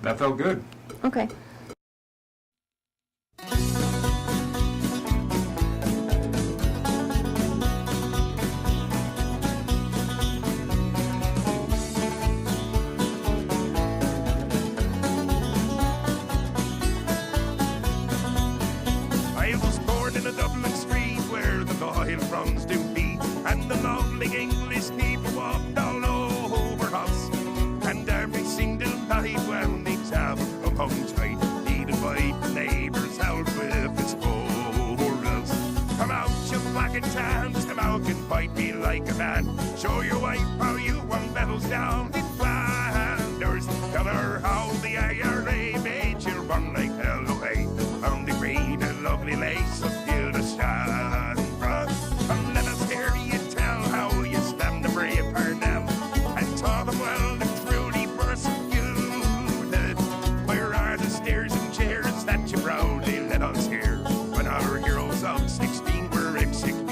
That felt good. Okay. I was born in a Dublin street where the Loyal runs to be, and the lovely English people walked all over us. And every single night when they have a home tight, he'd invite the neighbours out with his chorus. Come out, you black and tans, come out and fight me like a man. Show your wife how you won battles down in Flanders. Tell her how the IRA made you run like hell away on the green and lovely lace of Gildershandra. And let us hear you tell how you slammed the brave Parnell and taught them well and truly persecuted. Where are the stairs and chairs that you proudly let us hear when our heroes of 16 were executed?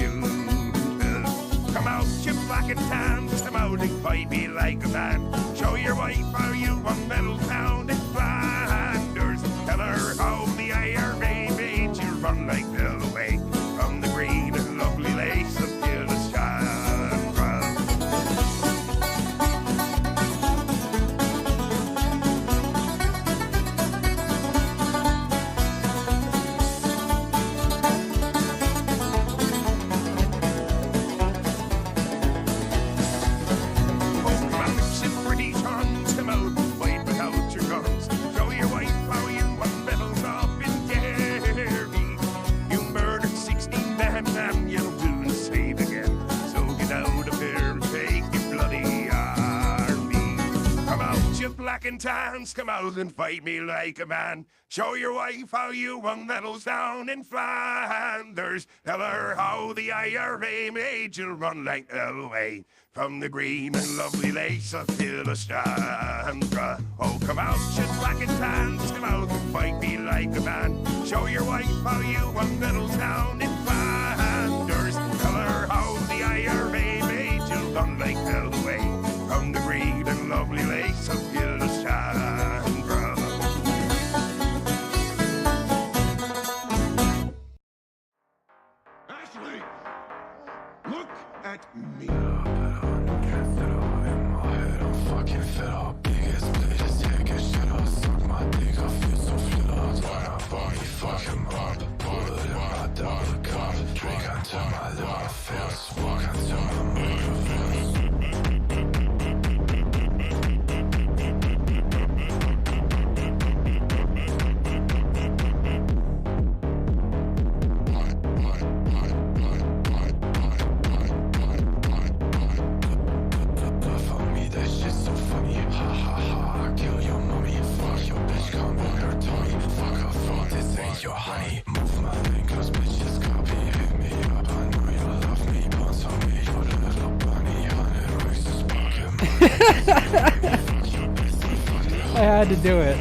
Come out, you black and tans, come out and fight me like a man. Show your wife how you won medals down in Flanders. Tell her how the IRA made you run like hell away from the green and lovely lace of Gildershandra. Come out, you pretty tons, come out and fight without your guns. Show your wife how you won medals up in Derry. You murdered 16 men and you'll do the same again. So get out of here and take your bloody army. Come out, you black and tans, come out and fight me like a man. Show your wife how you won medals down in Flanders. Tell her how the IRA made you run like hell away from the green and lovely lace of Gildershandra. Oh, come out, you black and tans, come out and fight me like a man. Show your wife how you won medals down in Flanders. Tell her how the IRA made you run like hell away from the green and lovely lace of Gildershandra. Ashley, look at me. I had to do it.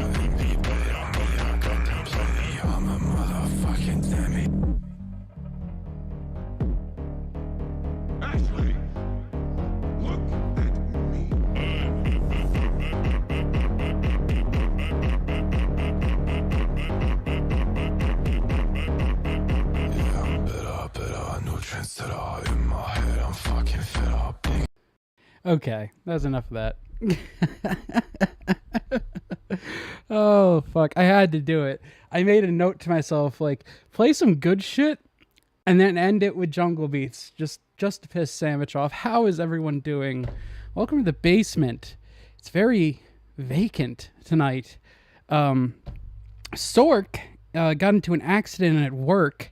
Ashley, look at me. Okay, that's enough of that. Oh, fuck. I had to do it. I made a note to myself, like, play some good shit and then end it with jungle beats. Just to piss Sandwich off. How is everyone doing? Welcome to the basement. It's very vacant tonight. Sork got into an accident at work.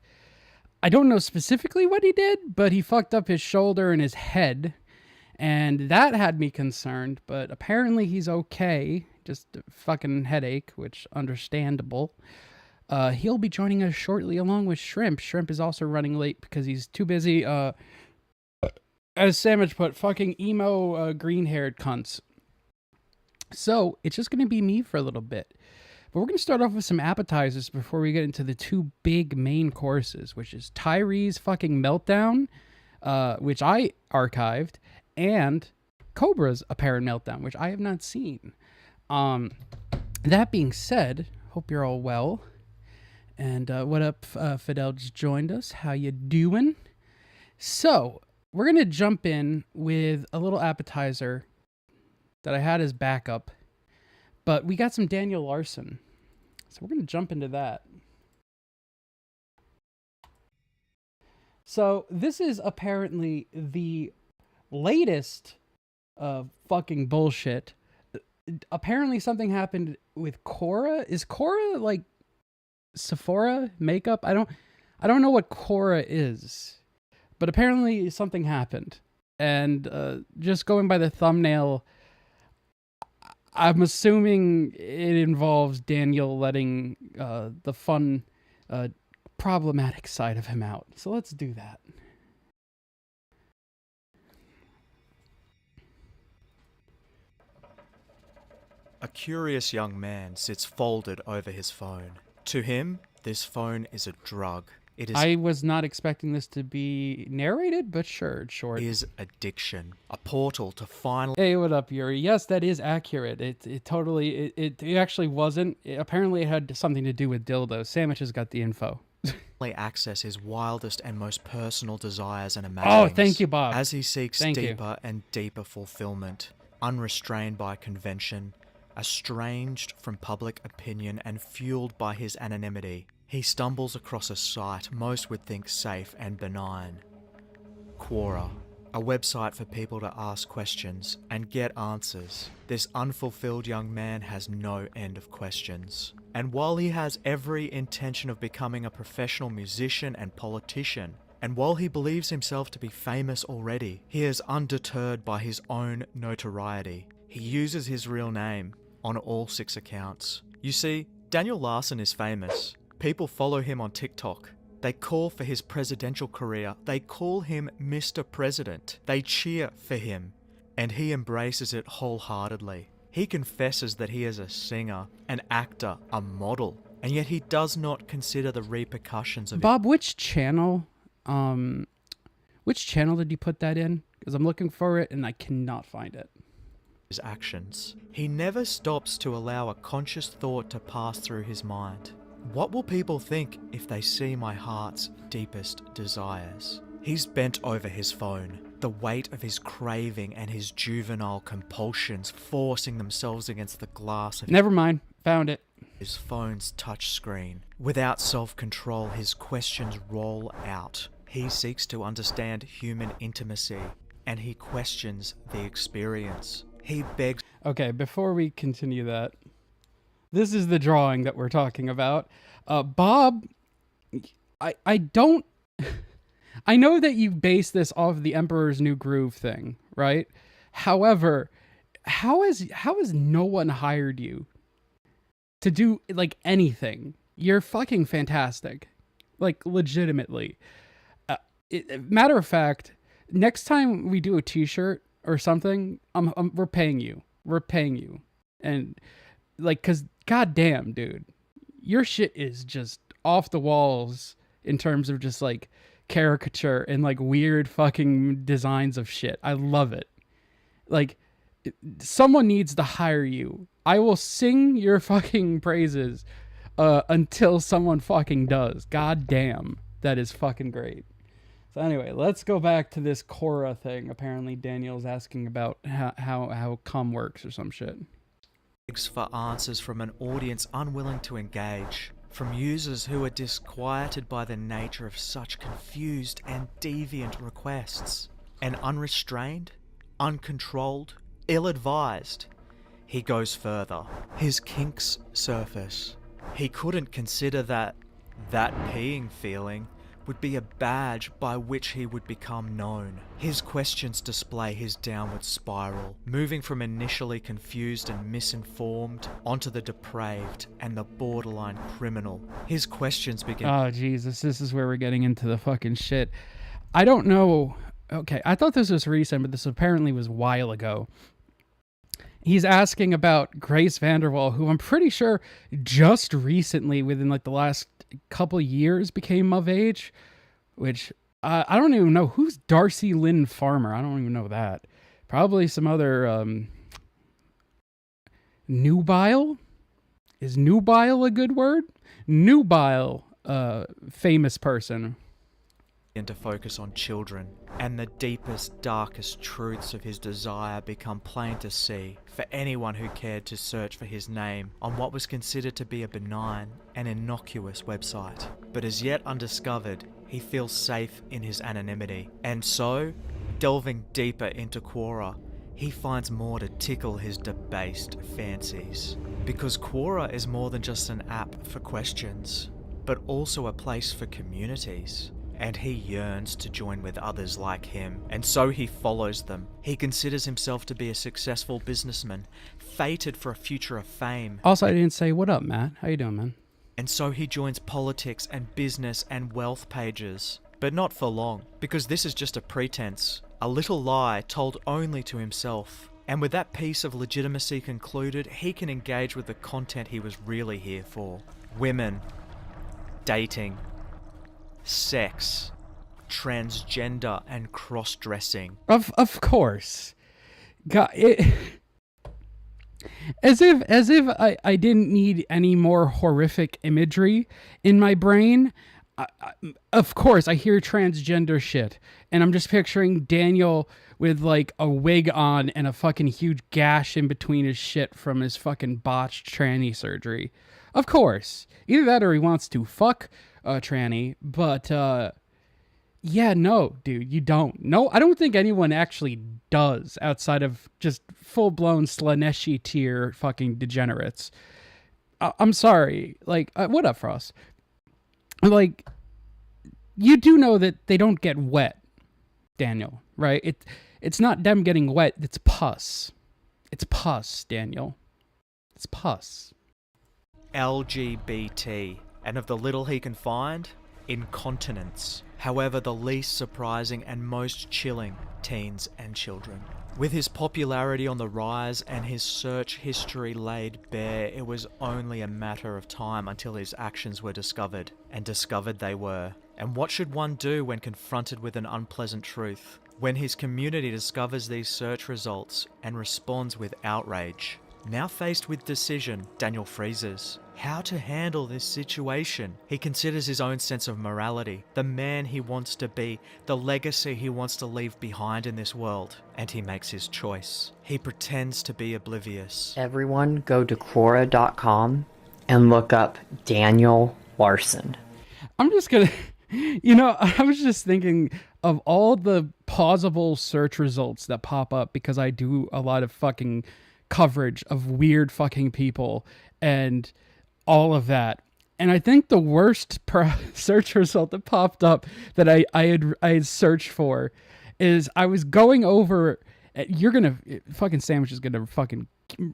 I don't know specifically what he did, but he fucked up his shoulder and his head. And that had me concerned, but apparently he's okay. Just a fucking headache, which understandable. He'll be joining us shortly along with Shrimp. Shrimp is also running late because he's too busy, as Sandwich put, fucking emo green-haired cunts. So, it's just going to be me for a little bit. But we're going to start off with some appetizers before we get into the two big main courses, which is Tyree's fucking meltdown, which I archived, and Cobra's apparent meltdown, which I have not seen. That being said, hope you're all well. And what up, Fidel just joined us. How you doing? So, we're going to jump in with a little appetizer that I had as backup. But we got some Daniel Larson. So we're going to jump into that. So this is apparently the latest fucking bullshit. Apparently something happened with Cora. Is Cora like Sephora makeup? I don't know what Cora is. But apparently something happened. And just going by the thumbnail, I'm assuming it involves Daniel letting the fun, problematic side of him out. So let's do that. A curious young man sits folded over his phone. To him, this phone is a drug. It is I was not expecting this to be narrated, but sure, it's short. is addiction, a portal to finally Hey, what up, Yuri? Yes, that is accurate. It totally, it actually wasn't. Apparently it had something to do with dildos. Sandwich has got the info. access his wildest and most personal desires and Oh, imaginings. thank you, Bob. As he seeks Thank you. deeper and deeper fulfillment, unrestrained by convention, estranged from public opinion and fueled by his anonymity, he stumbles across a site most would think safe and benign. Quora, a website for people to ask questions and get answers. This unfulfilled young man has no end of questions. And while he has every intention of becoming a professional musician and politician, and while he believes himself to be famous already, he is undeterred by his own notoriety. He uses his real name on all 6 accounts. You see, Daniel Larson is famous. People follow him on TikTok. They call for his presidential career. They call him Mr. President. They cheer for him. And he embraces it wholeheartedly. He confesses that he is a singer, an actor, a model, and yet he does not consider the repercussions of Bob, which channel did you put that in? Because I'm looking for it and I cannot find it. his actions. He never stops to allow a conscious thought to pass through his mind. What will people think if they see my heart's deepest desires? He's bent over his phone, the weight of his craving and his juvenile compulsions forcing themselves against the glass of Never mind. Found it. his phone's touch screen. Without self-control, his questions roll out. He seeks to understand human intimacy, and he questions the experience. He begs Okay, before we continue that, this is the drawing that we're talking about. Bob, I don't... I know that you base this off the Emperor's New Groove thing, right? However, how has no one hired you to do, like, anything? You're fucking fantastic. Like, legitimately. Matter of fact, next time we do a t-shirt or something, we're paying you. We're paying you. And, like, because, goddamn, dude, your shit is just off the walls in terms of just, like, caricature and, like, weird fucking designs of shit. I love it. Like, someone needs to hire you. I will sing your fucking praises until someone fucking does. God damn. That is fucking great. So anyway, let's go back to this Cora thing. Apparently Daniel's asking about how cum works or some shit. for answers from an audience unwilling to engage, from users who are disquieted by the nature of such confused and deviant requests, and unrestrained, uncontrolled, ill-advised. He goes further. His kinks surface. He couldn't consider that peeing feeling would be a badge by which he would become known. His questions display his downward spiral, moving from initially confused and misinformed onto the depraved and the borderline criminal. His questions begin... Oh, Jesus, this is where we're getting into the fucking shit. I don't know. Okay, I thought this was recent, but this apparently was a while ago. He's asking about Grace Vanderwall, who I'm pretty sure just recently, within like the last couple years, became of age, which I don't even know. Who's Darcy Lynn Farmer? I don't even know that. Probably some other nubile? Is nubile a good word? Nubile, famous person. To focus on children, and the deepest, darkest truths of his desire become plain to see for anyone who cared to search for his name on what was considered to be a benign and innocuous website. But as yet undiscovered, he feels safe in his anonymity, and so, delving deeper into Quora, he finds more to tickle his debased fancies. Because Quora is more than just an app for questions, but also a place for communities. And he yearns to join with others like him, and so he follows them. He considers himself to be a successful businessman, fated for a future of fame. Also, I didn't say, what up, Matt? How you doing, man? And so he joins politics and business and wealth pages. But not for long, because this is just a pretense, a little lie told only to himself. And with that piece of legitimacy concluded, he can engage with the content he was really here for. Women, dating, sex, transgender, and cross-dressing. Of course. God, as if I didn't need any more horrific imagery in my brain. Of course, I hear transgender shit, and I'm just picturing Daniel with like a wig on and a fucking huge gash in between his shit from his fucking botched tranny surgery. Of course. Either that or he wants to fuck tranny, but yeah, no, dude, you don't. No, I don't think anyone actually does outside of just full-blown Slaneshi tier fucking degenerates. I'm sorry. Like, what up, Frost? Like, you do know that they don't get wet, Daniel, right? It's not them getting wet, it's pus. It's pus, Daniel. It's pus. LGBT, and of the little he can find, incontinence. However, the least surprising and most chilling, teens and children. With his popularity on the rise and his search history laid bare, it was only a matter of time until his actions were discovered, and discovered they were. And what should one do when confronted with an unpleasant truth? When his community discovers these search results and responds with outrage. Now faced with decision, Daniel freezes. How to handle this situation? He considers his own sense of morality, the man he wants to be, the legacy he wants to leave behind in this world, and he makes his choice. He pretends to be oblivious. Everyone go to Quora.com and look up Daniel Larson. I'm just gonna, I was just thinking of all the plausible search results that pop up because I do a lot of fucking coverage of weird fucking people and all of that. And I think the worst search result that popped up that I had searched for is I was going over, fucking Sandwich is gonna fucking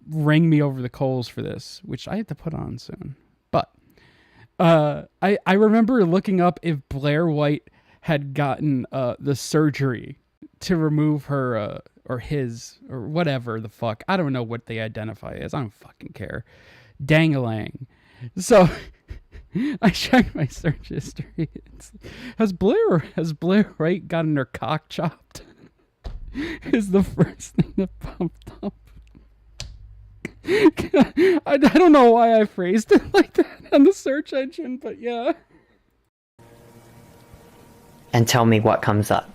ring me over the coals for this, which I have to put on soon. But I remember looking up if Blair White had gotten the surgery to remove her or his or whatever the fuck. I don't know what they identify as. I don't fucking care. Dangalang. So I checked my search history. Has Blair White gotten her cock chopped? Is the first thing that popped up. I don't know why I phrased it like that on the search engine, but yeah. And tell me what comes up.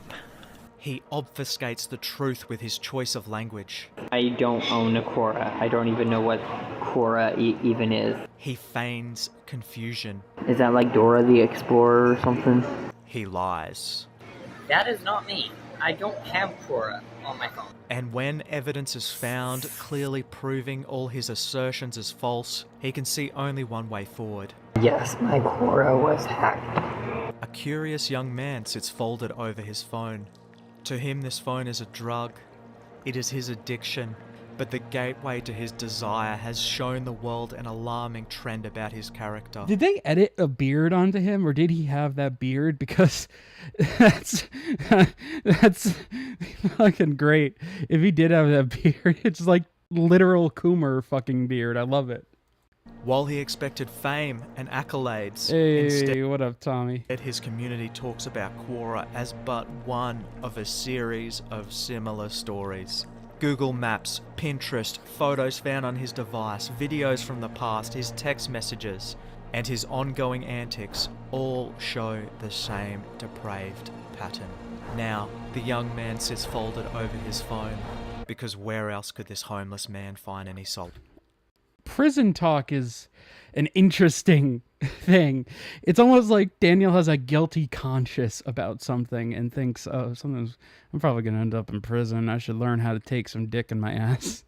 He obfuscates the truth with his choice of language. I don't own a Quora. I don't even know what Quora even is. He feigns confusion. Is that like Dora the Explorer or something? He lies. That is not me. I don't have Quora on my phone. And when evidence is found clearly proving all his assertions as false, he can see only one way forward. Yes, my Quora was hacked. A curious young man sits folded over his phone. To him, this phone is a drug. It is his addiction, but the gateway to his desire has shown the world an alarming trend about his character. Did they edit a beard onto him, or did he have that beard? Because that's fucking great. If he did have that beard, it's like literal Coomer fucking beard. I love it. While he expected fame and accolades, hey, what up, Tommy? His community talks about Quora as but one of a series of similar stories. Google Maps, Pinterest, photos found on his device, videos from the past, his text messages, and his ongoing antics all show the same depraved pattern. Now, the young man sits folded over his phone, because where else could this homeless man find any solace? Prison talk is an interesting thing. It's almost like Daniel has a guilty conscience about something and thinks, oh, something's, I'm probably going to end up in prison. I should learn how to take some dick in my ass.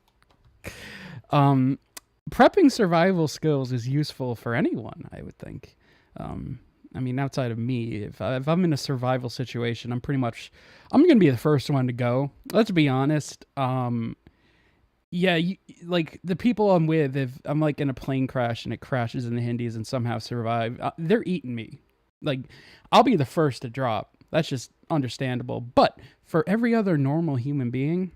Prepping survival skills is useful for anyone, I would think. I mean, outside of me, if I'm in a survival situation, I'm going to be the first one to go. Let's be honest. Yeah, like the people I'm with, if I'm like in a plane crash and it crashes in the Hindies and somehow survive, they're eating me. Like, I'll be the first to drop. That's just understandable. But for every other normal human being,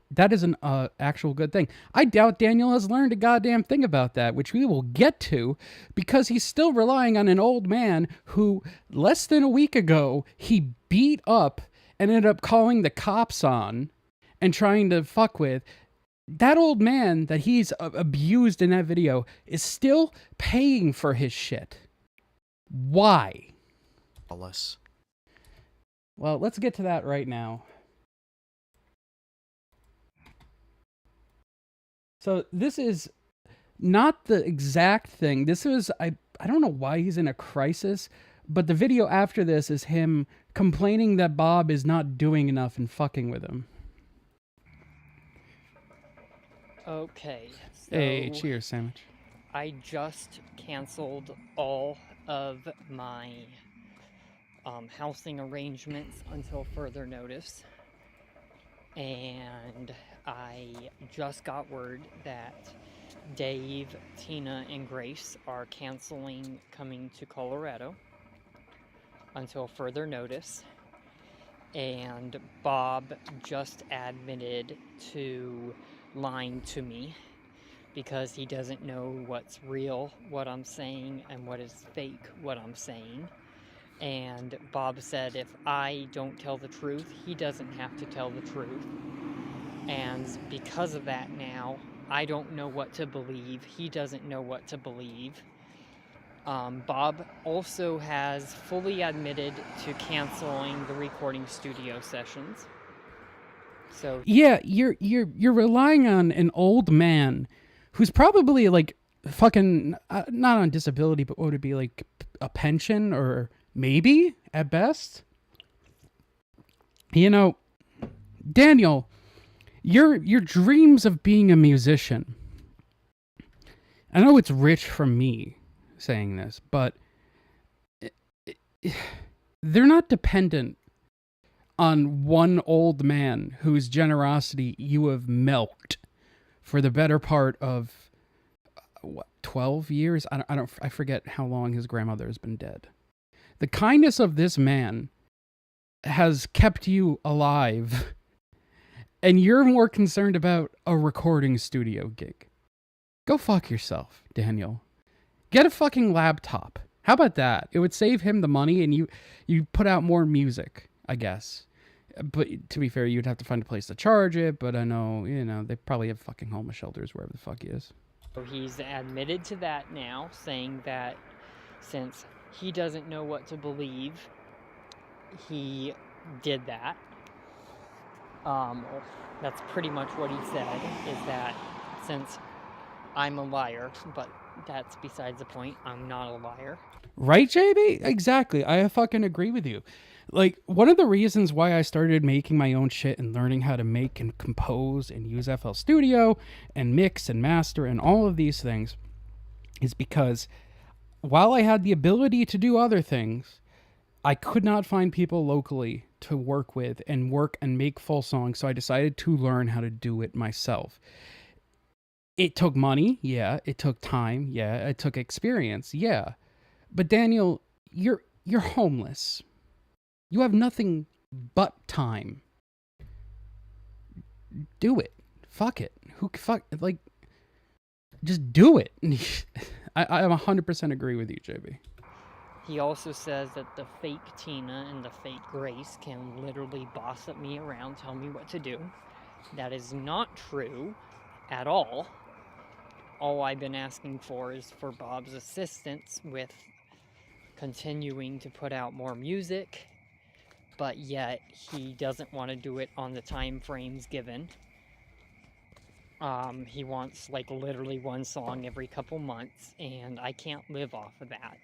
that is an actual good thing. I doubt Daniel has learned a goddamn thing about that, which we will get to, because he's still relying on an old man who, less than a week ago, he beat up and ended up calling the cops on and trying to fuck with. That old man that he's abused in that video is still paying for his shit. Why? Well, let's get to that right now. So this is not the exact thing. This is, I don't know why he's in a crisis, but the video after this is him complaining that Bob is not doing enough and fucking with him. Okay. So Hey, cheers, sandwich. I just canceled all of my housing arrangements until further notice. And I just got word that Dave, Tina, and Grace are canceling coming to Colorado until further notice. And Bob just admitted to lying to me because he doesn't know what's real, what I'm saying, and what is fake, what I'm saying. And Bob said if I don't tell the truth, he doesn't have to tell the truth. And because of that now, I don't know what to believe. He doesn't know what to believe. Bob also has fully admitted to canceling the recording studio sessions. So yeah, you're relying on an old man who's probably like fucking not on disability, but what would it be, like a pension or maybe at best? You know, Daniel, your dreams of being a musician. I know it's rich from me saying this, but they're not dependent on one old man whose generosity you have milked for the better part of 12 years. I forget how long his grandmother has been dead. The kindness of this man has kept you alive, and you're more concerned about a recording studio gig. Go fuck yourself, Daniel. Get a fucking laptop. How about that? It would save him the money, and you put out more music, I guess. But to be fair, you'd have to find a place to charge it, but I know, they probably have fucking homeless shelters wherever the fuck he is. he's admitted to that now, saying that since he doesn't know what to believe, he did that. That's pretty much what he said, is that since I'm a liar, but that's besides the point, I'm not a liar. Right, JB? Exactly. I fucking agree with you. Like, one of the reasons why I started making my own shit and learning how to make and compose and use FL Studio and mix and master and all of these things is because while I had the ability to do other things, I could not find people locally to work with and make full songs, so I decided to learn how to do it myself. It took money, yeah. It took time, yeah. It took experience, yeah. But Daniel, you're homeless. You have nothing but time. Do it. Fuck it. Just do it. I 100% agree with you, JB. He also says that the fake Tina and the fake Grace can literally boss up me around, tell me what to do. That is not true at all. All I've been asking for is for Bob's assistance with continuing to put out more music, but yet he doesn't want to do it on the time frames given. He wants like literally one song every couple months, and I can't live off of that.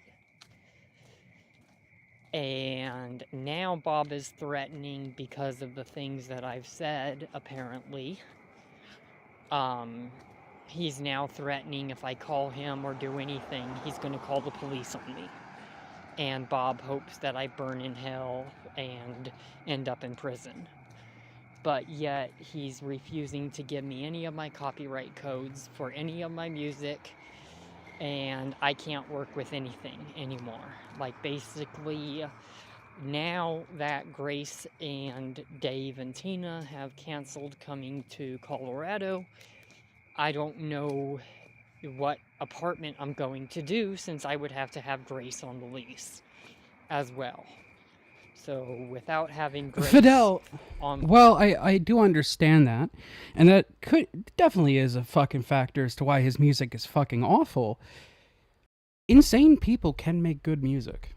And now Bob is threatening because of the things that I've said, apparently. He's now threatening if I call him or do anything, he's going to call the police on me. And Bob hopes that I burn in hell and end up in prison. But yet he's refusing to give me any of my copyright codes for any of my music, and I can't work with anything anymore. Like, basically, now that Grace and Dave and Tina have canceled coming to Colorado, I don't know what apartment I'm going to do, since I would have to have Grace on the lease as well. So without having Grace Fidel, on... well, I do understand that, and that definitely is a fucking factor as to why his music is fucking awful. Insane people can make good music.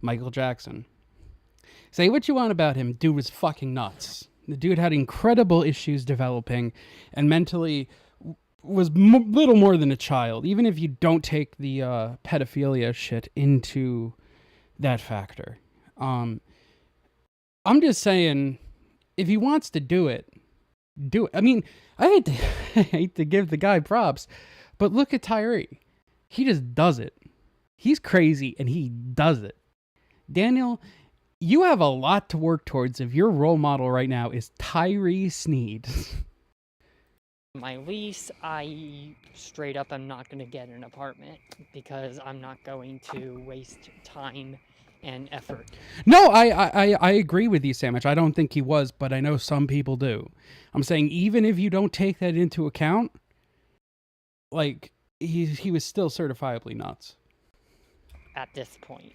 Michael Jackson. Say what you want about him, dude was fucking nuts. The dude had incredible issues developing, and mentally was little more than a child, even if you don't take the pedophilia shit into that factor. I'm just saying, if he wants to do it, do it. I mean, I hate to give the guy props, but look at Tyree. He just does it. He's crazy and he does it. Daniel, you have a lot to work towards if your role model right now is Tyree Sneed. My lease, I straight up am not going to get an apartment because I'm not going to waste time and effort. No, I agree with you, Sandwich. I don't think he was, but I know some people do. I'm saying even if you don't take that into account, like, he was still certifiably nuts. At this point.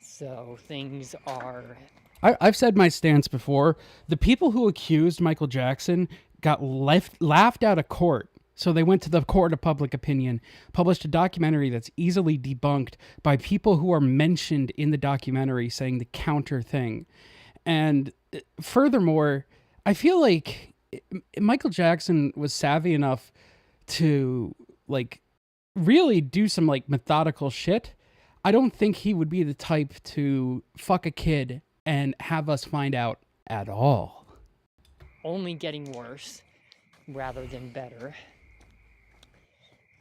So things are... I've said my stance before. The people who accused Michael Jackson got laughed out of court. So they went to the court of public opinion, published a documentary that's easily debunked by people who are mentioned in the documentary saying the counter thing. And furthermore, I feel like Michael Jackson was savvy enough to, like, really do some, like, methodical shit. I don't think he would be the type to fuck a kid and have us find out at all. Only getting worse rather than better.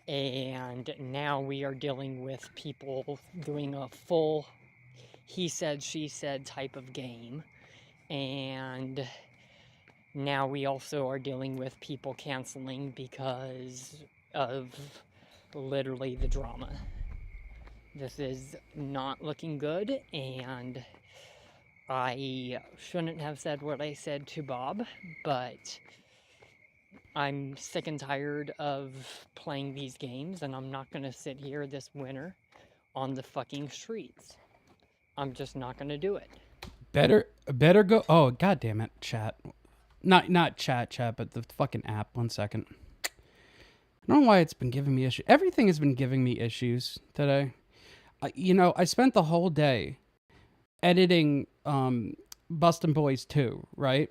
And now we are dealing with people doing a full he said, she said type of game. And now we also are dealing with people canceling because of literally the drama. This is not looking good, and I shouldn't have said what I said to Bob, but I'm sick and tired of playing these games, and I'm not going to sit here this winter on the fucking streets. I'm just not going to do it. Better go. Oh, god damn it, chat. Not chat, but the fucking app. 1 second. I don't know why it's been giving me issues. Everything has been giving me issues today. I spent the whole day editing Bustin' Boys 2, right?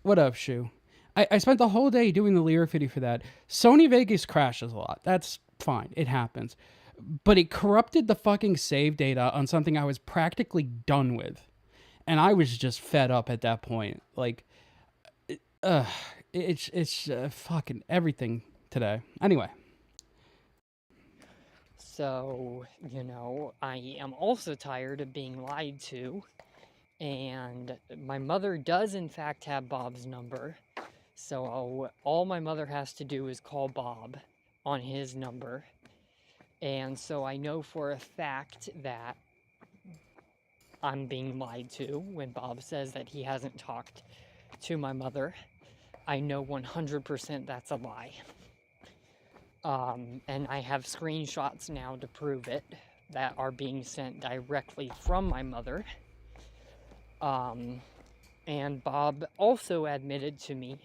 What up, Shu? I spent the whole day doing the lyric video for that. Sony Vegas crashes a lot. That's fine. It happens. But it corrupted the fucking save data on something I was practically done with. And I was just fed up at that point. Like, it's fucking everything today. Anyway. So, I am also tired of being lied to. And my mother does, in fact, have Bob's number. So all my mother has to do is call Bob on his number. And so I know for a fact that I'm being lied to when Bob says that he hasn't talked to my mother. I know 100% that's a lie. And I have screenshots now to prove it that are being sent directly from my mother. And Bob also admitted to me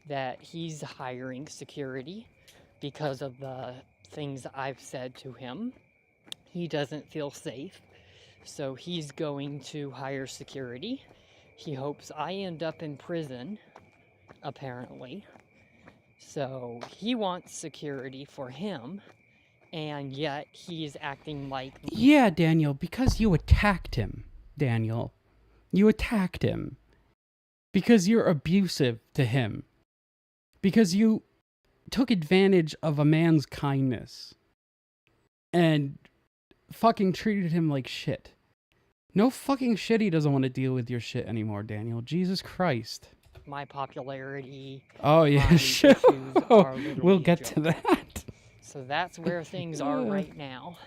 that he's hiring security because of the things I've said to him. He doesn't feel safe, so he's going to hire security. He hopes I end up in prison, apparently. So he wants security for him, and yet he's acting like... Yeah, Daniel, because you attacked him, Daniel. You attacked him. Because you're abusive to him. Because you took advantage of a man's kindness. And fucking treated him like shit. No fucking shit, he doesn't want to deal with your shit anymore, Daniel. Jesus Christ. My popularity... Oh, yeah, my sure. issues are literally We'll a get to joke. that. So that's where things are right now.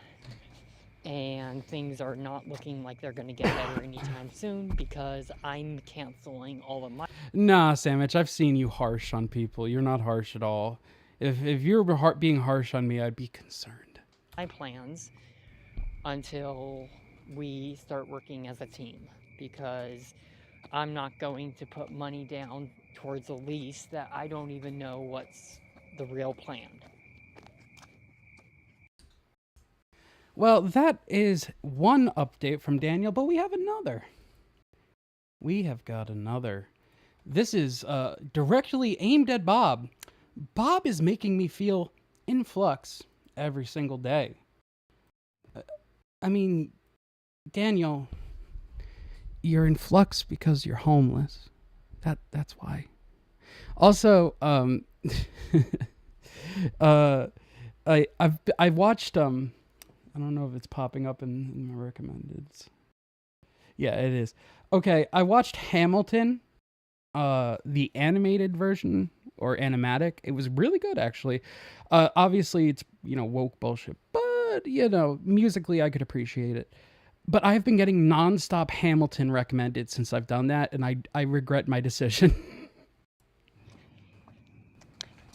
And things are not looking like they're going to get better anytime soon because I'm canceling all of my... Nah, Sandwich, I've seen you harsh on people. You're not harsh at all. If you were being harsh on me, I'd be concerned. my plans until we start working as a team, because I'm not going to put money down towards a lease that I don't even know what's the real plan. Well, that is one update from Daniel, but we have another. We have got another. This is directly aimed at Bob. Bob is making me feel in flux every single day. I mean, Daniel, you're in flux because you're homeless. That's why. Also, I watched I don't know if it's popping up in my recommendeds. Yeah, it is. Okay, I watched Hamilton, the animated version or animatic. It was really good, actually. Obviously, it's woke bullshit, but musically I could appreciate it. But I've been getting nonstop Hamilton recommended since I've done that, and I regret my decision.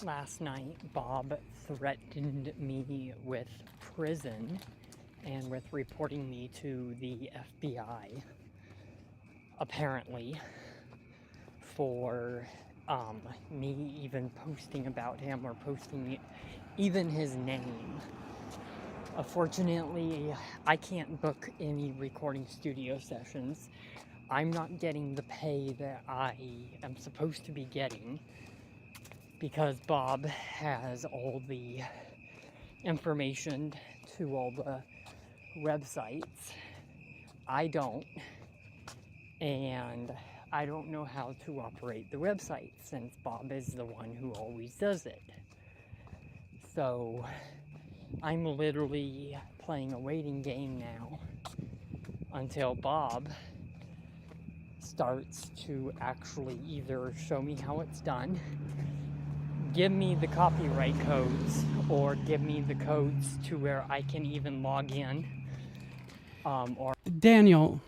Last night, Bob threatened me with prison and with reporting me to the FBI, apparently, for me even posting about him or posting even his name. Unfortunately, I can't book any recording studio sessions. I'm not getting the pay that I am supposed to be getting, because Bob has all the information to all the websites. I don't. And I don't know how to operate the website since Bob is the one who always does it. So I'm literally playing a waiting game now until Bob starts to actually either show me how it's done, give me the copyright codes, or give me the codes to where I can even log in. Or Daniel,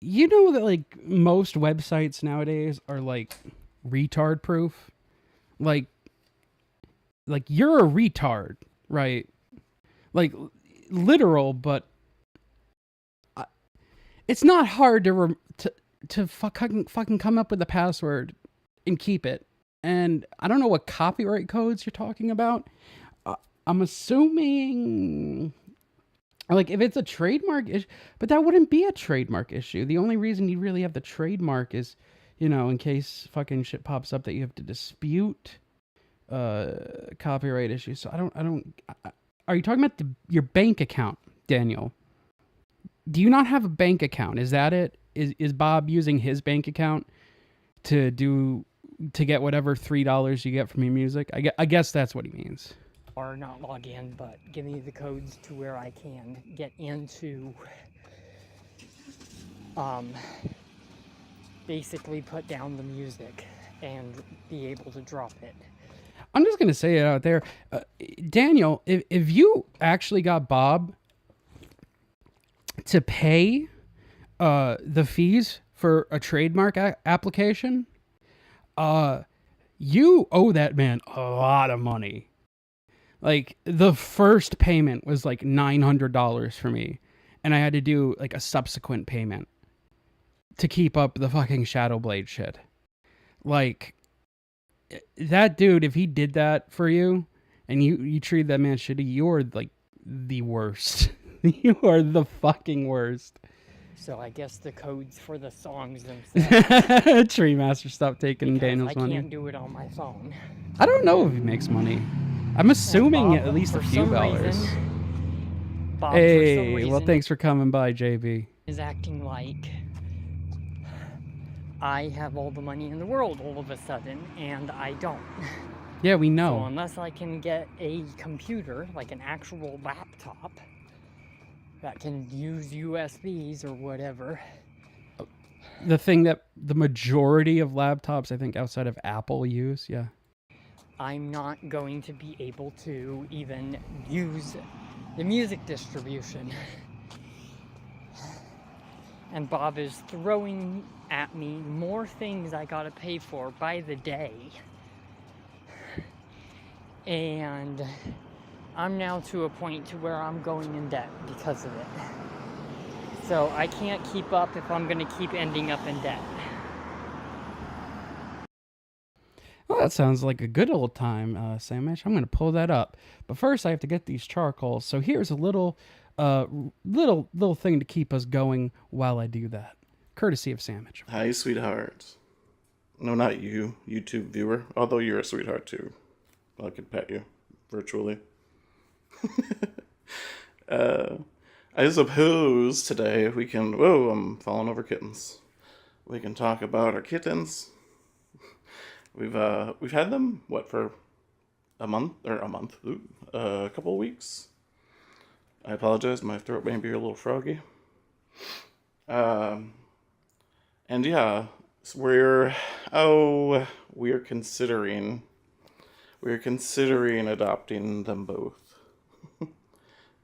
you know that most websites nowadays are retard proof? Like you're a retard, right? Literal, but it's not hard to fucking come up with a password and keep it. And I don't know what copyright codes you're talking about. I'm assuming, if it's a trademark issue, but that wouldn't be a trademark issue. The only reason you really have the trademark is, in case fucking shit pops up that you have to dispute copyright issues. So are you talking about your bank account, Daniel? Do you not have a bank account? Is that it? Is Bob using his bank account to get whatever $3 you get from your music? I guess that's what he means. Or not log in, but give me the codes to where I can get into, basically put down the music and be able to drop it. I'm just going to say it out there. Daniel, if you actually got Bob to pay the fees for a trademark application, you owe that man a lot of money. The first payment was $900 for me, and I had to do a subsequent payment. to keep up the fucking Shadow Blade shit. Like, that dude, if he did that for you and you treat that man shitty, you're like the worst. You are the fucking worst. So I guess the codes for the songs themselves. Tree Master, stop taking Daniel's money. I can't do it on my phone. I don't know if he makes money. I'm assuming Bob, at least a few dollars. Bob, Hey, well, thanks for coming by, JB. Is acting like I have all the money in the world all of a sudden, and I don't. Yeah, we know. So unless I can get a computer, like an actual laptop, that can use USBs or whatever. The thing that the majority of laptops, I think, outside of Apple use, yeah. I'm not going to be able to even use the music distribution. And Bob is throwing at me more things I gotta pay for by the day. And I'm now to a point to where I'm going in debt because of it. So I can't keep up if I'm gonna keep ending up in debt. Well, that sounds like a good old time, Samish. I'm going to pull that up. But first, I have to get these charcoals. So here's a little thing to keep us going while I do that. Courtesy of Samish. Hi, sweetheart. No, not you, YouTube viewer. Although you're a sweetheart, too. I could pet you virtually. I suppose today we can... Whoa, I'm falling over kittens. We can talk about our kittens. We've had them, what, for a couple of weeks. I apologize, my throat may be a little froggy. And yeah, so we're considering adopting them both.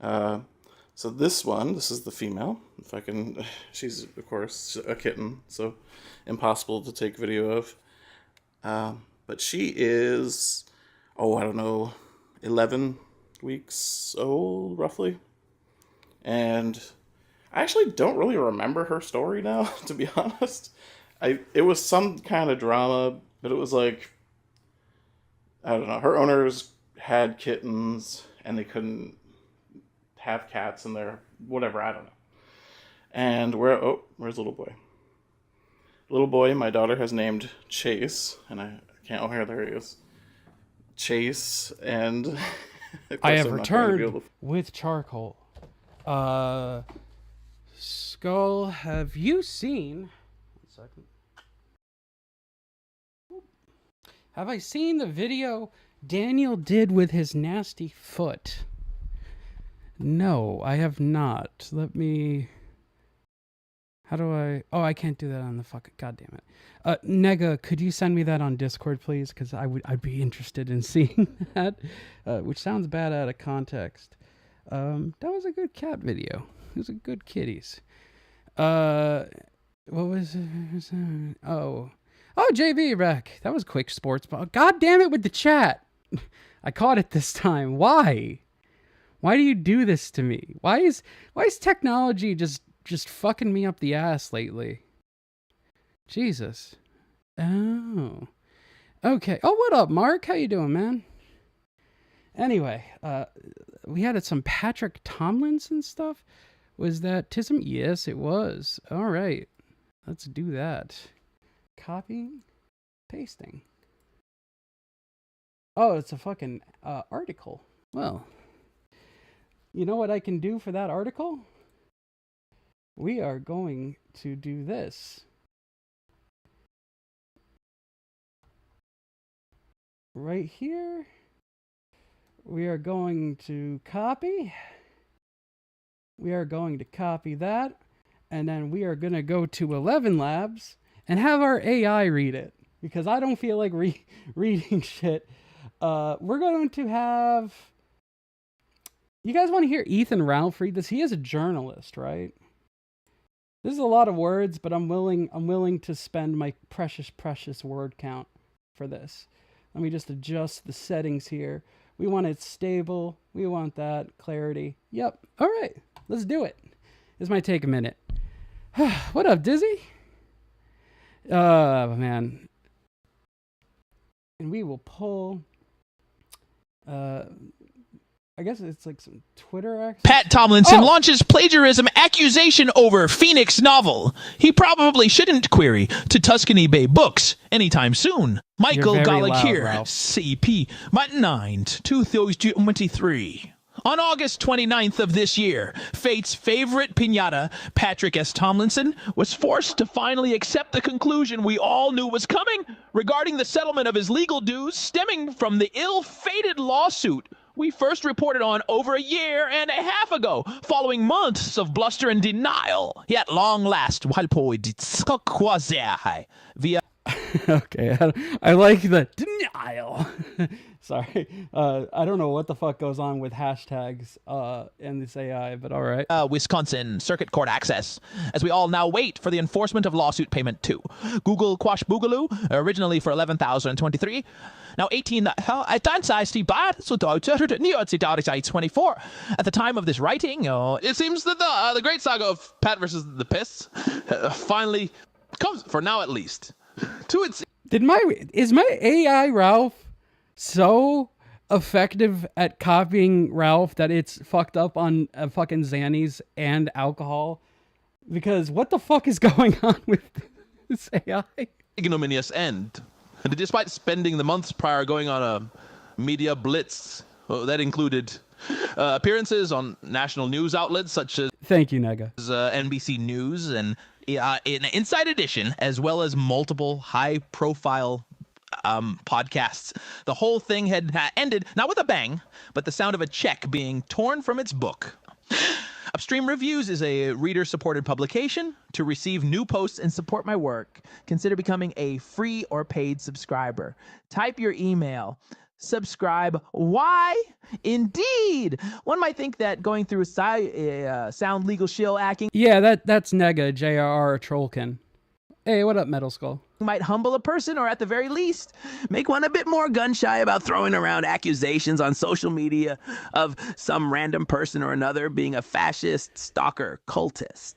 So this is the female, if I can, she's of course a kitten, so impossible to take video of. But she is, I don't know, 11 weeks old, roughly. And I actually don't really remember her story now, to be honest. It was some kind of drama, but it was like, I don't know, her owners had kittens, and they couldn't have cats in there, whatever, I don't know. And where's little boy? Little boy, my daughter has named Chase, and I can't, there he is. Chase, and I have returned with charcoal. Skull, have you seen... 1 second. Have I seen the video Daniel did with his nasty foot? No, I have not. Let me... How do I... Oh, I can't do that on the fucking... God damn it. Nega, could you send me that on Discord, please? Because I'd be interested in seeing that. Which sounds bad out of context. That was a good cat video. It was a good kitties. What was it? Oh, JB Rec. That was quick sports ball. God damn it with the chat. I caught it this time. Why? Why do you do this to me? Why is technology just fucking me up the ass lately? Jesus. Oh. Okay. Oh, what up, Mark? How you doing, man? Anyway, we had some Patrick Tomlinson stuff. Was that tism? Yes, it was. All right. Let's do that. Copying, pasting. Oh, it's a fucking article. Well, you know what I can do for that article? We are going to do this. Right here. We are going to copy. We are going to copy that. And then we are going to go to 11 Labs and have our AI read it. Because I don't feel like reading shit. We're going to have... You guys want to hear Ethan Ralph read this? He is a journalist, right? This is a lot of words, but I'm willing to spend my precious word count for this. Let me just adjust the settings here. We want it stable. We want that clarity. Yep. All right. Let's do it. This might take a minute. What up, Dizzy? Man. And we will pull, I guess it's like some Twitter access. Pat Tomlinson launches plagiarism accusation over Phoenix novel. He probably shouldn't query to Tuscany Bay Books anytime soon. Michael You're very loud, Gallic Ralph. CP, 9, 2023. On August 29th of this year, Fate's favorite piñata, Patrick S. Tomlinson, was forced to finally accept the conclusion we all knew was coming regarding the settlement of his legal dues stemming from the ill-fated lawsuit we first reported on over a year and a half ago, following months of bluster and denial. Yet long last, via Okay, I like the denial. Sorry, I don't know what the fuck goes on with hashtags in this AI, but all right. Wisconsin Circuit Court access, as we all now wait for the enforcement of lawsuit payment 2. Google Quash Boogaloo, originally for $11,023, now 18. At the time of this writing, it seems that the great saga of Pat versus the Piss finally comes, for now at least, to its. Is my AI Ralph so effective at copying Ralph that it's fucked up on fucking Xannies and alcohol? Because what the fuck is going on with this AI? Ignominious end. And despite spending the months prior going on a media blitz that included appearances on national news outlets such as Thank you, Nega. NBC News and in Inside Edition, as well as multiple high-profile podcasts. The whole thing had ended, not with a bang, but the sound of a check being torn from its book. Upstream Reviews is a reader-supported publication. To receive new posts and support my work, consider becoming a free or paid subscriber. Type your email. Subscribe. Why? Indeed. One might think that going through sound legal shill acting Yeah, that's Nega, JRR Trollkin. Hey, what up, Metal Skull? might humble a person, or at the very least, make one a bit more gun-shy about throwing around accusations on social media of some random person or another being a fascist, stalker, cultist.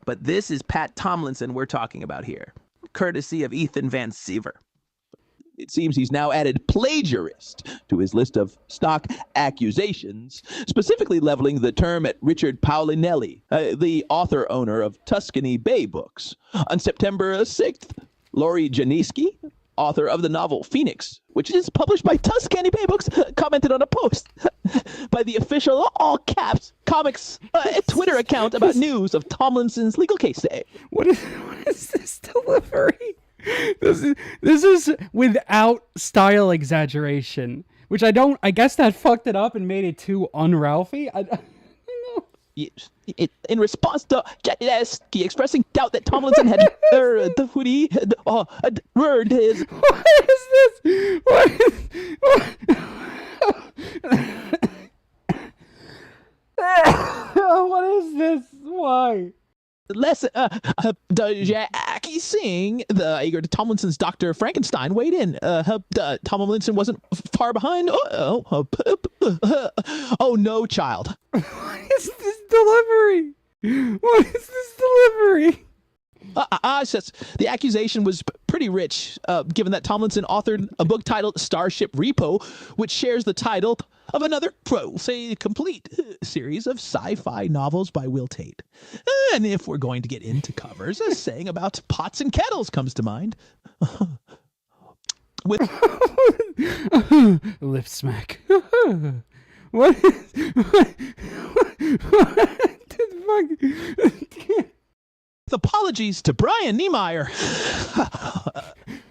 But this is Pat Tomlinson we're talking about here, courtesy of Ethan Van Siever. It seems he's now added plagiarist to his list of stock accusations, specifically leveling the term at Richard Paulinelli, the author-owner of Tuscany Bay Books. On September 6th, Lori Janicki, author of the novel Phoenix, which is published by Tuscany Bay Books, commented on a post by the official all-caps comics Twitter account about news of Tomlinson's legal case. What is this delivery? This is without style exaggeration, which I guess that fucked it up and made it too un-Ralphie. I don't know. In response to Janicki expressing doubt that Tomlinson had heard his. What is this? What is this? Why? Lesson, Jackie Singh, the eager to Tomlinson's Dr. Frankenstein, weighed in. Tomlinson wasn't far behind. Oh no, child. What is this delivery? What is this delivery? Says the accusation was pretty rich, given that Tomlinson authored a book titled Starship Repo, which shares the title of another complete series of sci-fi novels by Will Tate. And if we're going to get into covers, a saying about pots and kettles comes to mind. With lip smack. What the fuck? Apologies to Brian Niemeyer.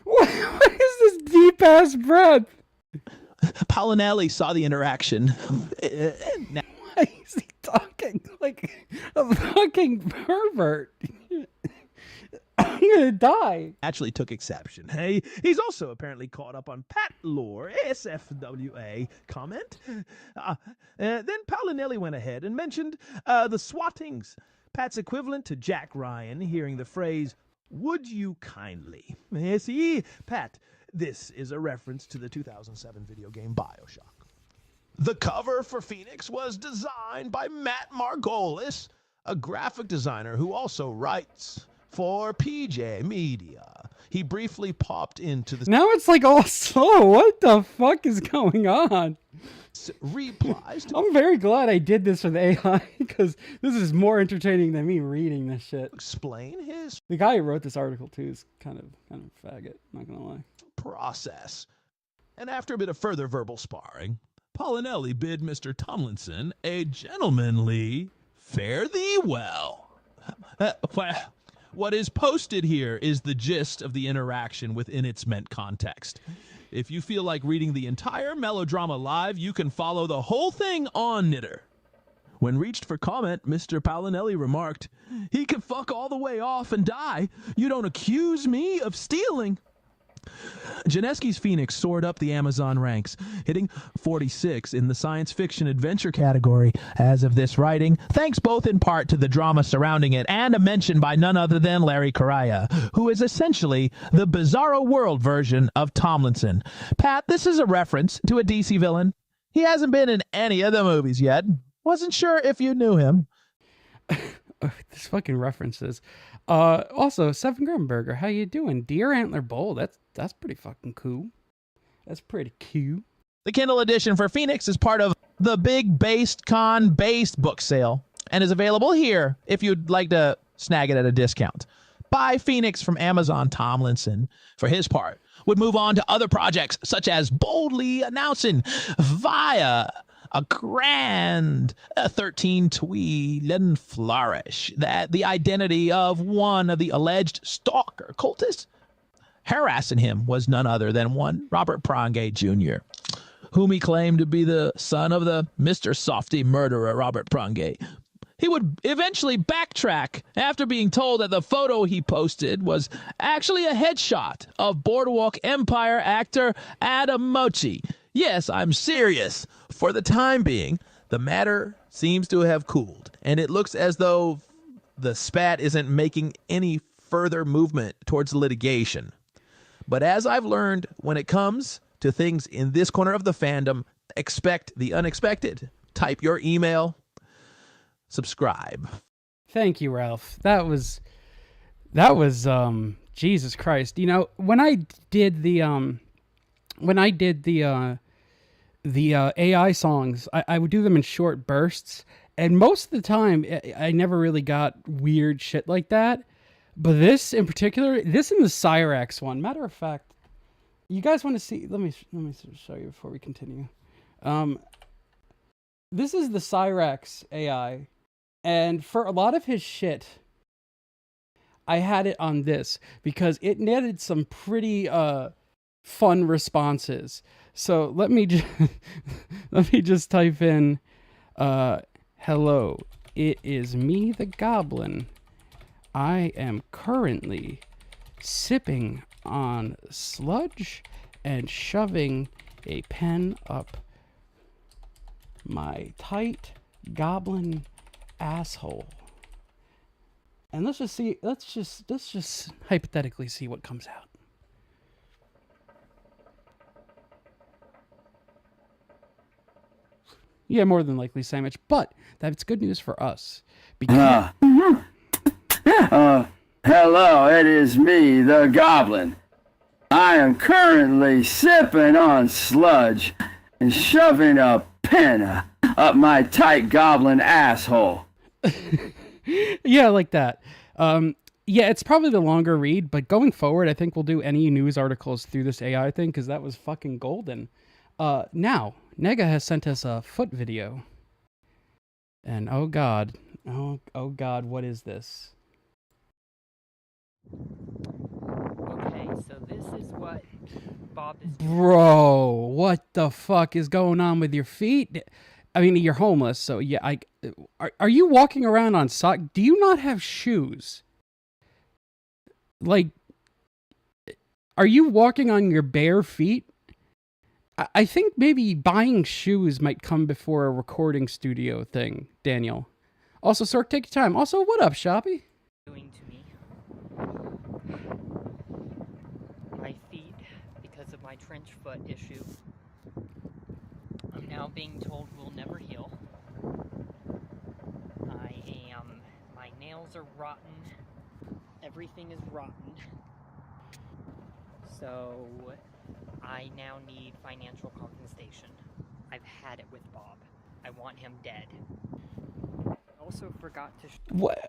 What is this deep ass breath? Paulinelli saw the interaction. Why is he talking like a fucking pervert? I'm gonna die. Actually took exception. Hey, he's also apparently caught up on Pat Lore, SFWA comment. Then Paulinelli went ahead and mentioned the swattings. Pat's equivalent to Jack Ryan hearing the phrase, "Would you kindly?" See, Pat, this is a reference to the 2007 video game BioShock. The cover for Phoenix was designed by Matt Margolis, a graphic designer who also writes for PJ Media. He briefly popped into the Now it's like all slow. What the fuck is going on? replies to I'm very glad I did this with AI because this is more entertaining than me reading this shit. explain his The guy who wrote this article too is kind of a faggot, not gonna lie. process. And after a bit of further verbal sparring, Paulinelli bid Mr. Tomlinson a gentlemanly fare thee well. What is posted here is the gist of the interaction within its meant context. If you feel like reading the entire melodrama live, you can follow the whole thing on Knitter. When reached for comment, Mr. Paulinelli remarked, "He can fuck all the way off and die. You don't accuse me of stealing." Janeski's Phoenix soared up the Amazon ranks, hitting 46 in the science fiction adventure category as of this writing, thanks both in part to the drama surrounding it and a mention by none other than Larry Correia, who is essentially the Bizarro World version of Tomlinson. Pat, this is a reference to a DC villain. He hasn't been in any of the movies yet. Wasn't sure if you knew him. This fucking references. Also, Seven Grumberger, how you doing? Deer Antler Bowl. That's pretty fucking cool. That's pretty cute. The Kindle edition for Phoenix is part of the Big Based Con Based book sale and is available here if you'd like to snag it at a discount. Buy Phoenix from Amazon. Tomlinson, for his part, would move on to other projects such as boldly announcing via a grand 13 tweet and flourish that the identity of one of the alleged stalker cultists harassing him was none other than one Robert Prange Jr., whom he claimed to be the son of the Mr. Softy murderer Robert Prange. He would eventually backtrack after being told that the photo he posted was actually a headshot of Boardwalk Empire actor Adam Mochi. Yes, I'm serious. For the time being, the matter seems to have cooled, and it looks as though the spat isn't making any further movement towards litigation. But as I've learned, when it comes to things in this corner of the fandom, expect the unexpected. Type your email, subscribe. Thank you, Ralph. That was Jesus Christ. You know, when I did the AI songs, I would do them in short bursts, and most of the time I never really got weird shit like that. But this in particular, this and the Cyrax one. Matter of fact, you guys want to see? Let me show you before we continue. This is the Cyrax AI, and for a lot of his shit, I had it on this because it netted some pretty fun responses. So let me just type in, hello, it is me, the Goblin. I am currently sipping on sludge and shoving a pen up my tight goblin asshole. And let's just hypothetically see what comes out. Yeah, more than likely sandwich, but that's good news for us. Because hello, it is me, the Goblin. I am currently sipping on sludge and shoving a pen up my tight goblin asshole. Yeah, like that. Yeah, it's probably the longer read, but going forward, I think we'll do any news articles through this AI thing because that was fucking golden. Now, Nega has sent us a foot video. And oh god, what is this? Okay, so this is what Bob is doing. Bro, what the fuck is going on with your feet? I mean, you're homeless, so yeah, are you walking around on sock? Do you not have shoes? Like, are you walking on your bare feet? I think maybe buying shoes might come before a recording studio thing, Daniel. Also, Sork, take your time. Also, what up, Shoppy? Doing to me. My feet, because of my trench foot issue, I'm now being told will never heal. My nails are rotten. everything is rotten. So I now need financial compensation. I've had it with Bob. I want him dead. I also forgot to... What?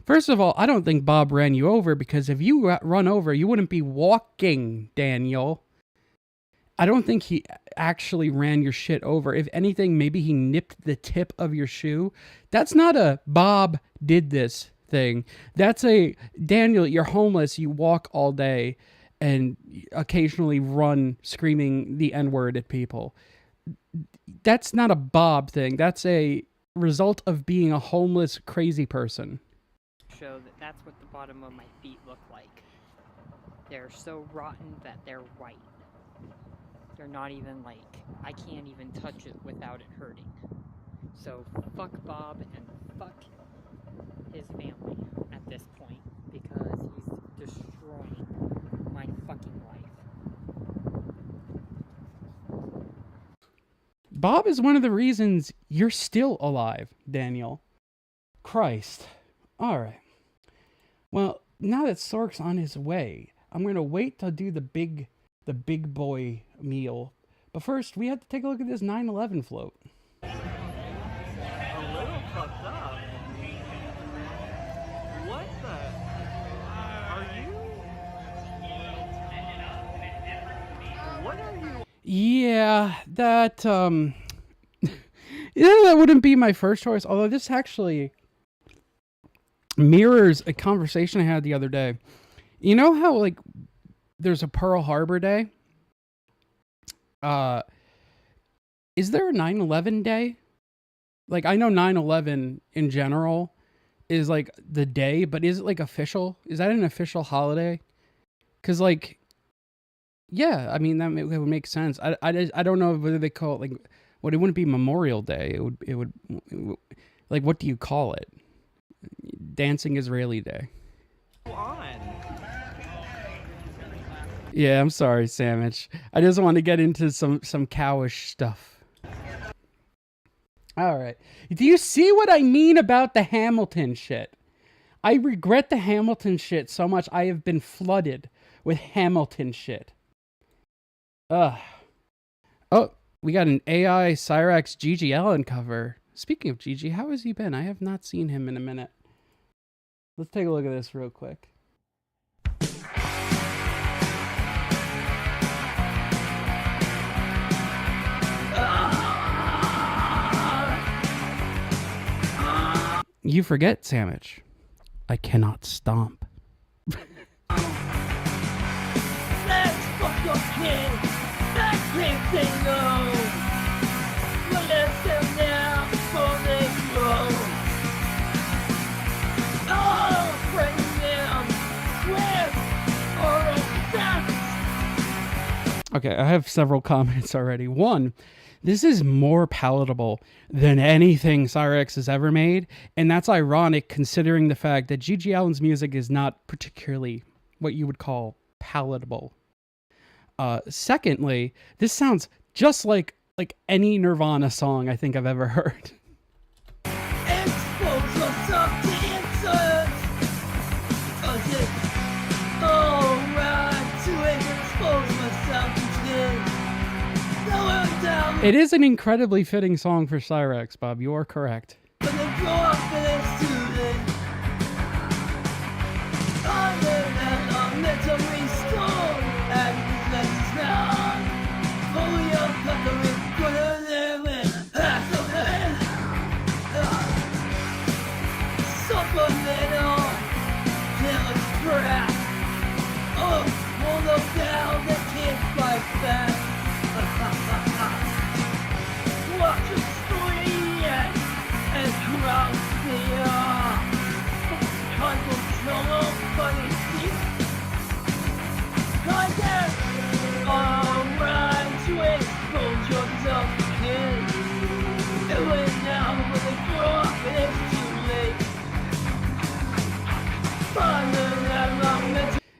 First of all, I don't think Bob ran you over, because if you got run over, you wouldn't be walking, Daniel. I don't think he actually ran your shit over. If anything, maybe he nipped the tip of your shoe. That's not a Bob did this thing. That's a, Daniel, you're homeless, you walk all day and occasionally run screaming the N-word at people. That's not a Bob thing. That's a result of being a homeless, crazy person. Show that that's what the bottom of my feet look like. They're so rotten that they're white. They're not even like, I can't even touch it without it hurting. So fuck Bob and fuck his family at this point, because he's destroying my fucking life. Bob is one of the reasons you're still alive, Daniel. Christ. All right. Well, now that Sork's on his way, I'm going to wait to do the big boy meal. But first, we have to take a look at this 9/11 float. A little fucked up. What the? Are you? What are you? Yeah, that yeah, that wouldn't be my first choice. Although this actually mirrors a conversation I had the other day. You know how, like, there's a Pearl Harbor Day? Is there a 9/11 Day? Like, I know 9/11 in general is, like, the day, but is it, like, official? Is that an official holiday? Because, like, yeah, I mean, that would make sense. I don't know whether they call it, like, well, it wouldn't be Memorial Day. It would, like, what do you call it? Dancing Israeli Day. Go on. Yeah, I'm sorry, Sandwich. I just want to get into some cowish stuff. All right. Do you see what I mean about the Hamilton shit? I regret the Hamilton shit so much. I have been flooded with Hamilton shit. Ugh. Oh, we got an AI Cyrax Gigi Allen cover. Speaking of Gigi, how has he been? I have not seen him in a minute. Let's take a look at this real quick. You forget, Sandwich. I cannot stomp. Let's fuck your kid. That can't say no. We'll let them down before they grow. Oh, bring them. Swift or death. Okay, I have several comments already. One, this is more palatable than anything Cyrax has ever made, and that's ironic considering the fact that Gigi Allen's music is not particularly what you would call palatable. Secondly, this sounds just like any Nirvana song I think I've ever heard. Expose yourself to answers. Alright, to expose myself to this. It is an incredibly fitting song for Cyrax, Bob. You are correct.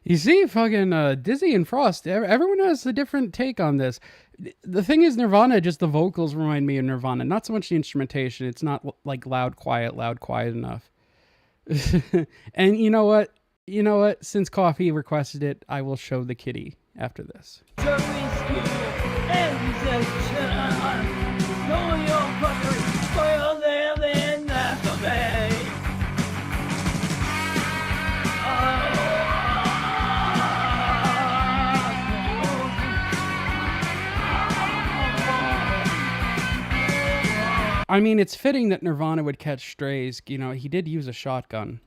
You see, fucking Dizzy and Frost, everyone has a different take on this. The thing is, Nirvana, just the vocals remind me of Nirvana. Not so much the instrumentation. It's not like loud, quiet enough. And you know what? You know what? Since Coffee requested it, I will show the kitty after this. I mean, it's fitting that Nirvana would catch strays. You know, he did use a shotgun.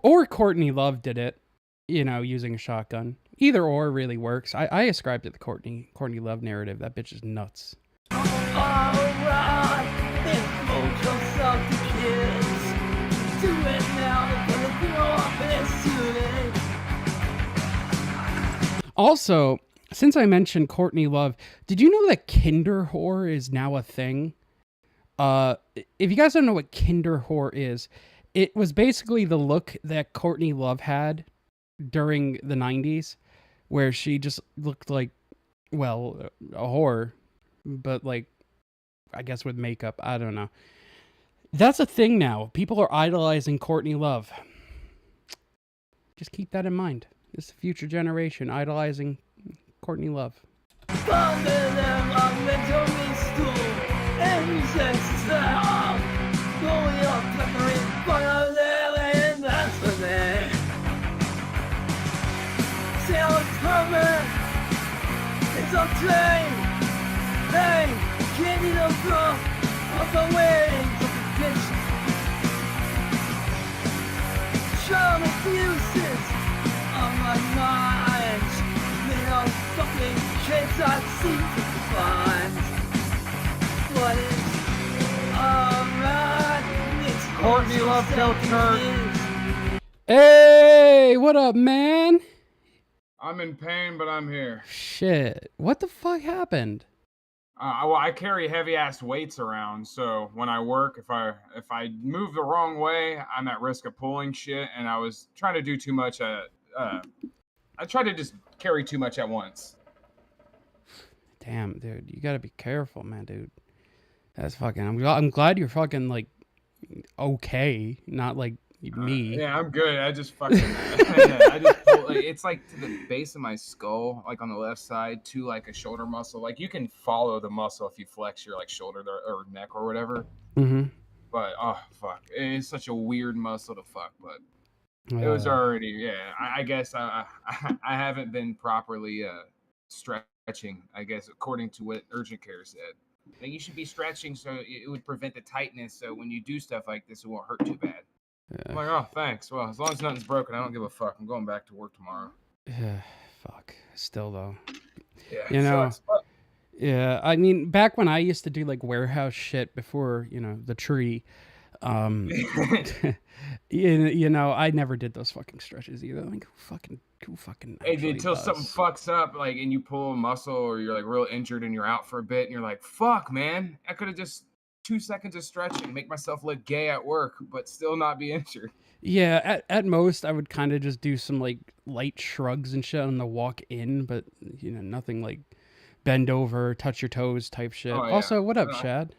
Or Courtney Love did it, you know, using a shotgun. Either or really works. I ascribe to the Courtney Love narrative. That bitch is nuts. Also, since I mentioned Courtney Love, did you know that Kinder whore is now a thing? If you guys don't know what Kinder whore is, it was basically the look that Courtney Love had during the 90s, where she just looked like, well, a whore, but like, I guess with makeup. I don't know. That's a thing now. People are idolizing Courtney Love. Just keep that in mind. This is the future generation idolizing Courtney Love. Courtney Love Filter. Hey, what up, man? I'm in pain, but I'm here. Shit, what the fuck happened? Well, I carry heavy ass weights around, so when I work, if I move the wrong way, I'm at risk of pulling shit. And I was trying to do too much. I tried to just carry too much at once. Damn, dude, you gotta be careful, man, dude. That's fucking. I'm glad you're fucking like okay, not like me. Yeah, I'm good. I just fucking. I just pull, like, it's like to the base of my skull, like on the left side, to like a shoulder muscle. Like you can follow the muscle if you flex your like shoulder or neck or whatever. Mm-hmm. But oh fuck, it is such a weird muscle to fuck. But it was already I guess I haven't been properly stretching. I guess according to what urgent care said. Like you should be stretching so it would prevent the tightness. So when you do stuff like this, it won't hurt too bad. Yeah. I'm like, oh, thanks. Well, as long as nothing's broken, I don't give a fuck. I'm going back to work tomorrow. Yeah, fuck. Still though, Yeah, you know. sucks. Yeah, I mean, back when I used to do like warehouse shit before, you know, the tree. You know, I never did those fucking stretches either. Like, who fucking. Until something fucks up, like, and you pull a muscle, or you're like real injured, and you're out for a bit, and you're like, fuck, man, I could have just 2 seconds of stretching, make myself look gay at work, but still not be injured. Yeah, at most I would kind of just do some like light shrugs and shit on the walk in, but you know, nothing like bend over, touch your toes type shit. Oh, yeah. Also, what up, Chad?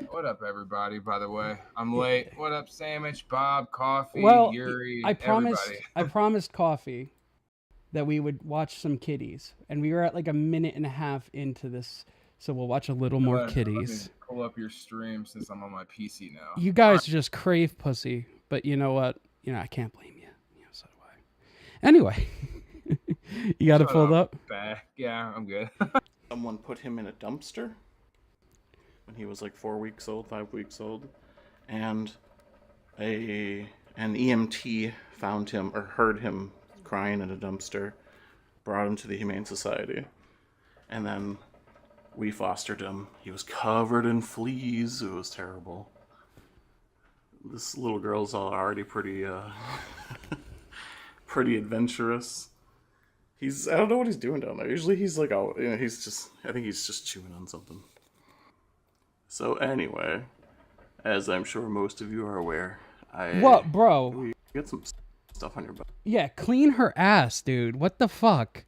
What up, everybody? By the way, I'm late. What up, Sandwich, Bob, Coffee, Well, Yuri, I promised everybody. I promised Coffee that we would watch some kitties, and we were at like a minute and a half into this, so we'll watch a little more kitties. Let me pull up your stream since I'm on my PC now. You guys just crave pussy, but you know what? You know, I can't blame you. You know, so do I. Anyway, you got it pulled up? Back. Yeah, I'm good. Someone put him in a dumpster when he was like 4 weeks old, 5 weeks old, and an EMT found him or heard him crying in a dumpster, brought him to the Humane Society, and then we fostered him. He was covered in fleas. It was terrible. This little girl's already pretty pretty adventurous. I don't know what he's doing down there. Usually he's like, oh, you know, I think he's just chewing on something. So anyway, as I'm sure most of you are aware, What, bro? We got some Stuff on your butt. Yeah, clean her ass, dude. What the fuck?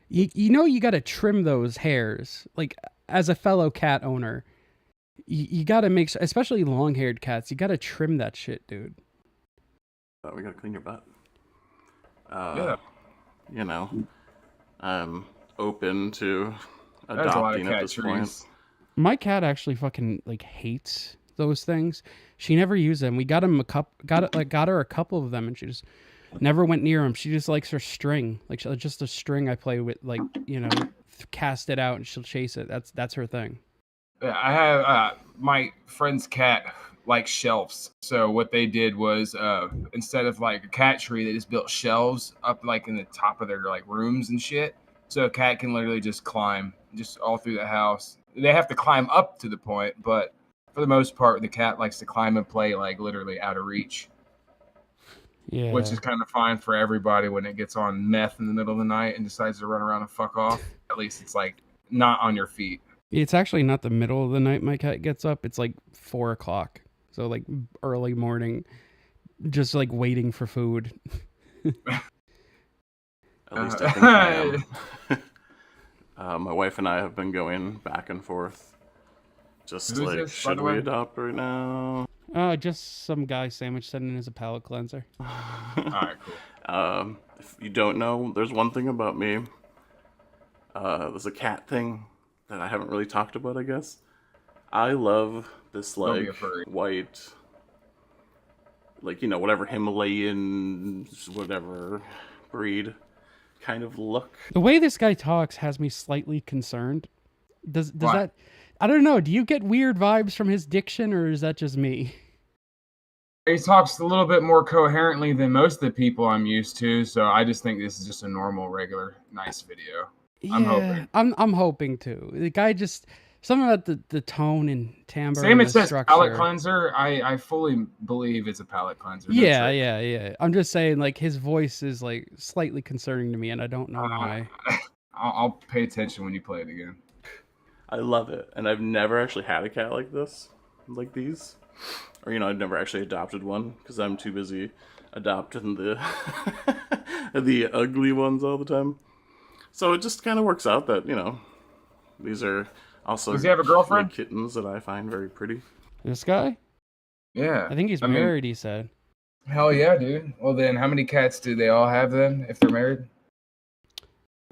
You know you gotta trim those hairs. Like, as a fellow cat owner, you gotta make sure, especially long-haired cats, you gotta trim that shit, dude. But we gotta clean your butt. Yeah. You know, I'm open to There's a lot of adopting at cat this trees. point. My cat actually fucking like hates those things. She never used them. We got her a couple of them, and she just never went near them. She just likes her string, like just a string I play with, like, you know, cast it out and she'll chase it. That's her thing. Yeah, I have my friend's cat likes shelves. So what they did was instead of like a cat tree, they just built shelves up like in the top of their like rooms and shit. So a cat can literally just climb just all through the house. They have to climb up to the point, but for the most part, the cat likes to climb and play like literally out of reach. Yeah. Which is kind of fine for everybody when it gets on meth in the middle of the night and decides to run around and fuck off. At least it's like not on your feet. It's actually not the middle of the night my cat gets up. It's like 4 o'clock. So like early morning, just like waiting for food. At least I think I am. My wife and I have been going back and forth. Just Who's like, this, by should the we way? adopt right now? Just some guy sandwich sitting in as a palate cleanser. Alright, cool. If you don't know, there's one thing about me. There's a cat thing that I haven't really talked about, I guess. I love this Don't be like a furry. white, like, you know, whatever Himalayan, whatever breed kind of look. The way this guy talks has me slightly concerned. Does Why? that? I don't know. Do you get weird vibes from his diction, or is that just me? He talks a little bit more coherently than most of the people I'm used to, so I just think this is just a normal, regular, nice video. I'm hoping. I'm hoping too. The guy just something about the tone and timbre. Same and it the says structure. palate cleanser. I fully believe it's a palate cleanser. That's Yeah, it. yeah. I'm just saying, like, his voice is like slightly concerning to me, and I don't know why. I'll pay attention when you play it again. I love it, and I've never actually had a cat like this, like these, or you know, I've never actually adopted one because I'm too busy adopting the the ugly ones all the time. So it just kind of works out that, you know, these are also Does he have a girlfriend? like kittens that I find very pretty. This guy? Yeah. I think he's married. He said. Hell yeah, dude. Well then, how many cats do they all have then, if they're married?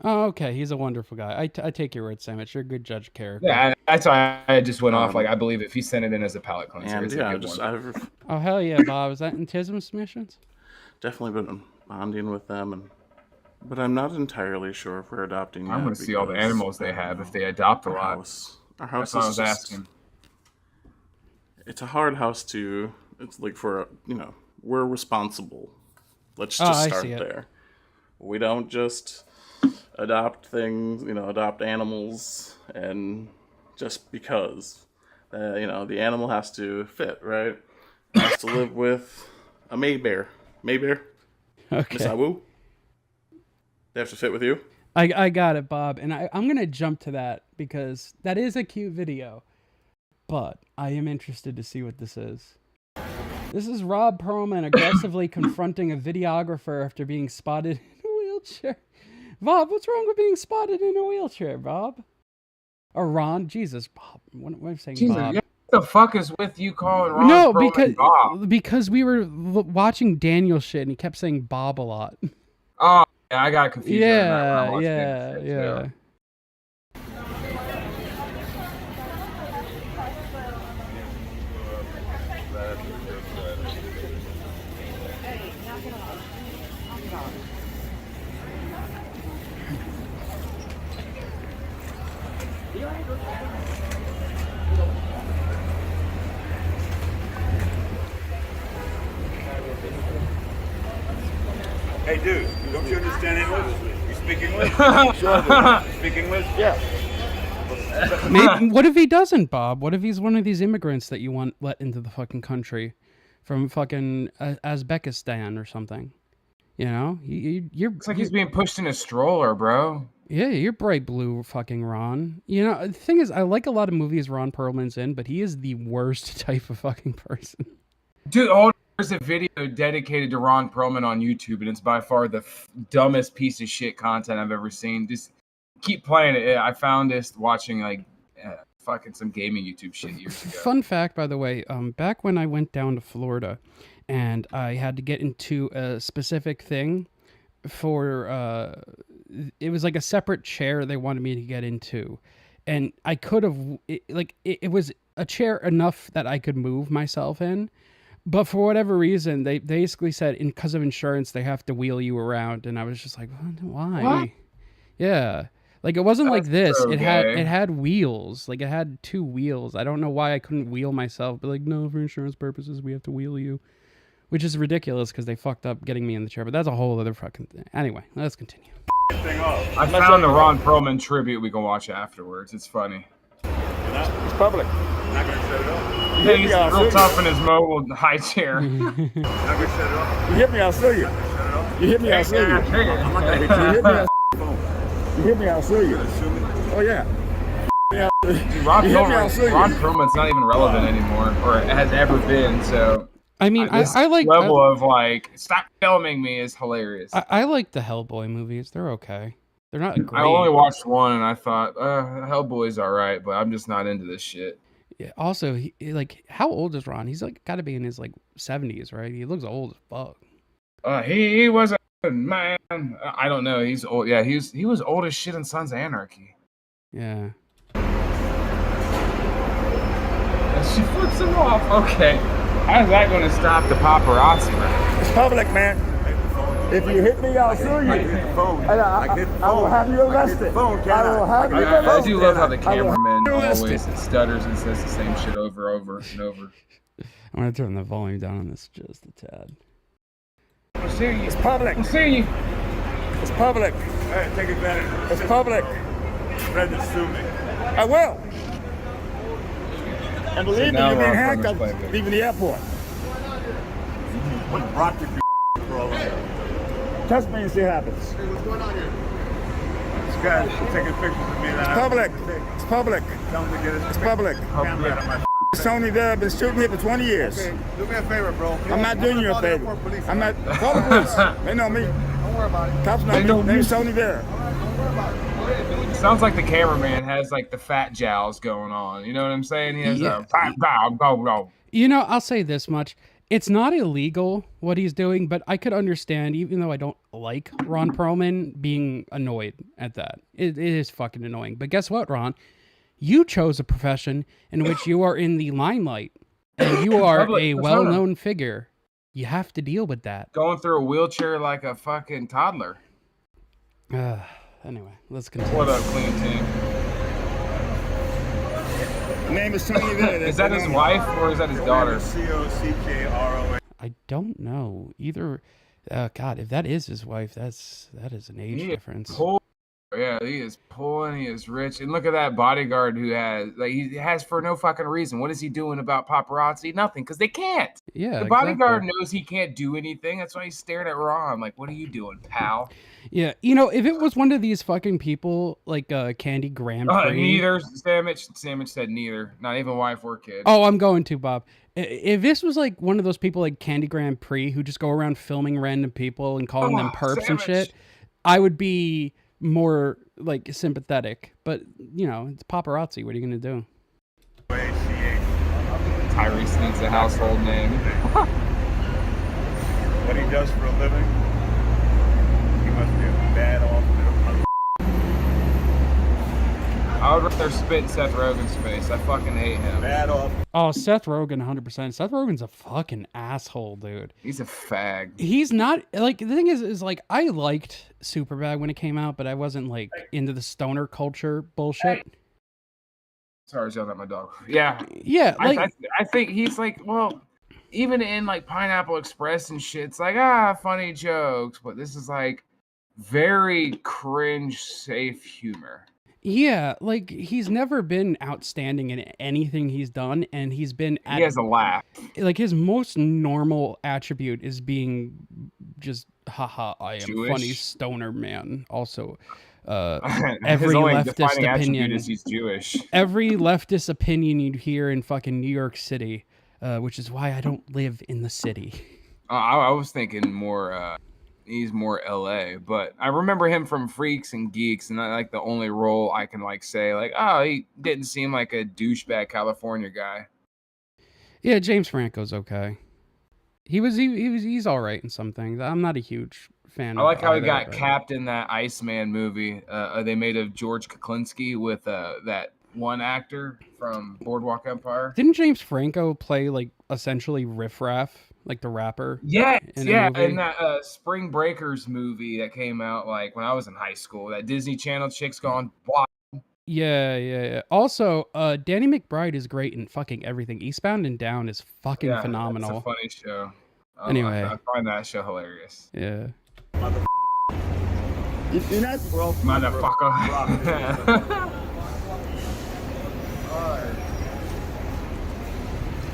Oh, okay. He's a wonderful guy. I take your word, Sandwich. You're a good judge of character. Yeah, that's why I just went off. Like, I believe if he sent it in as a palate cleanser, And it's yeah, a good one. Oh hell yeah, Bob. Is that in tism submissions? Definitely been bonding with them, but I'm not entirely sure if we're adopting. I'm yet going to see all the because animals they have if they adopt a lot. Our house That's what I is was just- asking. It's a hard house to. It's like for, you know, we're responsible. Let's Oh, just I start see it. there. We don't just adopt things, you know, adopt animals, and just because, you know, the animal has to fit, right? It has to live with a Maybear. Maybear? Okay. Miss Awu? They have to fit with you? I got it, Bob, and I'm gonna jump to that because that is a cute video, but I am interested to see what this is. This is Rob Perlman aggressively confronting a videographer after being spotted in a wheelchair. Bob, what's wrong with being spotted in a wheelchair, Bob? Or Ron? Jesus, Bob. What am I saying, Jesus, Bob? yeah, what the fuck is with you calling Ron No, Perlman Bob? because we were watching Daniel shit and he kept saying Bob a lot. Oh, yeah, I got confused. on that when I Yeah, watched yeah, it. yeah. Hey, dude, don't you understand English? You speak English? Sure, I do. You speak English? Yeah. Maybe, what if he doesn't, Bob? What if he's one of these immigrants that you want let into the fucking country from fucking Uzbekistan or something? You know, you're. Looks like he's being pushed in a stroller, bro. Yeah, you're bright blue, fucking Ron. You know, the thing is, I like a lot of movies Ron Perlman's in, but he is the worst type of fucking person. Dude, hold There's a video dedicated to Ron Perlman on YouTube, and it's by far the dumbest piece of shit content I've ever seen. Just keep playing it. I found this watching like fucking some gaming YouTube shit years ago. Fun fact, by the way, back when I went down to Florida and I had to get into a specific thing for, it was like a separate chair they wanted me to get into. And I could have, it was a chair enough that I could move myself in. But for whatever reason, they basically said because of insurance, they have to wheel you around. And I was just like, why? What? Yeah. Like, it wasn't like this. so It gay. had wheels. Like, it had 2 wheels. I don't know why I couldn't wheel myself. But like, no, for insurance purposes, we have to wheel you. Which is ridiculous because they fucked up getting me in the chair. But that's a whole other fucking thing. Anyway, let's continue. I found the Ron Perlman tribute we can watch afterwards. It's funny. It's public. Not gonna set it up. Yeah, he's real tough in his mobile high chair. Not gonna set it up. You hit me, I'll sue you. You hit me, I'll sue you. Yeah, I'm not gonna hit you. You hit me, I'll You hit me, I'll sue you. Oh yeah. Ron Perlman's not even relevant anymore, or has ever been. So I mean, I like level of like stop filming me is hilarious. I like the Hellboy movies. They're okay. They're not great. I only watched one, and I thought Hellboy's all right, but I'm just not into this shit. Yeah, also, like, how old is Ron? He's like got to be in his like 70s, right? He looks old as fuck. He was a man. I don't know. He's old. Yeah, he was old as shit in Sons of Anarchy. Yeah. She flips him off. Okay. How's that going to stop the paparazzi? It's public, man. If you hit me, I'll sue you. And I will have you arrested. I will have you arrested. I do love how the cameraman always stutters and says the same shit over and over. I'm going to turn the volume down on this just a tad. I'll see you. It's public. I'll see you. It's public. Hey, take advantage. It's public. Ready to sue me. I will. And believe me, now you're being Ron handcuffed Perlman's playing. leaving the airport. What brought you for all of that? Touch me and see what happens. Hey, what's going on here? This guy's taking pictures of me. It's public. It's public. Tell him to get his It's public. camera out of my Tony there been shooting me for 20 years. Okay, do me a favor, bro. I'm not doing you a favor. I'm not. Call the police. They know me. Don't worry about it. Cops know me. Name's Tony there. It sounds like the cameraman has like the fat jowls going on. You know what I'm saying? He has a fat jowl. You know, I'll say this much. It's not illegal what he's doing, but I could understand, even though I don't like Ron Perlman, being annoyed at that. It is fucking annoying. But guess what, Ron? You chose a profession in which you are in the limelight and you are a well-known figure. You have to deal with that. Going through a wheelchair like a fucking toddler. Anyway, let's continue. What up, clean team? Name is Tony there. Is that his wife or is that his daughter? COCKROA. I don't know. Either, God, if that is his wife, that is an age difference. Yeah, he is pulling. He is rich, and look at that bodyguard who he has for no fucking reason. What is he doing about paparazzi? Nothing, because they can't. Yeah, the bodyguard knows he can't do anything. That's why he's staring at Ron like, "What are you doing, pal?" Yeah, you know, if it was one of these fucking people like Candy Grand Prix, neither. Sandwich said neither. Not even wife or kid. Oh, I'm going to, Bob. If this was like one of those people like Candy Grand Prix who just go around filming random people and calling them perps and shit, I would be more like sympathetic. But you know, it's paparazzi. What are you gonna do? Tyree needs a household name. What he does for a living, he must be a bad off. I would rather spit in Seth Rogen's face. I fucking hate him. Bad off. Oh, Seth Rogen, 100%. Seth Rogen's a fucking asshole, dude. He's a fag. He's not, like, the thing is like, I liked Superbad when it came out, but I wasn't, like, into the stoner culture bullshit. Sorry, I was yelling at my dog. Yeah. Yeah, like... I think he's like, well, even in, like, Pineapple Express and shit, it's like, funny jokes, but this is, like, very cringe, safe humor. Yeah, like, he's never been outstanding in anything he's done, and he's been... He has a laugh. Like, his most normal attribute is being just, haha, I am Jewish? Funny stoner man. Also, His every only leftist defining attribute opinion... is he's Jewish. Every leftist opinion you'd hear in fucking New York City, which is why I don't live in the city. I was thinking more. He's more LA, but I remember him from Freaks and Geeks, and like the only role I can like say like, oh, he didn't seem like a douchebag California guy. Yeah, James Franco's okay. He's all right in some things. I'm not a huge fan. I like how he either, got but... capped in that Iceman movie. They made of George Kuklinski with that one actor from Boardwalk Empire. Didn't James Franco play like essentially Riff Raff, like the rapper? Yes, in that Spring Breakers movie that came out like when I was in high school. That Disney Channel chick's gone wild. Yeah. Also, Danny McBride is great in fucking everything. Eastbound and Down is fucking phenomenal. It's a funny show. Anyway, I find that show hilarious. Yeah. You see that? Motherfucker.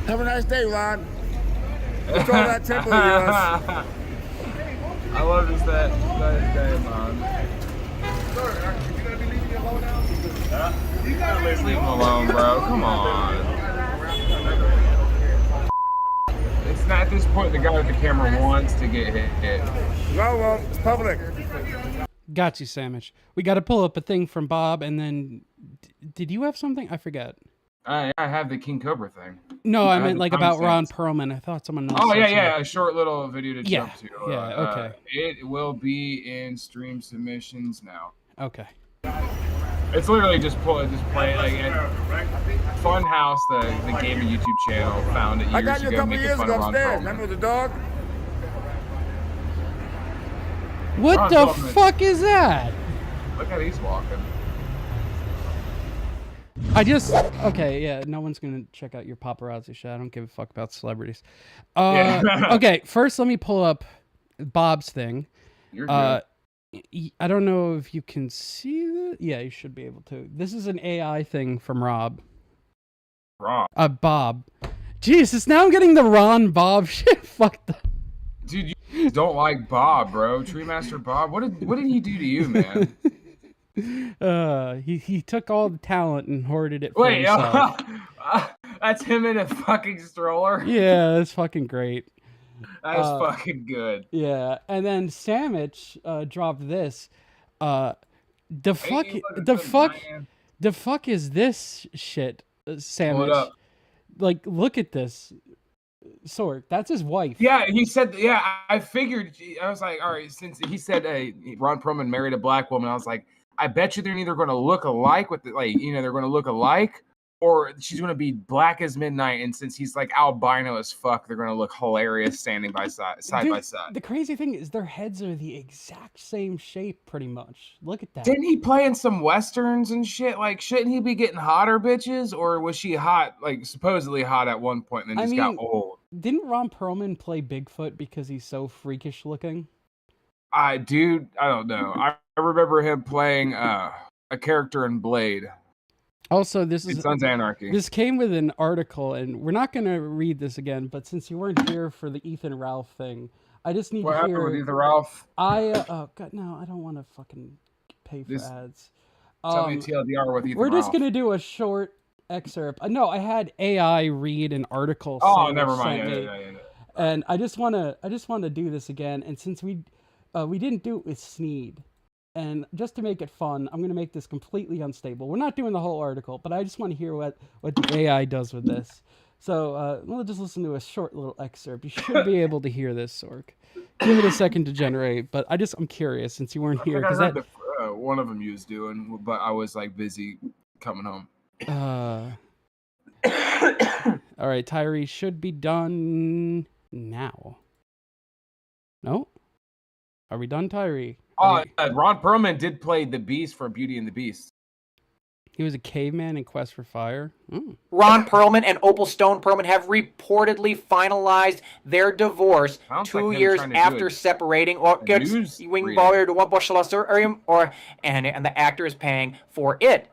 Have a nice day, Ron. Control that temple of yours. I love this nice day, man. Leave him alone, bro. Come on. It's not at this point the guy with the camera wants to get hit. No, it's public. Got you, Sandwich. We got to pull up a thing from Bob, and then... Did you have something? I forget. I have the King Cobra thing. No, I meant like about Ron Perlman. I thought someone else. Oh, yeah. A short little video to jump to. Okay. It will be in stream submissions now. Okay. It's literally just play like Funhouse, the gaming YouTube channel, found it years I got you a ago, couple making years fun ago of Ron upstairs. Perlman. Remember the dog? What Ron the Perlman. fuck is that? Look how he's walking. Okay, yeah, no one's gonna check out your paparazzi shit. I don't give a fuck about celebrities. Okay, first let me pull up Bob's thing. You're good. I don't know if you can see that. Yeah, you should be able to. This is an AI thing from Bob. Jesus, now I'm getting the Ron Bob shit fucked up. Dude, you don't like Bob, bro. Treemaster Bob. What did he do to you, man? He took all the talent and hoarded it for himself. That's him in a fucking stroller. Yeah, that's fucking great. That is fucking good. Yeah, and then Sandwich dropped this. The fuck is this shit, Sandwich? Pull it up. Like, look at this. Sorg, that's his wife. Yeah, he said. Yeah, I figured. I was like, all right. Since he said Ron Perlman married a black woman, I was like, I bet you they're either going to look alike they're going to look alike, or she's going to be black as midnight. And since he's like albino as fuck, they're going to look hilarious standing side by side. The crazy thing is their heads are the exact same shape, pretty much. Look at that. Didn't he play in some westerns and shit? Like, shouldn't he be getting hotter bitches, or was she hot, like supposedly hot at one point and then just got old? Didn't Ron Perlman play Bigfoot because he's so freakish looking? I don't know. I remember him playing a character in Blade. Also, this is Sons of Anarchy. This came with an article, and we're not going to read this again, but since you weren't here for the Ethan Ralph thing, I just need what to happened hear... with Ethan Ralph? oh, God, no, I don't want to fucking pay for ads. Tell me TLDR with Ethan We're Ralph. just going to do a short excerpt. No, I had AI read an article. Oh, never mind. Yeah. And I just want to do this again, and since we didn't do it with Sneed, and just to make it fun, I'm going to make this completely unstable. We're not doing the whole article, but I just want to hear what the AI does with this. So we'll just listen to a short little excerpt. You should be able to hear this, Sorg. Give it a second to generate, but I'm curious since you weren't here. I heard one of them you was doing, but I was like busy coming home. All right, Tyree should be done now. No? Are we done, Tyree? Ron Perlman did play the Beast for Beauty and the Beast. He was a caveman in Quest for Fire. Ron Perlman and Opal Stone Perlman have reportedly finalized their divorce 2 years after separating. And the actor is paying for it.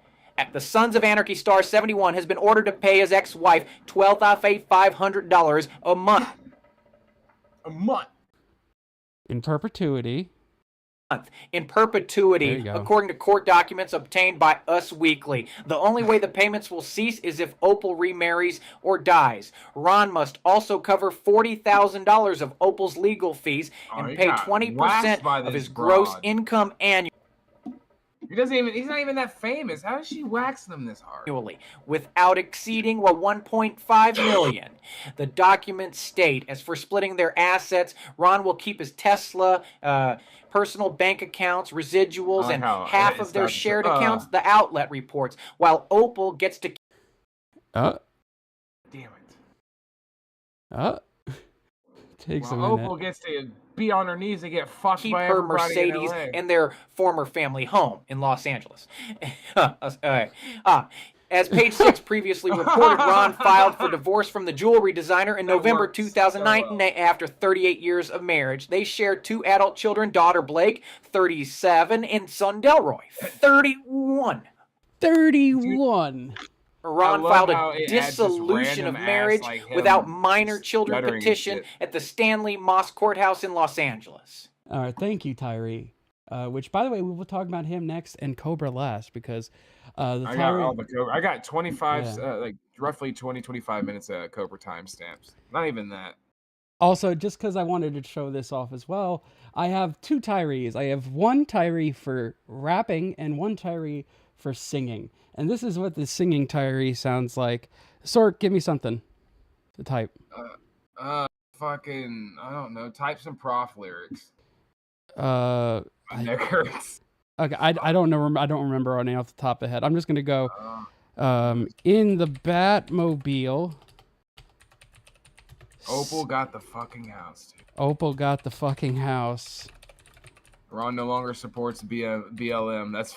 The Sons of Anarchy star 71 has been ordered to pay his ex-wife $12,500 a month. A month. In perpetuity. in perpetuity, according to court documents obtained by Us Weekly. The only way the payments will cease is if Opal remarries or dies. Ron must also cover $40,000 of Opal's legal fees and pay 20% of his gross income annually. He's not even that famous. How is she waxing him this hard? Without exceeding $1.5 million. The documents state, as for splitting their assets, Ron will keep his Tesla, personal bank accounts, residuals, and half of their shared accounts, the outlet reports, while Opal gets to... Damn it. Takes a minute. Opal gets to be on her knees and get fucked keep by her everybody Mercedes in LA. and their former family home in Los Angeles. As Page 6 previously reported, Ron filed for divorce from the jewelry designer in November 2009 after 38 years of marriage. They shared 2 adult children, daughter Blake, 37, and son Delroy, 31. 31. Ron filed a dissolution of marriage without minor children petition at the Stanley Moss Courthouse in Los Angeles. All right, thank you, Tyree. Which, by the way, we will talk about him next and Cobra last because I got 25, like roughly 25 minutes of Cobra timestamps. Not even that. Also, just because I wanted to show this off as well, I have 2 Tyrees. I have one Tyree for rapping and one Tyree for singing. And this is what the singing Tyree sounds like. Sork, give me something to type. Fucking, I don't know. Type some prof lyrics. My neck hurts. Okay, I don't know. I don't remember any off the top of the head. I'm just gonna go. In the Batmobile. Opal got the fucking house, dude. Opal got the fucking house. Ron no longer supports BLM. That's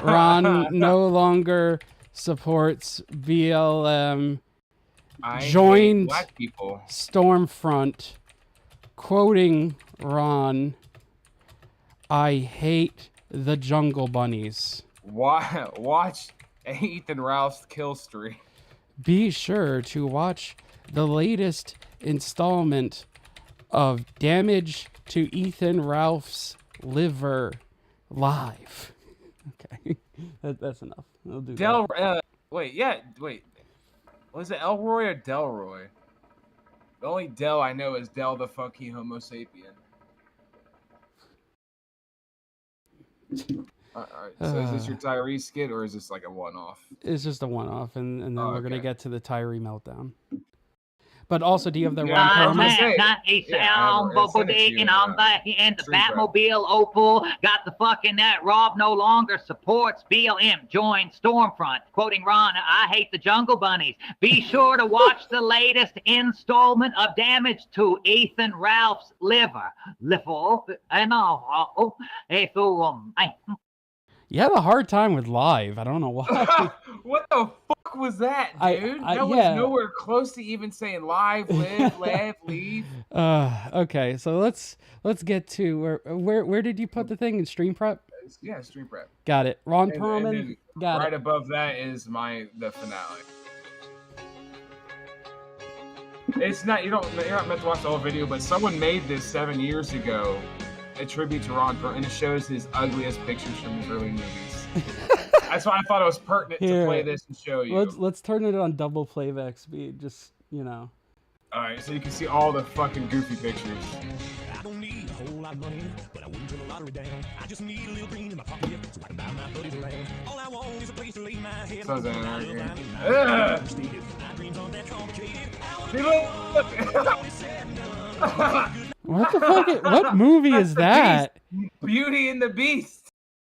Ron no longer supports BLM. Joined black people. Stormfront. Quoting Ron, I hate the Jungle Bunnies. Watch Ethan Ralph's kill streak. Be sure to watch the latest installment of Damage to Ethan Ralph's Liver live. Okay, that's enough. I'll do that. Wait. Was it Elroy or Delroy? The only Del I know is Del the fucking Homo sapien. Alright, so is this your Tyree skit or is this like a one-off? It's just a one-off, and then we're gonna get to the Tyree meltdown. But also, do you have the Ron Perlman? And the Batmobile Opal got the fucking that Rob no longer supports BLM. Joined Stormfront. Quoting Ron, I hate the Jungle Bunnies. Be sure to watch the latest installment of Damage to Ethan Ralph's Liver. You have a hard time with live. I don't know why. What the fuck was that, dude? That was nowhere close to even saying live, live, laugh, leave. Okay, so let's get to where did you put the thing in stream prep? Yeah, stream prep. Got it. Ron Perlman. Got right it. above that is the finale. It's not you're not meant to watch the whole video, but someone made this 7 years ago. A tribute to Ron Perlman, and it shows his ugliest pictures from his early movies. That's why I thought it was pertinent to play this and show you. Let's turn it on double playback speed, just All right, so you can see all the fucking goofy pictures. I don't need a whole lot of money, but I wouldn't turn the lottery down. I just need a little green in my pocket so I can buy my buddies around. All I want is a place to lay my head. So then, what the fuck? What movie is that? Beauty and the Beast.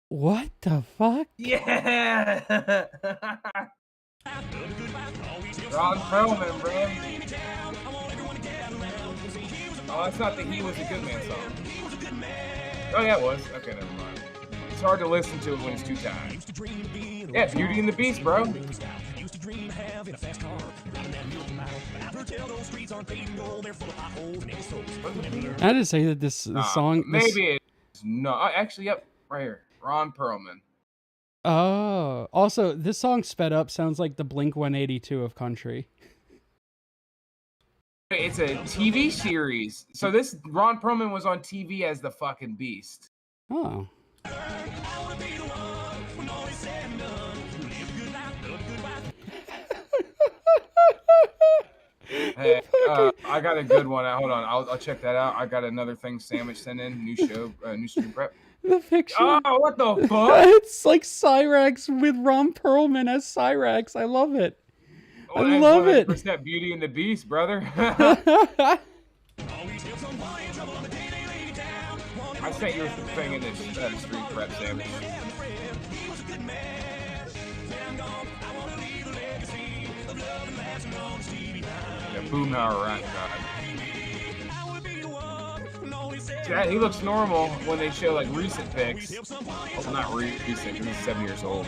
What the fuck? Yeah. Ron Perlman, bro. Oh, that's not the He Was a Good Man song. Oh, yeah, it was. Okay, never mind. It's hard to listen to it when it's too tired. Yeah, Beauty and the Beast, bro. I just say that this song. Maybe it's no. Actually, yep, right here. Ron Perlman. Oh, also, this song sped up sounds like the Blink 182 of country. It's a TV series. So this Ron Perlman was on TV as the fucking Beast. Oh. Hey, I got a good one. Hold on, I'll check that out. I got another thing Sandwich sent in. New show, new stream prep. The picture. Oh, what the fuck? It's like Cyrax with Ron Perlman as Cyrax. I love it. I Well, love it. It's that Beauty and the Beast, brother. I sent your thing in this stream prep, Sandwich. Yeah, Boomhauer Rat God. Yeah, he looks normal when they show like recent pics. Well, not recent, because he's 7 years old.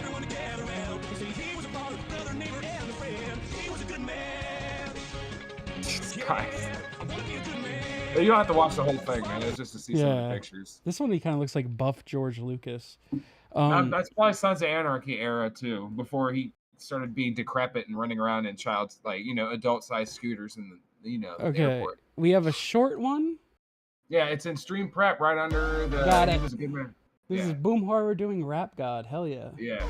Christ. You don't have to watch the whole thing, man. It's just to see some of the pictures. This one, he kind of looks like buff George Lucas. That's probably Sons of Anarchy era too, before he started being decrepit and running around in adult-sized scooters in the Okay, airport. we have a short one. Yeah, it's in stream prep right under the. Got it. He was a good man. This is Boom Horror doing Rap God. Hell yeah. Yeah.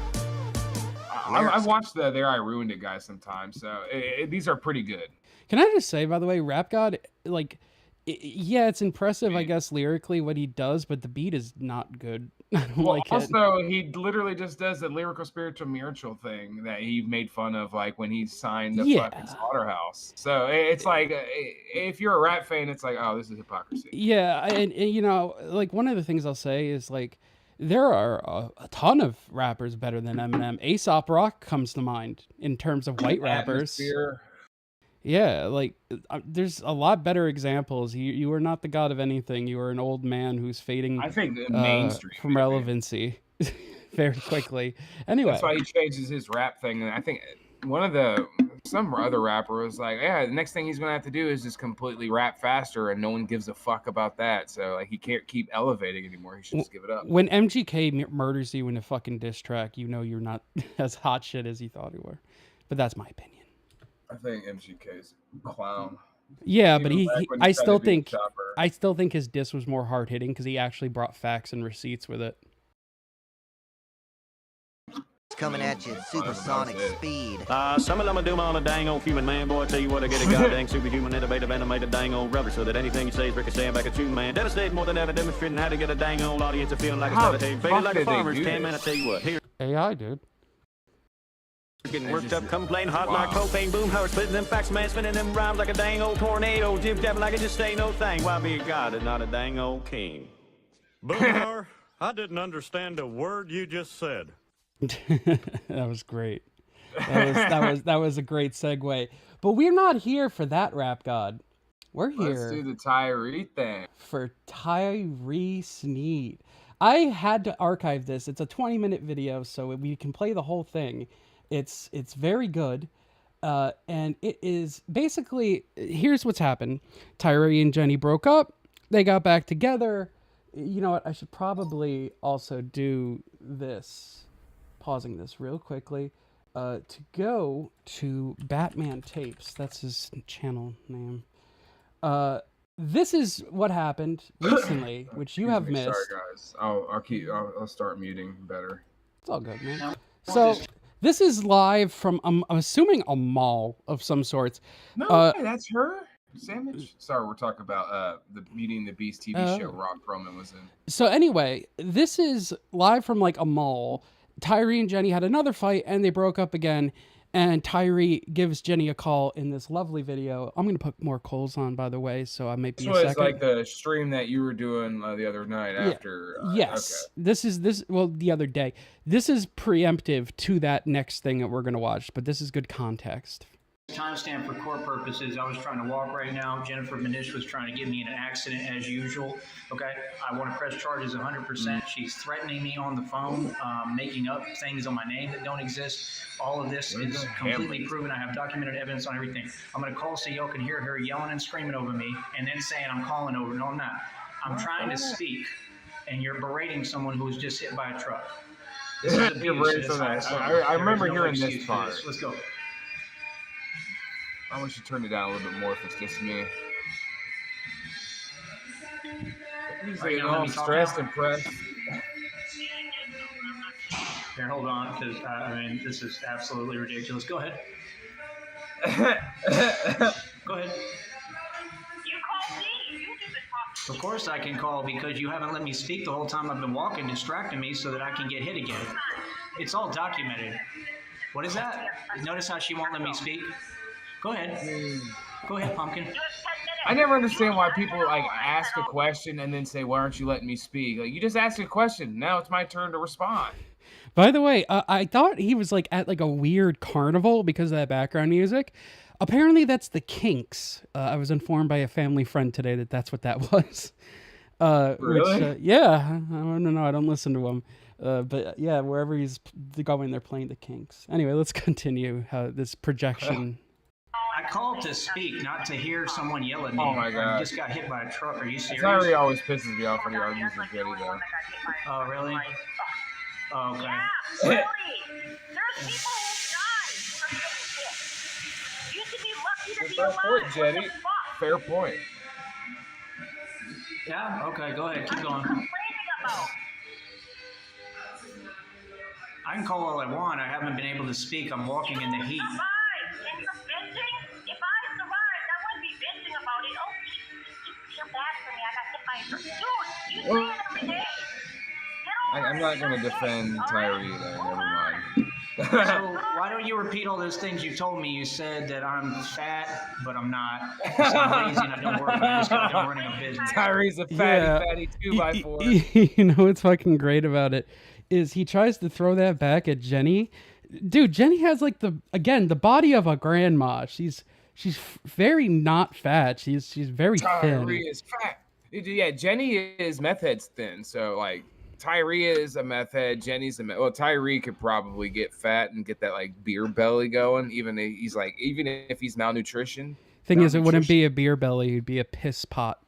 I've watched the There I Ruined It guys sometimes, so these are pretty good. Can I just say, by the way, Rap God, like, yeah, it's impressive, I guess, lyrically what he does, but the beat is not good. I don't like it. Also, he literally just does the lyrical spiritual thing that he made fun of, like when he signed the fucking Slaughterhouse. So it's like, if you're a rap fan, it's like, oh, this is hypocrisy. Yeah, and like one of the things I'll say is like, there are a ton of rappers better than Eminem. Aesop Rock comes to mind in terms of white rappers. Atmosphere. Yeah, like there's a lot better examples. You are not the god of anything. You are an old man who's fading. I think mainstream from relevancy very quickly. Anyway, that's why he changes his rap thing. And I think some other rapper was like, yeah, the next thing he's gonna have to do is just completely rap faster, and no one gives a fuck about that. So like he can't keep elevating anymore. He should just give it up. When MGK murders you in a fucking diss track, you know you're not as hot shit as you thought you were. But that's my opinion. I think MGK's a clown. Yeah, but I still think his diss was more hard hitting because he actually brought facts and receipts with it. Coming at you at supersonic speed. Some of them do on a dang old human man, boy. I tell you what, I get a goddamn superhuman, innovative, animated dang old rubber, so that anything you say is ricocheting back at you, man. Devastated more than ever, demonstrating how to get a dang old audience of feeling like a starter, faded like a farmer's can, man. I tell you what, here. AI, dude. Getting worked up, complain, hot like propane, boom, how splitting them facts, man, spinning them rhymes like a dang old tornado, jib jabbing like it just ain't no thing. Why be a god and not a dang old king? Boomhauer, I didn't understand a word you just said. That was great. That was a great segue. But we're not here for that, Rap God. We're here. Let's do the Tyree thing. For Tyree Sneed. I had to archive this. It's a 20-minute video, so we can play the whole thing. It's very good, and it is basically, here's what's happened. Tyree and Jenny broke up. They got back together. You know what? I should probably also do this. Pausing this real quickly. To go to Batman Tapes. That's his channel name. This is what happened recently, which you have missed. Sorry, guys. I'll start muting better. It's all good, man. So this is live from, I'm assuming, a mall of some sorts. No, that's her. Sandwich. Sorry, we're talking about the Beauty and the Beast TV show Ron Perlman was in. So anyway, this is live from like a mall. Tyree and Jenny had another fight, and they broke up again. And Tyree gives Jenny a call in this lovely video. I'm going to put more coals on, by the way, so I might be a second. It's like the stream that you were doing the other night after. Yes. Okay. Well, the other day. This is preemptive to that next thing that we're going to watch, but this is good context. Timestamp for court purposes. I was trying to walk right now. Jennifer Manish was trying to get me in an accident as usual. Okay, I want to press charges 100%. She's threatening me on the phone, making up things on my name that don't exist. All of this is completely proven. I have documented evidence on everything. I'm going to call so y'all can hear her yelling and screaming over me and then saying I'm calling over. No, I'm not. I'm trying to speak, and you're berating someone who was just hit by a truck. This is abuse. I remember hearing this part. Let's go. I wish you turned it down a little bit more if it's just me. He's Right getting now, let all me talk stressed now. and pressed. Here, hold on, because I mean, this is absolutely ridiculous. Go ahead. Go ahead. Of course I can call because you haven't let me speak the whole time I've been walking, distracting me so that I can get hit again. It's all documented. What is that? Notice how she won't let me speak? Go ahead. Go ahead, Pumpkin. I never understand why people like ask a question and then say, "Why aren't you letting me speak?" Like, you just asked a question. Now it's my turn to respond. By the way, I thought he was like at like a weird carnival because of that background music. Apparently that's the Kinks. I was informed by a family friend today that that's what that was. Really? Which, yeah, I don't know. I don't listen to him. But yeah, wherever he's going, they're playing the Kinks. Anyway, let's continue this projection. I called to speak, not to hear someone yell at me. Oh my God. I just got hit by a truck. Are you serious? Tyree always pisses me off when he argues with Jetty, though. Oh, really? Oh, okay. Yeah, really. There's people who die from getting hit. You should be lucky to be Fair alive. point, Jetty. Fair point. Yeah? Okay, go ahead. Keep going. I can call all I want. I haven't been able to speak. I'm walking in the heat. I'm not going to defend Tyree there. Never mind. So why don't you repeat all those things you told me? You said that I'm fat, but I'm not. I'm lazy and I don't work. I just got done running a business. Tyree's a fatty 2x4. You know what's fucking great about it is he tries to throw that back at Jenny. Dude, Jenny has like the body of a grandma. She's very not fat. She's very thin. Tyree is fat. Yeah, Jenny is meth head's thin. So like Tyree is a meth head. Jenny's a meth. Well, Tyree could probably get fat and get that like beer belly going. Even if he's malnutrition. Thing is, it wouldn't be a beer belly. It'd be a piss pot,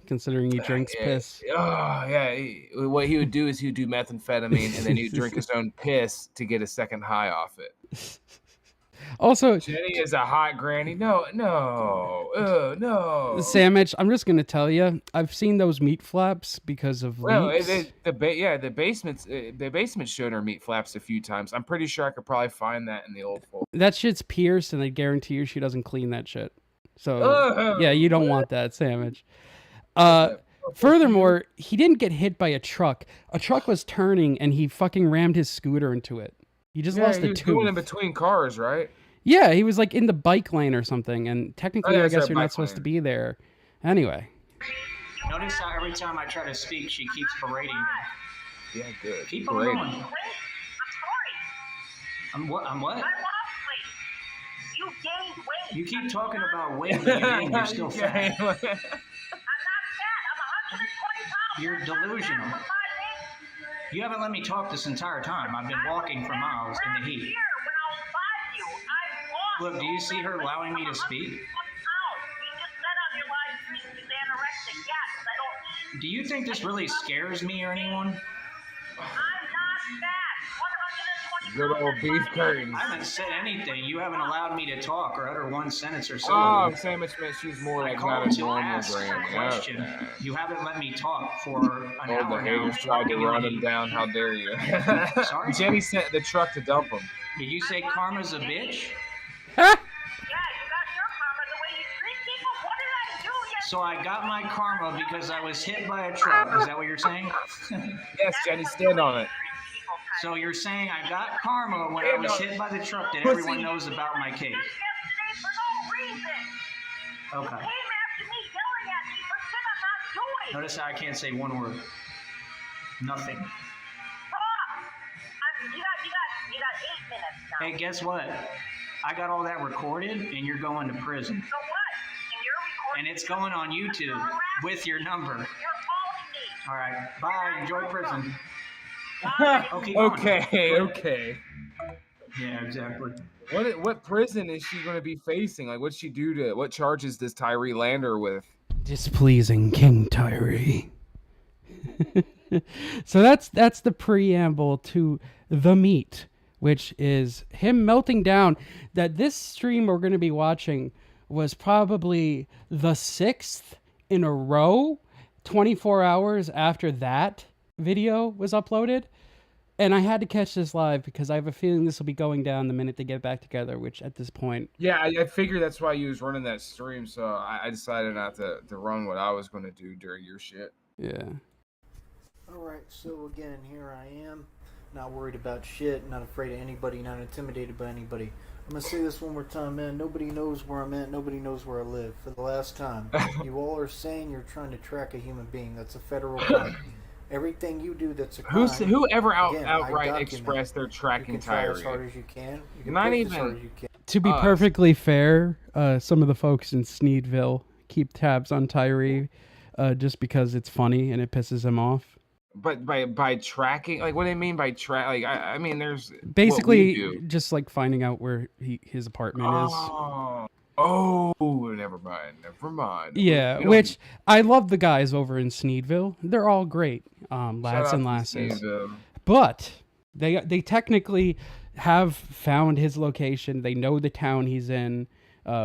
considering he drinks piss. Oh yeah. What he would do is he would do methamphetamine and then he'd drink his own piss to get a second high off it. Also, Jenny is a hot granny. No. Sandwich, I'm just gonna tell you, I've seen those meat flaps because of leaks. The basement showed her meat flaps a few times. I'm pretty sure I could probably find that in the old folder. That shit's pierced, and I guarantee you she doesn't clean that shit. So yeah, you don't want that, Sandwich. Furthermore, he didn't get hit by a truck. A truck was turning, and he fucking rammed his scooter into it. He just lost a tooth. Going in between cars, right? Yeah, he was like in the bike lane or something, and technically, I guess you're not supposed to be there. Anyway. Notice how every time I try to speak, she keeps berating me. Yeah, good. Keep on going. I'm what? You gained weight. You keep talking about weight, but you're still fat. I'm not fat. I'm 120 pounds. You're delusional. You haven't let me talk this entire time. I've been walking for miles in the heat. Look, do you see her allowing me to speak? Do you think this really scares me or anyone? Good old beef curtains. I haven't said anything. You haven't allowed me to talk or utter one sentence or so. Oh, Sandwich meant she's more like not a normal granny. Okay. You haven't let me talk for an hour the haters tried to run him down. How dare you? Sorry? Jenny sent the truck to dump him. Did you say karma's a bitch? So I got my karma because I was hit by a truck. Is that what you're saying? Yes, Jenny, stand on it. So you're saying I got karma when I was hit by the truck that everyone knows about my case? Okay. Notice how I can't say one word. Nothing. You got 8 minutes now. Hey, guess what? I got all that recorded, and you're going to prison. So what? And it's going on YouTube with your number. You're calling me. All right. Bye. Enjoy prison. Okay. Yeah, exactly. What prison is she going to be facing? Like, what's she do to? What charges does Tyree land her with? Displeasing King Tyree. So that's the preamble to the meat, which is him melting down. That this stream we're going to be watching was probably the 6th in a row, 24 hours after that video was uploaded. And I had to catch this live because I have a feeling this will be going down the minute they get back together, which at this point... Yeah, I figured that's why you was running that stream, so I decided not to run what I was going to do during your shit. Yeah. Alright, so again, here I am. Not worried about shit, not afraid of anybody, not intimidated by anybody. I'm going to say this one more time, man. Nobody knows where I'm at. Nobody knows where I live. For the last time, you all are saying you're trying to track a human being. That's a federal crime. Everything you do that's a crime. Whoever again, outright expressed their tracking Tyree. Try as hard as you can. You can Not push even. as hard as you can. To be perfectly fair, some of the folks in Sneedville keep tabs on Tyree just because it's funny and it pisses him off. But by tracking, like, what do they mean by track? Like, I mean, there's basically just like finding out where his apartment is. Oh, never mind. Yeah, which I love the guys over in Sneedville. They're all great, lads and lasses. But they technically have found his location. They know the town he's in,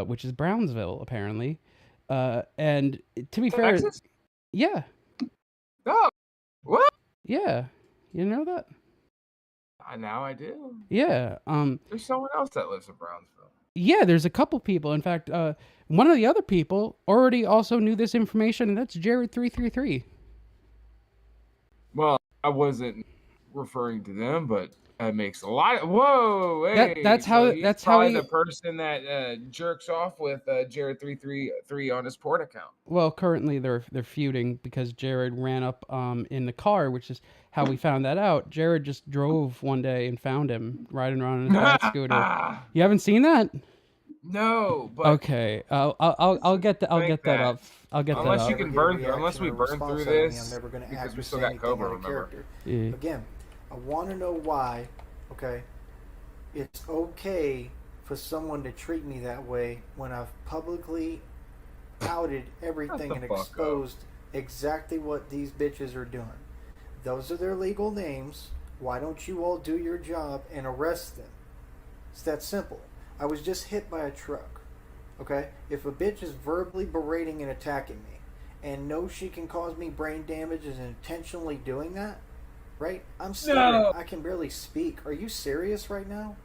which is Brownsville, apparently. And to be fair, Texas? Yeah. Oh, what? Yeah, you know that? Now I do. Yeah. There's someone else that lives in Brownsville. Yeah, there's a couple people. In fact, one of the other people already also knew this information, and that's Jared333. Well, I wasn't referring to them, but that makes a lot of... Whoa, hey! That's how he... the person that jerks off with Jared333 on his port account. Well, currently they're feuding because Jared ran up in the car, which is how we found that out. Jared just drove one day and found him riding around on his bad scooter. You haven't seen that? No, but okay. I'll get that up. I'll get that up. Unless you can unless we burn through this, I'm never gonna because we actually still say got anything Cobra. out of Remember? character. Yeah. Again, I want to know why. Okay, it's okay for someone to treat me that way when I've publicly outed everything and exposed exactly what these bitches are doing. Those are their legal names. Why don't you all do your job and arrest them? It's that simple. I was just hit by a truck. Okay? If a bitch is verbally berating and attacking me and knows she can cause me brain damage and is intentionally doing that, right? I'm stuttering. No. I can barely speak. Are you serious right now?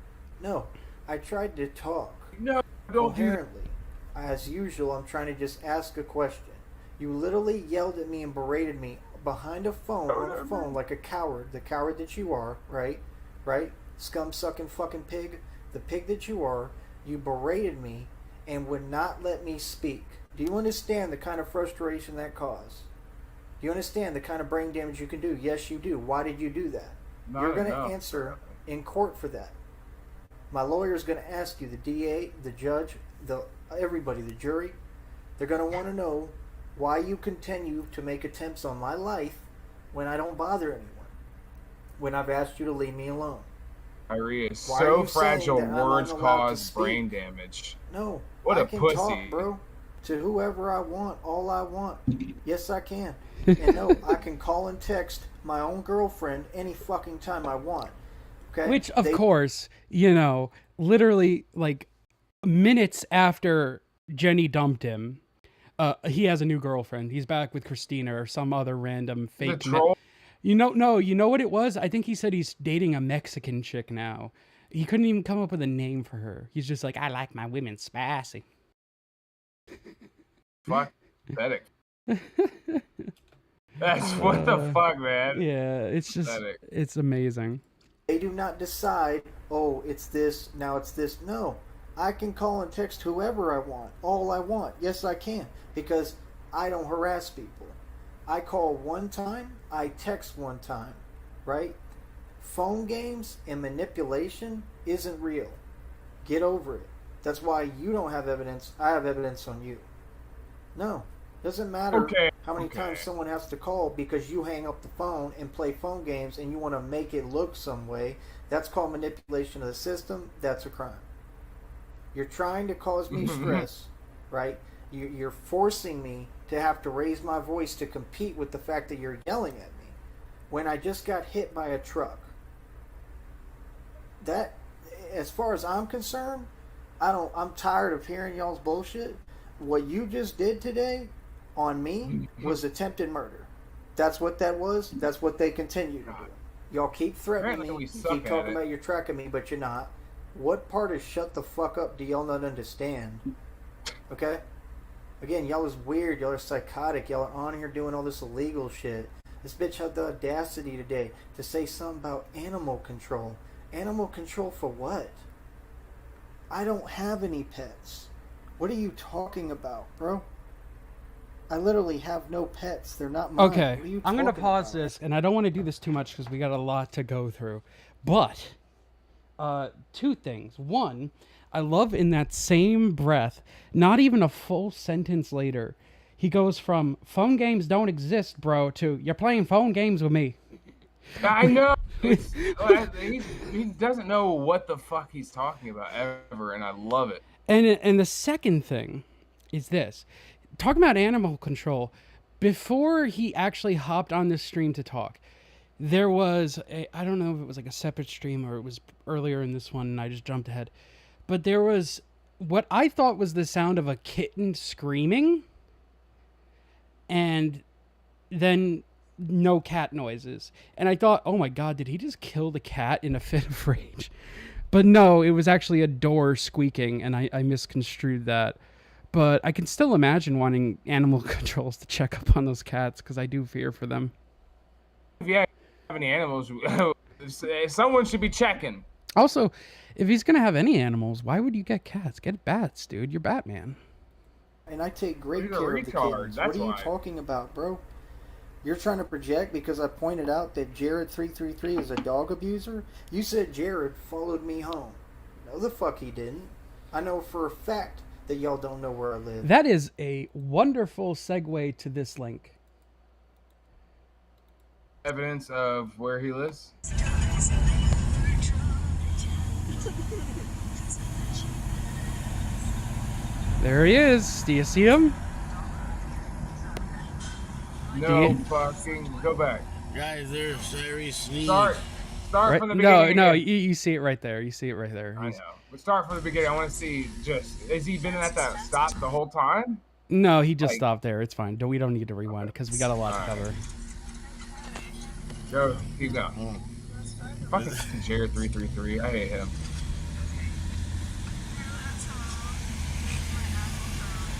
No. I tried to talk. No, don't do that. Coherently. As usual, I'm trying to just ask a question. You literally yelled at me and berated me behind a phone, on a phone, like a coward. The coward that you are, right? Right? Scum-sucking fucking pig. The pig that you are. You berated me and would not let me speak. Do you understand the kind of frustration that caused? Do you understand the kind of brain damage you can do? Yes, you do. Why did you do that? You're going to answer in court for that. My lawyer's going to ask you, the DA, the judge, everybody, the jury. They're going to want to know why you continue to make attempts on my life when I don't bother anyone. When I've asked you to leave me alone. Tyree is Why so are you saying fragile, that I'm not words allowed to cause speak? brain damage. No. What I a can pussy. talk, bro. To whoever I want, all I want. Yes, I can. And no, I can call and text my own girlfriend any fucking time I want. Okay? Which, of course, literally, like, minutes after Jenny dumped him, he has a new girlfriend. He's back with Christina or some other random fake... troll? You know what it was? I think he said he's dating a Mexican chick now. He couldn't even come up with a name for her. He's just like, I like my women spicy. Fuck, pathetic. That's what the fuck, man. Yeah, it's just, pathetic. It's amazing. They do not decide, oh, it's this, now it's this. No, I can call and text whoever I want, all I want. Yes, I can, because I don't harass people. I call one time, I text one time, right? Phone games and manipulation isn't real. Get over it. That's why you don't have evidence. I have evidence on you. No, doesn't matter how many times someone has to call because you hang up the phone and play phone games and you want to make it look some way. That's called manipulation of the system. That's a crime. You're trying to cause me stress, right? You're forcing me to have to raise my voice to compete with the fact that you're yelling at me when I just got hit by a truck. That, as far as I'm concerned, I'm tired of hearing y'all's bullshit. What you just did today on me was attempted murder. That's what that was. That's what they continue to do. Y'all keep threatening Apparently we me. You suck keep at talking it. about you're tracking me, but you're not. What part of shut the fuck up do y'all not understand? Okay? Again, y'all is weird. Y'all are psychotic. Y'all are on here doing all this illegal shit. This bitch had the audacity today to say something about animal control. Animal control for what? I don't have any pets. What are you talking about, bro? I literally have no pets. They're not mine. Okay, What are you I'm going to talking pause about? this, and I don't want to do this too much because we got a lot to go through. But, two things. One, I love in that same breath, not even a full sentence later, he goes from, phone games don't exist, bro, to, you're playing phone games with me. I know. He doesn't know what the fuck he's talking about ever, and I love it. And the second thing is this. Talking about animal control, before he actually hopped on this stream to talk, there was I don't know if it was like a separate stream or it was earlier in this one and I just jumped ahead, but there was what I thought was the sound of a kitten screaming and then no cat noises. And I thought, oh my God, did he just kill the cat in a fit of rage? But no, it was actually a door squeaking and I misconstrued that. But I can still imagine wanting animal controls to check up on those cats because I do fear for them. If you have any animals, someone should be checking. Also, if he's going to have any animals, why would you get cats? Get bats, dude. You're Batman. And I take great He's a care of the retard, kittens. that's What are you why. talking about, bro? You're trying to project because I pointed out that Jared333 is a dog abuser? You said Jared followed me home. No, the fuck he didn't. I know for a fact that y'all don't know where I live. That is a wonderful segue to this link. Evidence of where he lives. There he is. Do you see him? No fucking go back. Guys, there's Tyree sneeze. Start Right? from the beginning. No, again. you see it right there. You see it right there. I know. But start from the beginning. I want to see has he been at that stop the whole time? No, he just Like- stopped there. It's fine. We don't need to rewind because we got a lot to cover. Go, keep going. Fucking Jared333. I hate him.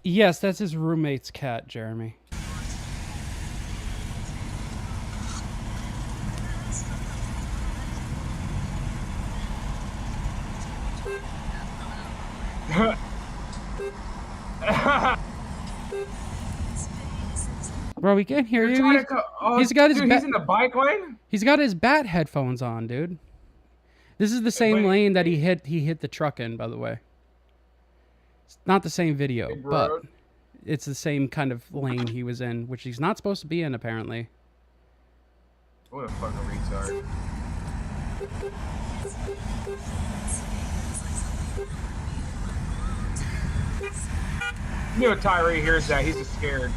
Yes, that's his roommate's cat, Jeremy. Bro, we can't hear you. He's got his dude, he's in the bike lane? He's got his bat headphones on, dude. This is the same lane that he hit the truck in, by the way. It's not the same video, Big but road. it's the same kind of lane he was in, which he's not supposed to be in, apparently. What a fucking retard. You know, Tyree hears that, he's just scared.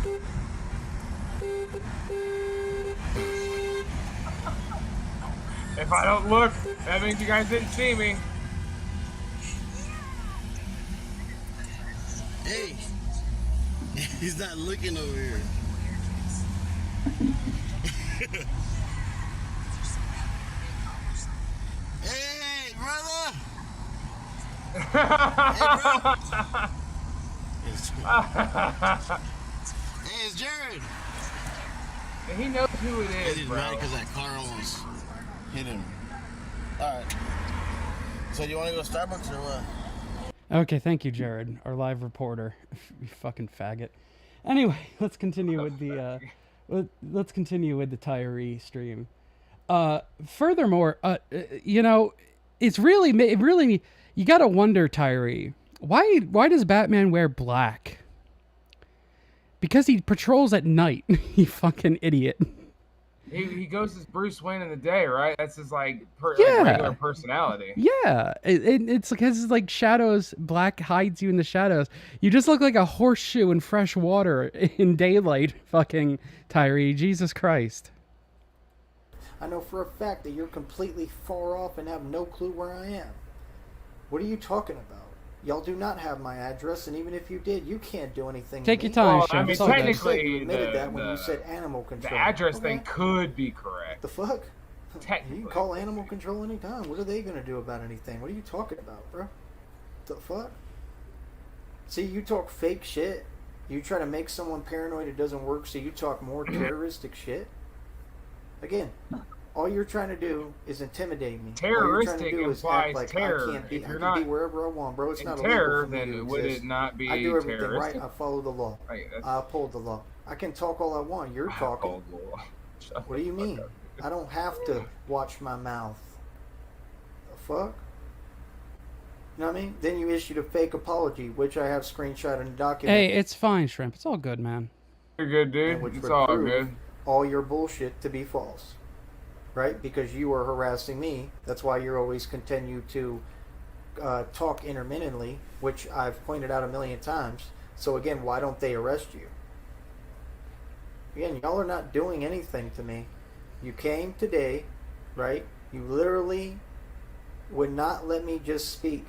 If I don't look, that means you guys didn't see me. Hey, he's not looking over here. Hey, brother! Hey, it's Jared. And he knows who it is, He's bro. mad because that car almost hit him. All right. So you want to go to Starbucks or what? Okay, thank you, Jared, our live reporter. You fucking faggot. Anyway, let's continue with the let's continue with the Tyree stream. Furthermore, you know, it really you gotta wonder, Tyree, why does Batman wear black? Because he patrols at night. You fucking idiot. He goes as Bruce Wayne in the day, right? That's his like Yeah. regular personality. Yeah, it's because it's like shadows. Black hides you in the shadows. You just look like a horseshoe in fresh water in daylight. Fucking Tyree, Jesus Christ. I know for a fact that you're completely far off and have no clue where I am. What are you talking about? Y'all do not have my address, and even if you did, you can't do anything. Take to your me. time, Well, Chef. I mean, It's all good. technically, You admitted that when the you said animal control. address Okay? thing could be correct. The fuck? You can call animal control anytime. What are they gonna do about anything? What are you talking about, bro? The fuck? See, you talk fake shit. You try to make someone paranoid, it doesn't work, so you talk more terroristic shit. Again, all you're trying to do is intimidate me. Terroristic implies like terror. I can't be, If you're I can not be wherever I want, bro. It's not terror, illegal for me then to would exist. it not be I do everything terroristic? right. I follow the law. Right, I uphold the law. I can talk all I want. You're talking. What do you mean? I don't have to watch my mouth. The fuck? You know what I mean? Then you issued a fake apology, which I have screenshot and documented. Hey, it's fine, Shrimp. It's all good, man. You're good, dude. Which It's would all prove good. all your bullshit to be false. Right? Because you are harassing me. That's why you always continue to talk intermittently, which I've pointed out a million times. So again, why don't they arrest you? Again, y'all are not doing anything to me. You came today, right? You literally would not let me just speak.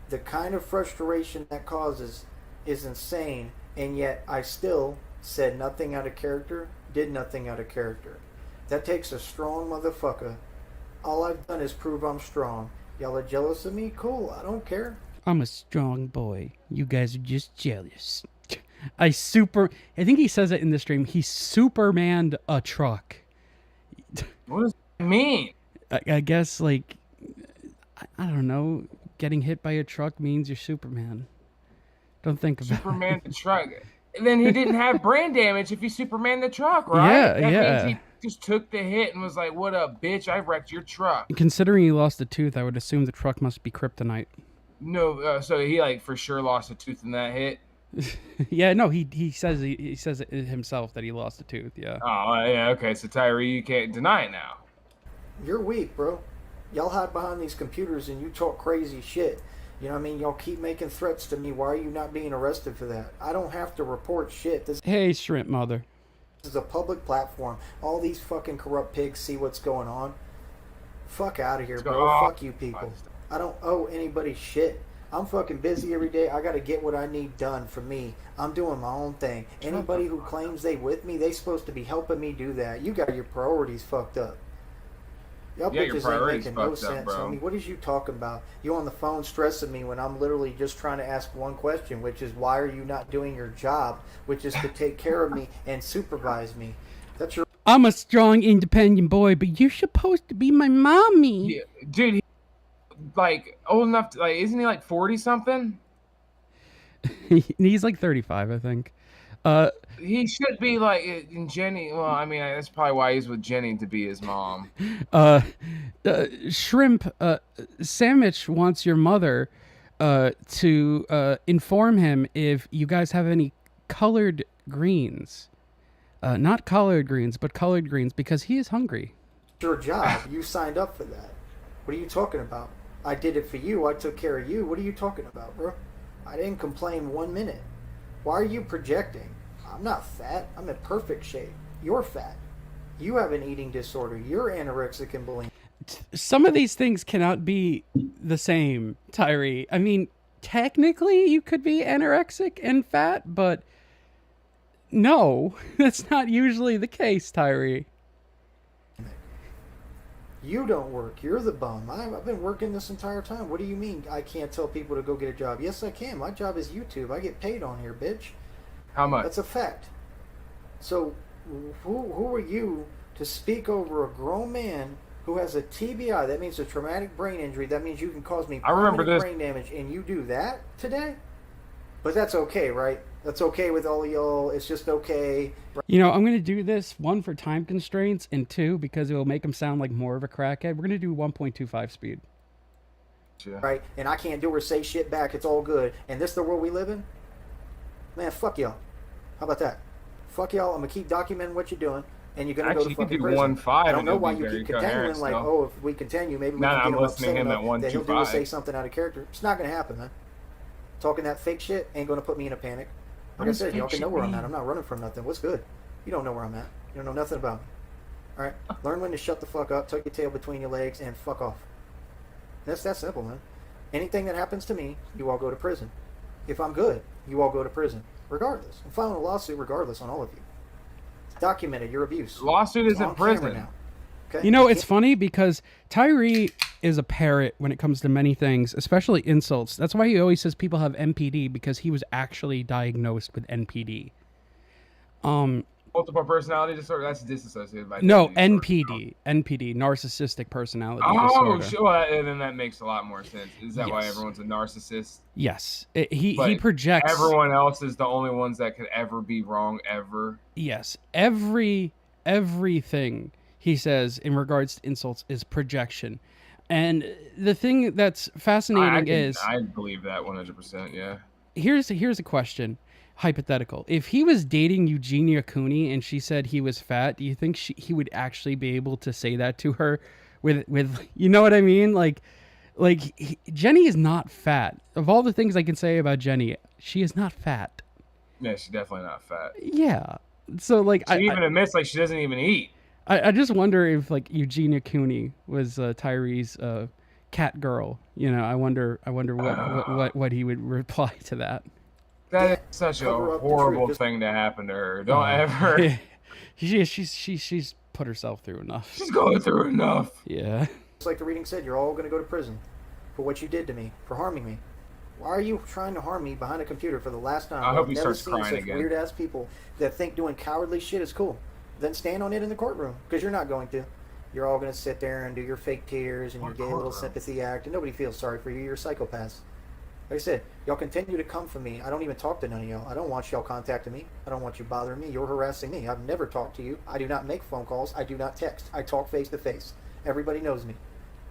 The kind of frustration that causes is insane, and yet I still said nothing out of character, did nothing out of character. That takes a strong motherfucker. All I've done is prove I'm strong. Y'all are jealous of me? Cool, I don't care. I'm a strong boy. You guys are just jealous. I think he says it in the stream. He Supermaned a truck. What does that mean? I guess, like, I don't know. Getting hit by a truck means you're Superman. Don't think about Superman it. the truck. And then he didn't have brain damage if he Superman the truck, right? Yeah, that yeah. means he just took the hit and was like, "What up, bitch? I wrecked your truck." Considering he lost a tooth, I would assume the truck must be kryptonite. No, so he like for sure lost a tooth in that hit. Yeah, no, he says it himself that he lost a tooth. Yeah. Oh, yeah, okay. So Tyree, you can't deny it now. You're weak, bro. Y'all hide behind these computers and you talk crazy shit. You know what I mean? Y'all keep making threats to me. Why are you not being arrested for that? I don't have to report shit. This Hey, Shrimp Mother. is a public platform. All these fucking corrupt pigs see what's going on. Fuck out of here, bro. Fuck you people. I don't owe anybody shit. I'm fucking busy every day. I got to get what I need done for me. I'm doing my own thing. Anybody who claims they with me, they supposed to be helping me do that. You got your priorities fucked up. Y'all bitches ain't making no sense, homie. What is you talking about? You on the phone stressing me when I'm literally just trying to ask one question, which is why are you not doing your job, which is to take care of me and supervise me. That's your... I'm a strong, independent boy, but you're supposed to be my mommy. Yeah, dude, he, like old enough to, like, isn't he like 40 something? He's like 35, I think. He should be like in Jenny. Well, I mean, that's probably why he's with Jenny, to be his mom. Shrimp, Sandwich wants your mother to inform him if you guys have any colored greens. Not collard greens, but colored greens, because he is hungry. Your job. You signed up for that. What are you talking about? I did it for you. I took care of you. What are you talking about, bro? I didn't complain 1 minute. Why are you projecting? I'm not fat. I'm in perfect shape. You're fat. You have an eating disorder. You're anorexic and bulimic. Some of these things cannot be the same, Tyree. I mean, technically you could be anorexic and fat, but no, that's not usually the case, Tyree. You don't work. You're the bum. I've been working this entire time. What do you mean I can't tell people to go get a job? Yes, I can. My job is YouTube. I get paid on here, bitch. How much? That's a fact. So who are you to speak over a grown man who has a TBI? That means a traumatic brain injury. That means you can cause me permanent brain damage, and you do that today? But that's okay, right? That's okay with all y'all. It's just okay. You know, I'm going to do this, 1, for time constraints, and 2, because it will make him sound like more of a crackhead. We're going to do 1.25 speed. Right? And I can't do or say shit back. It's all good. And this the world we live in? Man, fuck y'all. How about that? Fuck y'all. I'm going to keep documenting what you're doing. And you're going to go to fucking prison. I don't know why you keep continuing like, oh, if we continue, maybe we can get him upset enough that he'll do or say something out of character. It's not going to happen, man. Talking that fake shit ain't going to put me in a panic. Like I said, y'all can know where I'm at. I'm not running from nothing. What's good? You don't know where I'm at. You don't know nothing about me. All right? Learn when to shut the fuck up, tuck your tail between your legs, and fuck off. That's that simple, man. Anything that happens to me, you all go to prison. If I'm good, you all go to prison. Regardless. I'm filing a lawsuit regardless on all of you. It's documented your abuse. Lawsuit is in prison now. Okay? You know, it's funny because Tyree is a parrot when it comes to many things, especially insults. That's why he always says people have NPD, because he was actually diagnosed with NPD. Multiple personality disorder. That's disassociated by No, identity NPD, narcissistic personality Oh, disorder. sure. Then that makes a lot more sense. Is that why Yes. everyone's a narcissist? Yes, he But projects. Everyone else is the only ones that could ever be wrong ever. Yes, everything he says in regards to insults is projection. And the thing that's fascinating is I believe that 100%. Yeah. here's a question, hypothetical. If he was dating Eugenia Cooney and she said he was fat, do you think he would actually be able to say that to her with you know what I mean? Jenny is not fat. Of all the things I can say about Jenny, she is not fat. Yeah, she's definitely not fat. Yeah. So like She even admits she doesn't even eat. I just wonder if Eugenia Cooney was Tyree's cat girl. You know, I wonder what he would reply to that. That is such a horrible thing to happen to her. Don't ever. She's put herself through enough. She's going through enough. Yeah. It's like the reading said, you're all going to go to prison for what you did to me, for harming me. Why are you trying to harm me behind a computer for the last time? I hope he I've never starts seen crying such again. weird-ass people that think doing cowardly shit is cool. Then stand on it in the courtroom, because you're not going to. You're all going to sit there and do your fake tears and your gay little sympathy act, and nobody feels sorry for you. You're psychopaths. Like I said, y'all continue to come for me. I don't even talk to none of y'all. I don't want y'all contacting me. I don't want you bothering me. You're harassing me. I've never talked to you. I do not make phone calls. I do not text. I talk face to face. Everybody knows me.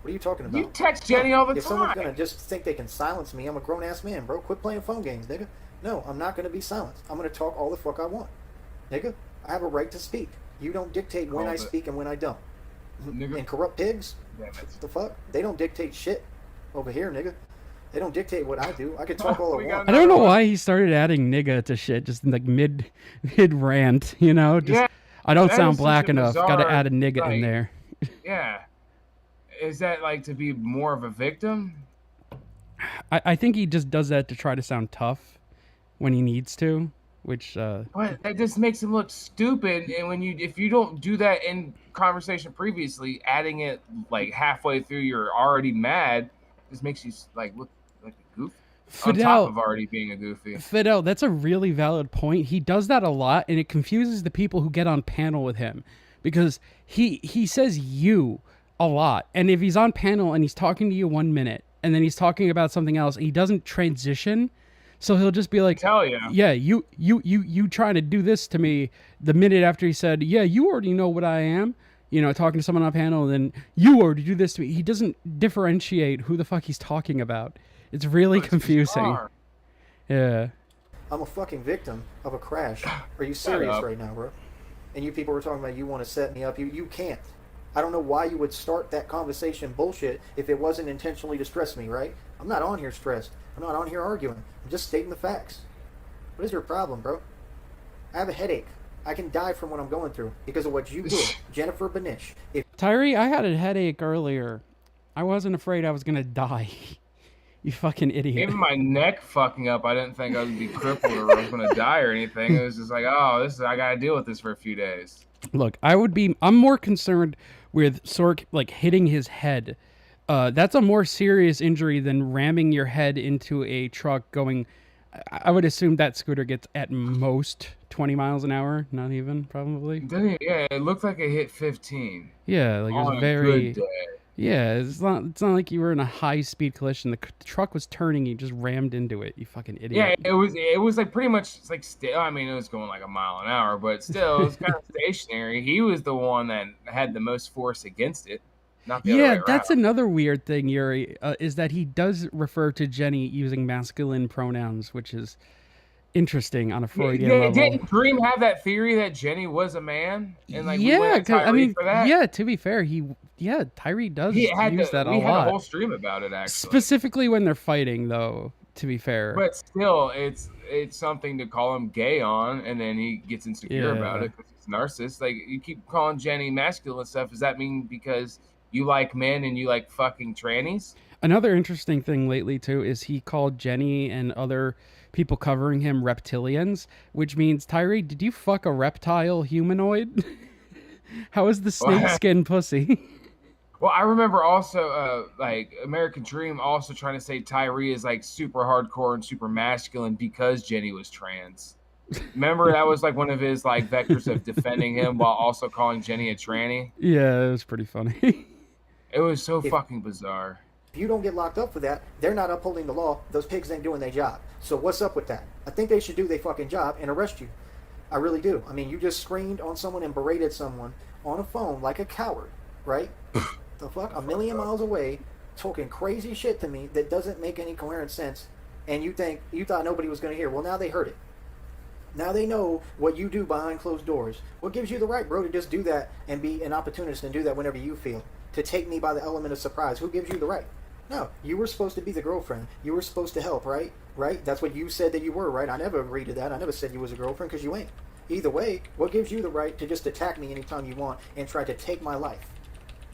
What are you talking about? You text Jenny all the If time. someone's going to just think they can silence me, I'm a grown-ass man, bro. Quit playing phone games, nigga. No, I'm not going to be silenced. I'm going to talk all the fuck I want. Nigga, I have a right to speak. You don't dictate when I speak and when I don't. Nigga. And corrupt pigs? Damn it. The fuck? They don't dictate shit over here, nigga. They don't dictate what I do. I can talk all I want. I don't know why he started adding nigga to shit just in mid rant, you know? Just I don't sound black enough. Got to add a nigga in there. Yeah. Is that to be more of a victim? I think he just does that to try to sound tough when he needs to, which But that just makes him look stupid. And if you don't do that in conversation previously, adding it halfway through, you're already mad. Just makes you look like a goofy. On top of already being a goofy. Fidel, that's a really valid point. He does that a lot, and it confuses the people who get on panel with him because he says you a lot. And if he's on panel and he's talking to you 1 minute and then he's talking about something else, he doesn't transition. So he'll just be like, tell you. Yeah, you trying to do this to me the minute after he said, yeah, you already know what I am. You know, talking to someone on panel, and then you already do this to me. He doesn't differentiate who the fuck he's talking about. It's really confusing. bizarre. Yeah. I'm a fucking victim of a crash. Are you serious right now, bro? And you people were talking about you want to set me up. You can't. I don't know why you would start that conversation bullshit if it wasn't intentionally to stress me, right? I'm not on here stressed. I'm not on here arguing. I'm just stating the facts. What is your problem, bro? I have a headache. I can die from what I'm going through because of what you did, Jennifer Benish. Tyree, I had a headache earlier. I wasn't afraid I was going to die. You fucking idiot. Even my neck fucking up, I didn't think I would be crippled or I was going to die or anything. It was just I got to deal with this for a few days. Look, I'm more concerned with Sork hitting his head. That's a more serious injury than ramming your head into a truck going. I would assume that scooter gets at most 20 miles an hour, not even probably. Yeah, it looked like it hit 15. Yeah, it was on very. A good day. Yeah, it's not like you were in a high speed collision. The truck was turning, you just rammed into it. You fucking idiot. Yeah, it was pretty much I mean, it was going a mile an hour, but still, it was kind of stationary. He was the one that had the most force against it, not the other way around. That's another weird thing, Yuri, is that he does refer to Jenny using masculine pronouns, which is interesting on a Freudian level. Didn't Dream have that theory that Jenny was a man? And Yeah, we went at Tyree for that? yeah. To be fair, Tyree does use that a lot. We had a whole stream about it, actually. Specifically when they're fighting, though. To be fair, But still, it's something to call him gay on, and then he gets insecure about it because he's a narcissist. You keep calling Jenny masculine and stuff. Does that mean because you like men and you like fucking trannies? Another interesting thing lately too is he called Jenny and other people covering him reptilians, which means, Tyree, did you fuck a reptile humanoid? How is the snake skin pussy? Well, I remember also, like American Dream also trying to say Tyree is like super hardcore and super masculine because Jenny was trans. Remember that was like one of his like vectors of defending him while also calling Jenny a tranny. Yeah, it was pretty funny. It was so fucking bizarre. If you don't get locked up for that, they're not upholding the law. Those pigs ain't doing their job. So what's up with that? I think they should do their fucking job and arrest you. I really do. I mean, you just screamed on someone and berated someone on a phone like a coward, right? The fuck? A million miles away, talking crazy shit to me that doesn't make any coherent sense, and you thought nobody was going to hear. Well, now they heard it. Now they know what you do behind closed doors. What gives you the right, bro, to just do that and be an opportunist and do that whenever you feel? To take me by the element of surprise. Who gives you the right? No, you were supposed to be the girlfriend. You were supposed to help, right? Right? That's what you said that you were, right? I never agreed to that. I never said you was a girlfriend because you ain't. Either way, what gives you the right to just attack me anytime you want and try to take my life?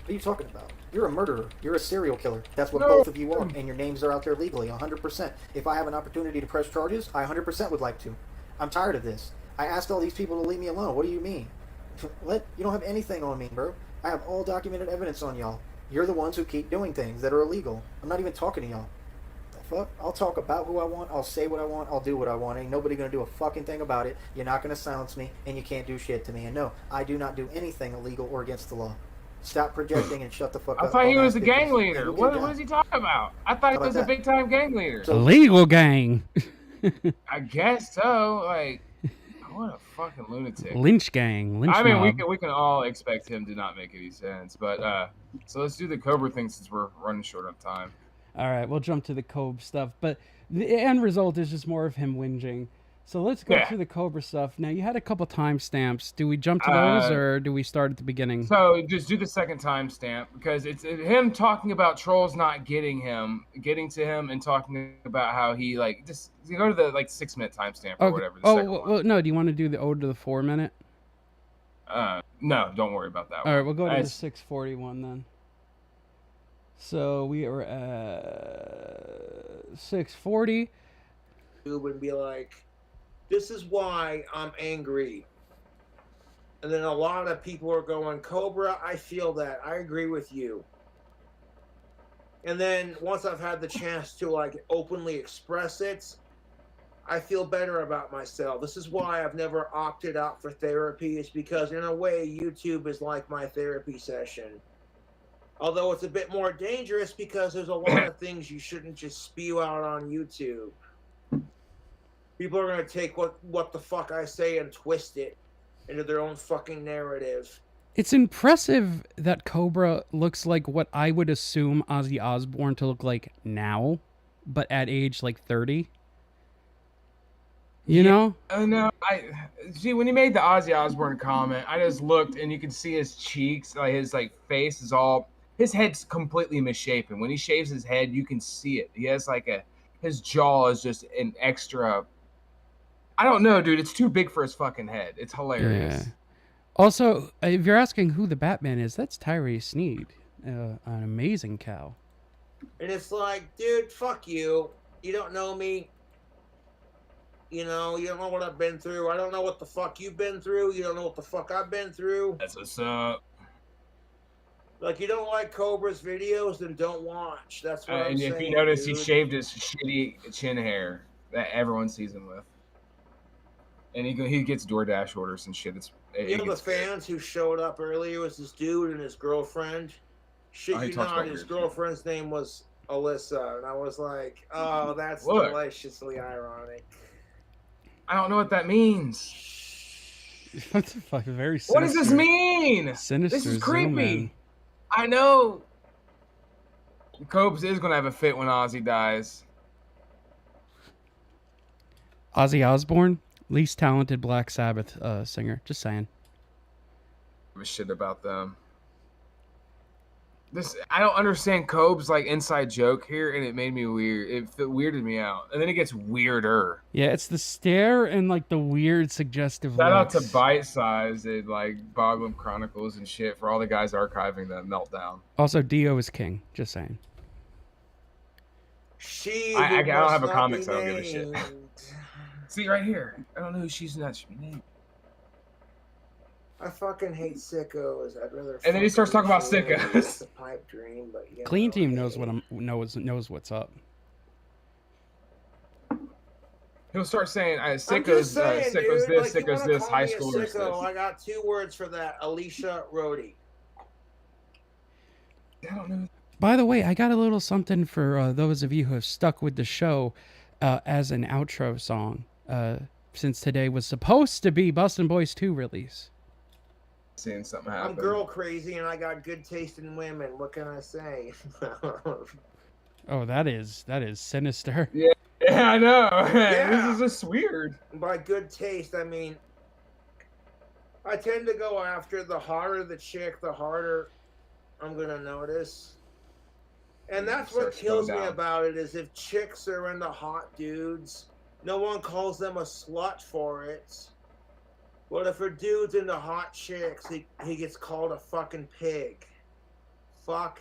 What are you talking about? You're a murderer. You're a serial killer. That's what both of you are, and your names are out there legally, 100%. If I have an opportunity to press charges, I 100% would like to. I'm tired of this. I asked all these people to leave me alone. What do you mean? What? You don't have anything on me, bro. I have all documented evidence on y'all. You're the ones who keep doing things that are illegal. I'm not even talking to y'all. The fuck? I'll talk about who I want. I'll say what I want. I'll do what I want. Ain't nobody gonna do a fucking thing about it. You're not gonna silence me, and you can't do shit to me. And no, I do not do anything illegal or against the law. Stop projecting and shut the fuck up. I thought he was a gang leader. What is he talking about? I thought he was a big time gang leader. Illegal gang. I guess so. Like, what a fucking lunatic. Lynch gang. Lynch I mean, mob. we can all expect him to not make any sense, but so let's do the Cobra thing since we're running short on time. All right, we'll jump to the Cobra stuff, but the end result is just more of him whinging. So let's go through the Cobra stuff. Now, you had a couple timestamps. Do we jump to those, or do we start at the beginning? So just do the second timestamp, because it's him talking about trolls not getting to him, and talking about how he, like, just go to the, like, 6-minute timestamp or whatever. Well, no, do you want to do the ode to the 4-minute? No, don't worry about that one. All right, we'll go to the 641 then. So we are at 640. And be like, this is why I'm angry. And then a lot of people are going, Cobra, I feel that. I agree with you. And then once I've had the chance to, like, openly express it, I feel better about myself. This is why I've never opted out for therapy. It's because, in a way, YouTube is like my therapy session. Although it's a bit more dangerous because there's a lot of things you shouldn't just spew out on YouTube. People are going to take what the fuck I say and twist it into their own fucking narrative. It's impressive that Cobra looks like what I would assume Ozzy Osbourne to look like now, but at age like 30. You know? No, see, when he made the Ozzy Osbourne comment, I just looked and you can see his cheeks, like his face is all, his head's completely misshapen. When he shaves his head, you can see it. He has his jaw is just an extra. I don't know, dude. It's too big for his fucking head. It's hilarious. Yeah. Also, if you're asking who the Batman is, that's Tyree Sneed, an amazing cow. And it's like, dude, fuck you. You don't know me. You know, you don't know what I've been through. I don't know what the fuck you've been through. You don't know what the fuck I've been through. That's what's up. Like, you don't like Cobra's videos, then don't watch. That's what I'm saying. And if you notice, dude, he shaved his shitty chin hair that everyone sees him with. And he gets DoorDash orders and shit. You know, the fans who showed up earlier was this dude and his girlfriend. Shit, you not, his girlfriend's name was Alyssa. And I was like, oh, that's deliciously ironic. I don't know what that means. What the fuck? Very sinister. What does this mean? Sinister. This is creepy. I know. Cobes is going to have a fit when Ozzy dies. Ozzy Osbourne? Least talented Black Sabbath singer. Just saying. Give a shit about them. I don't understand Cobe's inside joke here, and it made me weird. It weirded me out, and then it gets weirder. Yeah, it's the stare and the weird suggestive. Shout out to Bite Size and Boglum Chronicles and shit for all the guys archiving the meltdown. Also, Dio is king. Just saying. I don't have a comic, so I don't give a shit. See right here. I don't know who she's not should be named. I fucking hate sickos. I'd rather. And then he starts talking about sickos. It's a pipe dream, but yeah. Clean Team knows what's up. He'll start saying, I'm sickos, just saying, sickos dude, this, like, you sickos wanna this, call high me a schoolers sicko, this. I got 2 words for that. Alicia Rhodey. I don't know. By the way, I got a little something for those of you who have stuck with the show as an outro song, since today was supposed to be Bustin' Boys 2 release. Seeing something happen. I'm girl crazy and I got good taste in women. What can I say? Oh, that is sinister. Yeah, I know. Yeah. This is just weird. By good taste, I mean, I tend to go after the hotter the chick, the harder I'm going to notice. And that's what kills me about it, is if chicks are into hot dudes, no one calls them a slut for it. But if a dude's into hot chicks, he gets called a fucking pig. Fuck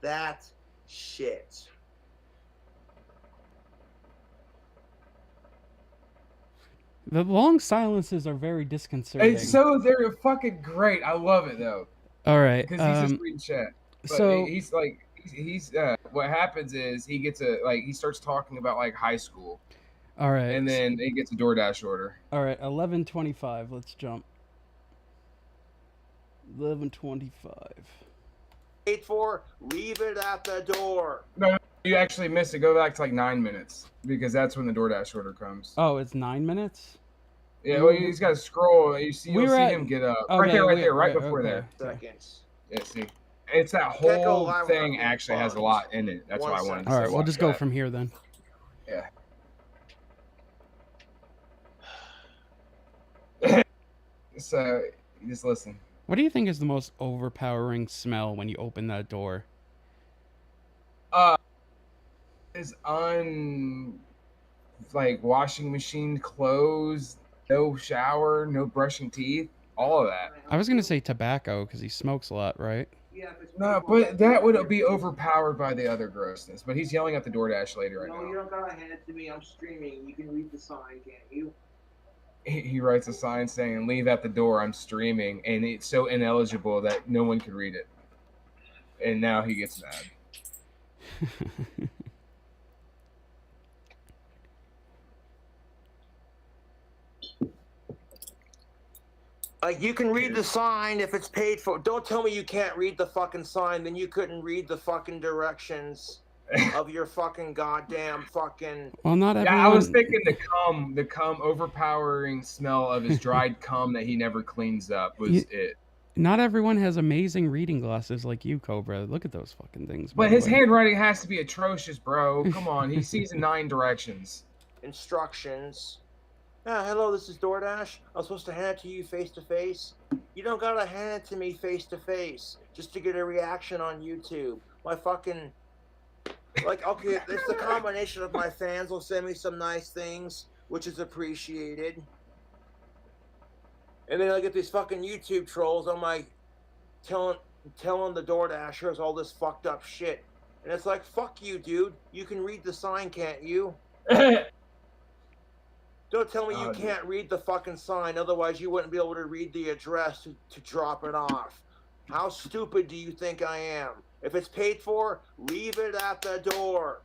that shit. The long silences are very disconcerting. They're fucking great. I love it though. All right. Because he's just reading chat. But so he's what happens is he gets he starts talking about like high school. All right. And then he gets a DoorDash order. All right, 11:25. Let's jump. 11:25. Wait for, leave it at the door. No, you actually missed it. Go back to like 9 minutes because that's when the DoorDash order comes. Oh, it's 9 minutes? Yeah, well, he's got to scroll. You'll see him get up. Okay, right before there. Seconds. Yeah, see. It's that whole thing actually has a lot in it. That's why I wanted to All right, we'll just go from here then. Yeah. So, just listen. What do you think is the most overpowering smell when you open that door? Is washing machine clothes, no shower, no brushing teeth, all of that. I was gonna say tobacco because he smokes a lot, right? No, but that would be overpowered by the other grossness. But he's yelling at the DoorDash lady right No, now. you don't gotta hand it to me. I'm streaming. You can read the sign, can't you? He writes a sign saying, "Leave at the door, I'm streaming," and it's so ineligible that no one could read it. And now he gets mad. Like, you can read the sign if it's paid for. Don't tell me you can't read the fucking sign, then you couldn't read the fucking directions of your fucking goddamn fucking... Well, not everyone... Yeah, I was thinking the cum overpowering smell of his dried cum that he never cleans up was it. Not everyone has amazing reading glasses like you, Cobra. Look at those fucking things. But his handwriting has to be atrocious, bro. Come on, he sees in 9 directions. Instructions. Hello, this is DoorDash. I was supposed to hand it to you face to face. You don't gotta hand it to me face to face just to get a reaction on YouTube. My fucking... Like, okay, it's the combination of my fans will send me some nice things, which is appreciated. And then I get these fucking YouTube trolls. I'm like, telling the DoorDashers all this fucked up shit. And it's like, fuck you, dude. You can read the sign, can't you? Don't tell me you can't read the fucking sign, otherwise you wouldn't be able to read the address to drop it off. How stupid do you think I am? If it's paid for, leave it at the door.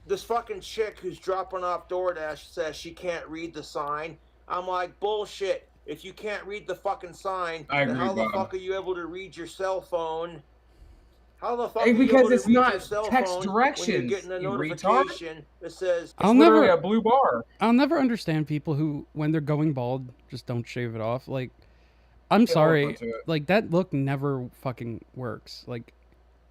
This fucking chick who's dropping off DoorDash says she can't read the sign. I'm like, bullshit. If you can't read the fucking sign, then how the fuck are you able to read your cell phone? How the fuck are you able to read your cell phone when you're getting a notification that says I'll never a blue bar? I'll never understand people who, when they're going bald, just don't shave it off. Like, I'm sorry, like that look never fucking works. Like,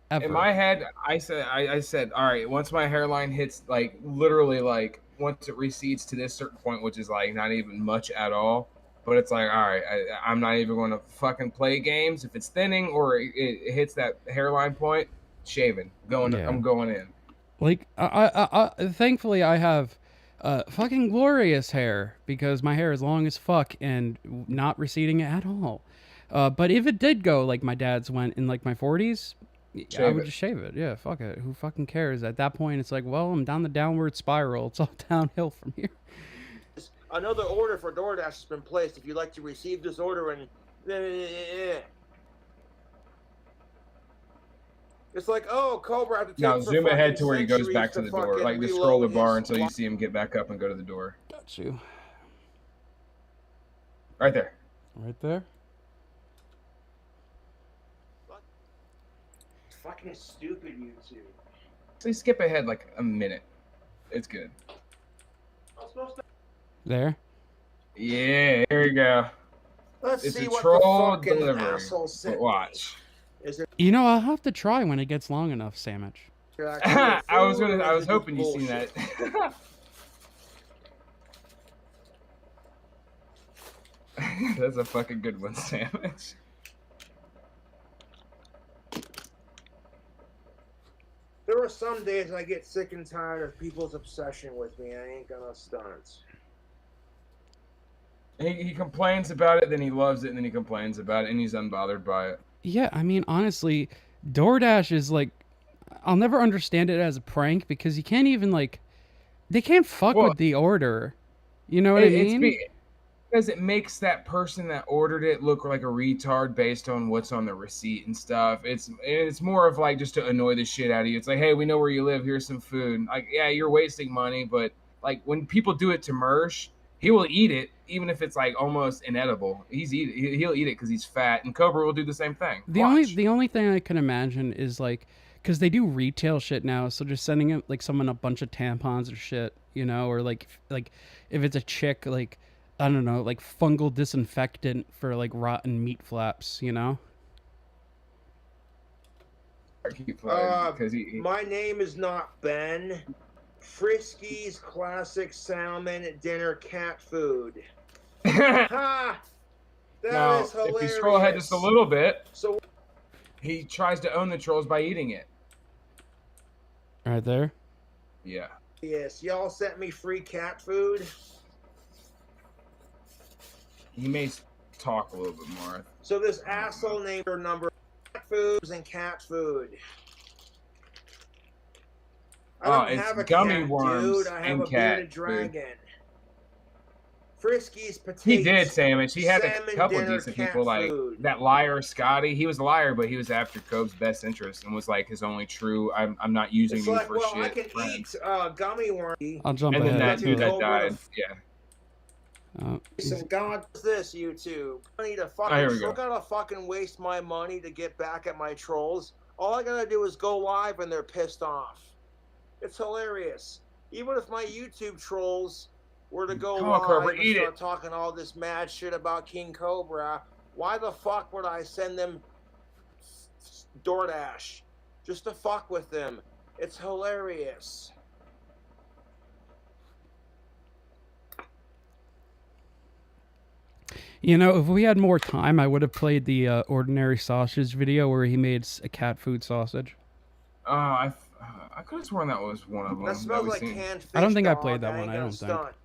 ever. In my head, I said, all right, once my hairline hits like literally like once it recedes to this certain point, which is like not even much at all. But it's like, all right, I'm not even going to fucking play games. If it's thinning or it hits that hairline point, shaving. I'm going in. Like, I thankfully I have fucking glorious hair because my hair is long as fuck and not receding at all. But if it did go like my dad's went in like my 40s, I would just shave it. Yeah, fuck it. Who fucking cares? At that point, it's like, well, I'm down the downward spiral. It's all downhill from here. Another order for DoorDash has been placed. If you'd like to receive this order, and it's like, oh, Cobra, I have to take Now for zoom ahead fucking to where he goes centuries back to the door. fucking Like, just scroll the reload bar his until you see him get back up and go to the door. Got you. Right there. Right there. Fucking stupid YouTube. So you skip ahead like a minute. It's good. There. Yeah, here we go. Let's It's see a what troll the fucking delivery. asshole sent But watch. Is there You know, I'll have to try when it gets long enough, Sandwich. I was hoping you seen that. That's a fucking good one, Sandwich. There are some days I get sick and tired of people's obsession with me. I ain't gonna stunt. He complains about it, then he loves it, and then he complains about it, and he's unbothered by it. Yeah, I mean, honestly, DoorDash is like, I'll never understand it as a prank because you can't even like, they can't fuck with the order. You know what I mean? Because it makes that person that ordered it look like a retard based on what's on the receipt and stuff. It's more of like just to annoy the shit out of you. It's like, hey, we know where you live. Here's some food. Like, yeah, you're wasting money, but like when people do it to Mersh, he will eat it even if it's like almost inedible. He'll eat it because he's fat, and Cobra will do the same thing. The only thing I can imagine is like, because they do retail shit now, so just sending it like someone a bunch of tampons or shit, you know, or like if it's a chick, like, I don't know, like fungal disinfectant for like rotten meat flaps, you know? My name is not Ben. Frisky's classic salmon dinner cat food. Ha! Now, Is hilarious. if you scroll ahead just a little bit, so he tries to own the trolls by eating it. Right there? Yeah. Yes, y'all sent me free cat food. He may talk a little bit more. So this asshole named her number cat foods and cat food. I don't have a gummy cat, worms dude. I have and a cat bearded food. dragon. Frisky's potatoes. He did, Sandwich. He had a salmon couple dinner, decent cat people, like food. that liar Scotty. He was a liar, but he was after Cobb's best interest and was like his only true. I'm not using It's you like, for well, shit. I can eat gummy worms. I'll jump and then ahead. that dude that Cobra died. Yeah. Some God does this, YouTube. I need to fucking. here we go. I gotta fucking waste my money to get back at my trolls. All I gotta do is go live and they're pissed off. It's hilarious. Even if my YouTube trolls were to go Come on, live Cobra, and eat start it. talking all this mad shit about King Cobra, why the fuck would I send them DoorDash just to fuck with them? It's hilarious. You know, if we had more time, I would have played the ordinary sausage video where he made a cat food sausage. I could have sworn that was one of them. That smells we like seen. canned fish. I don't think I dog. played that ain't one. I gonna don't think. stunt.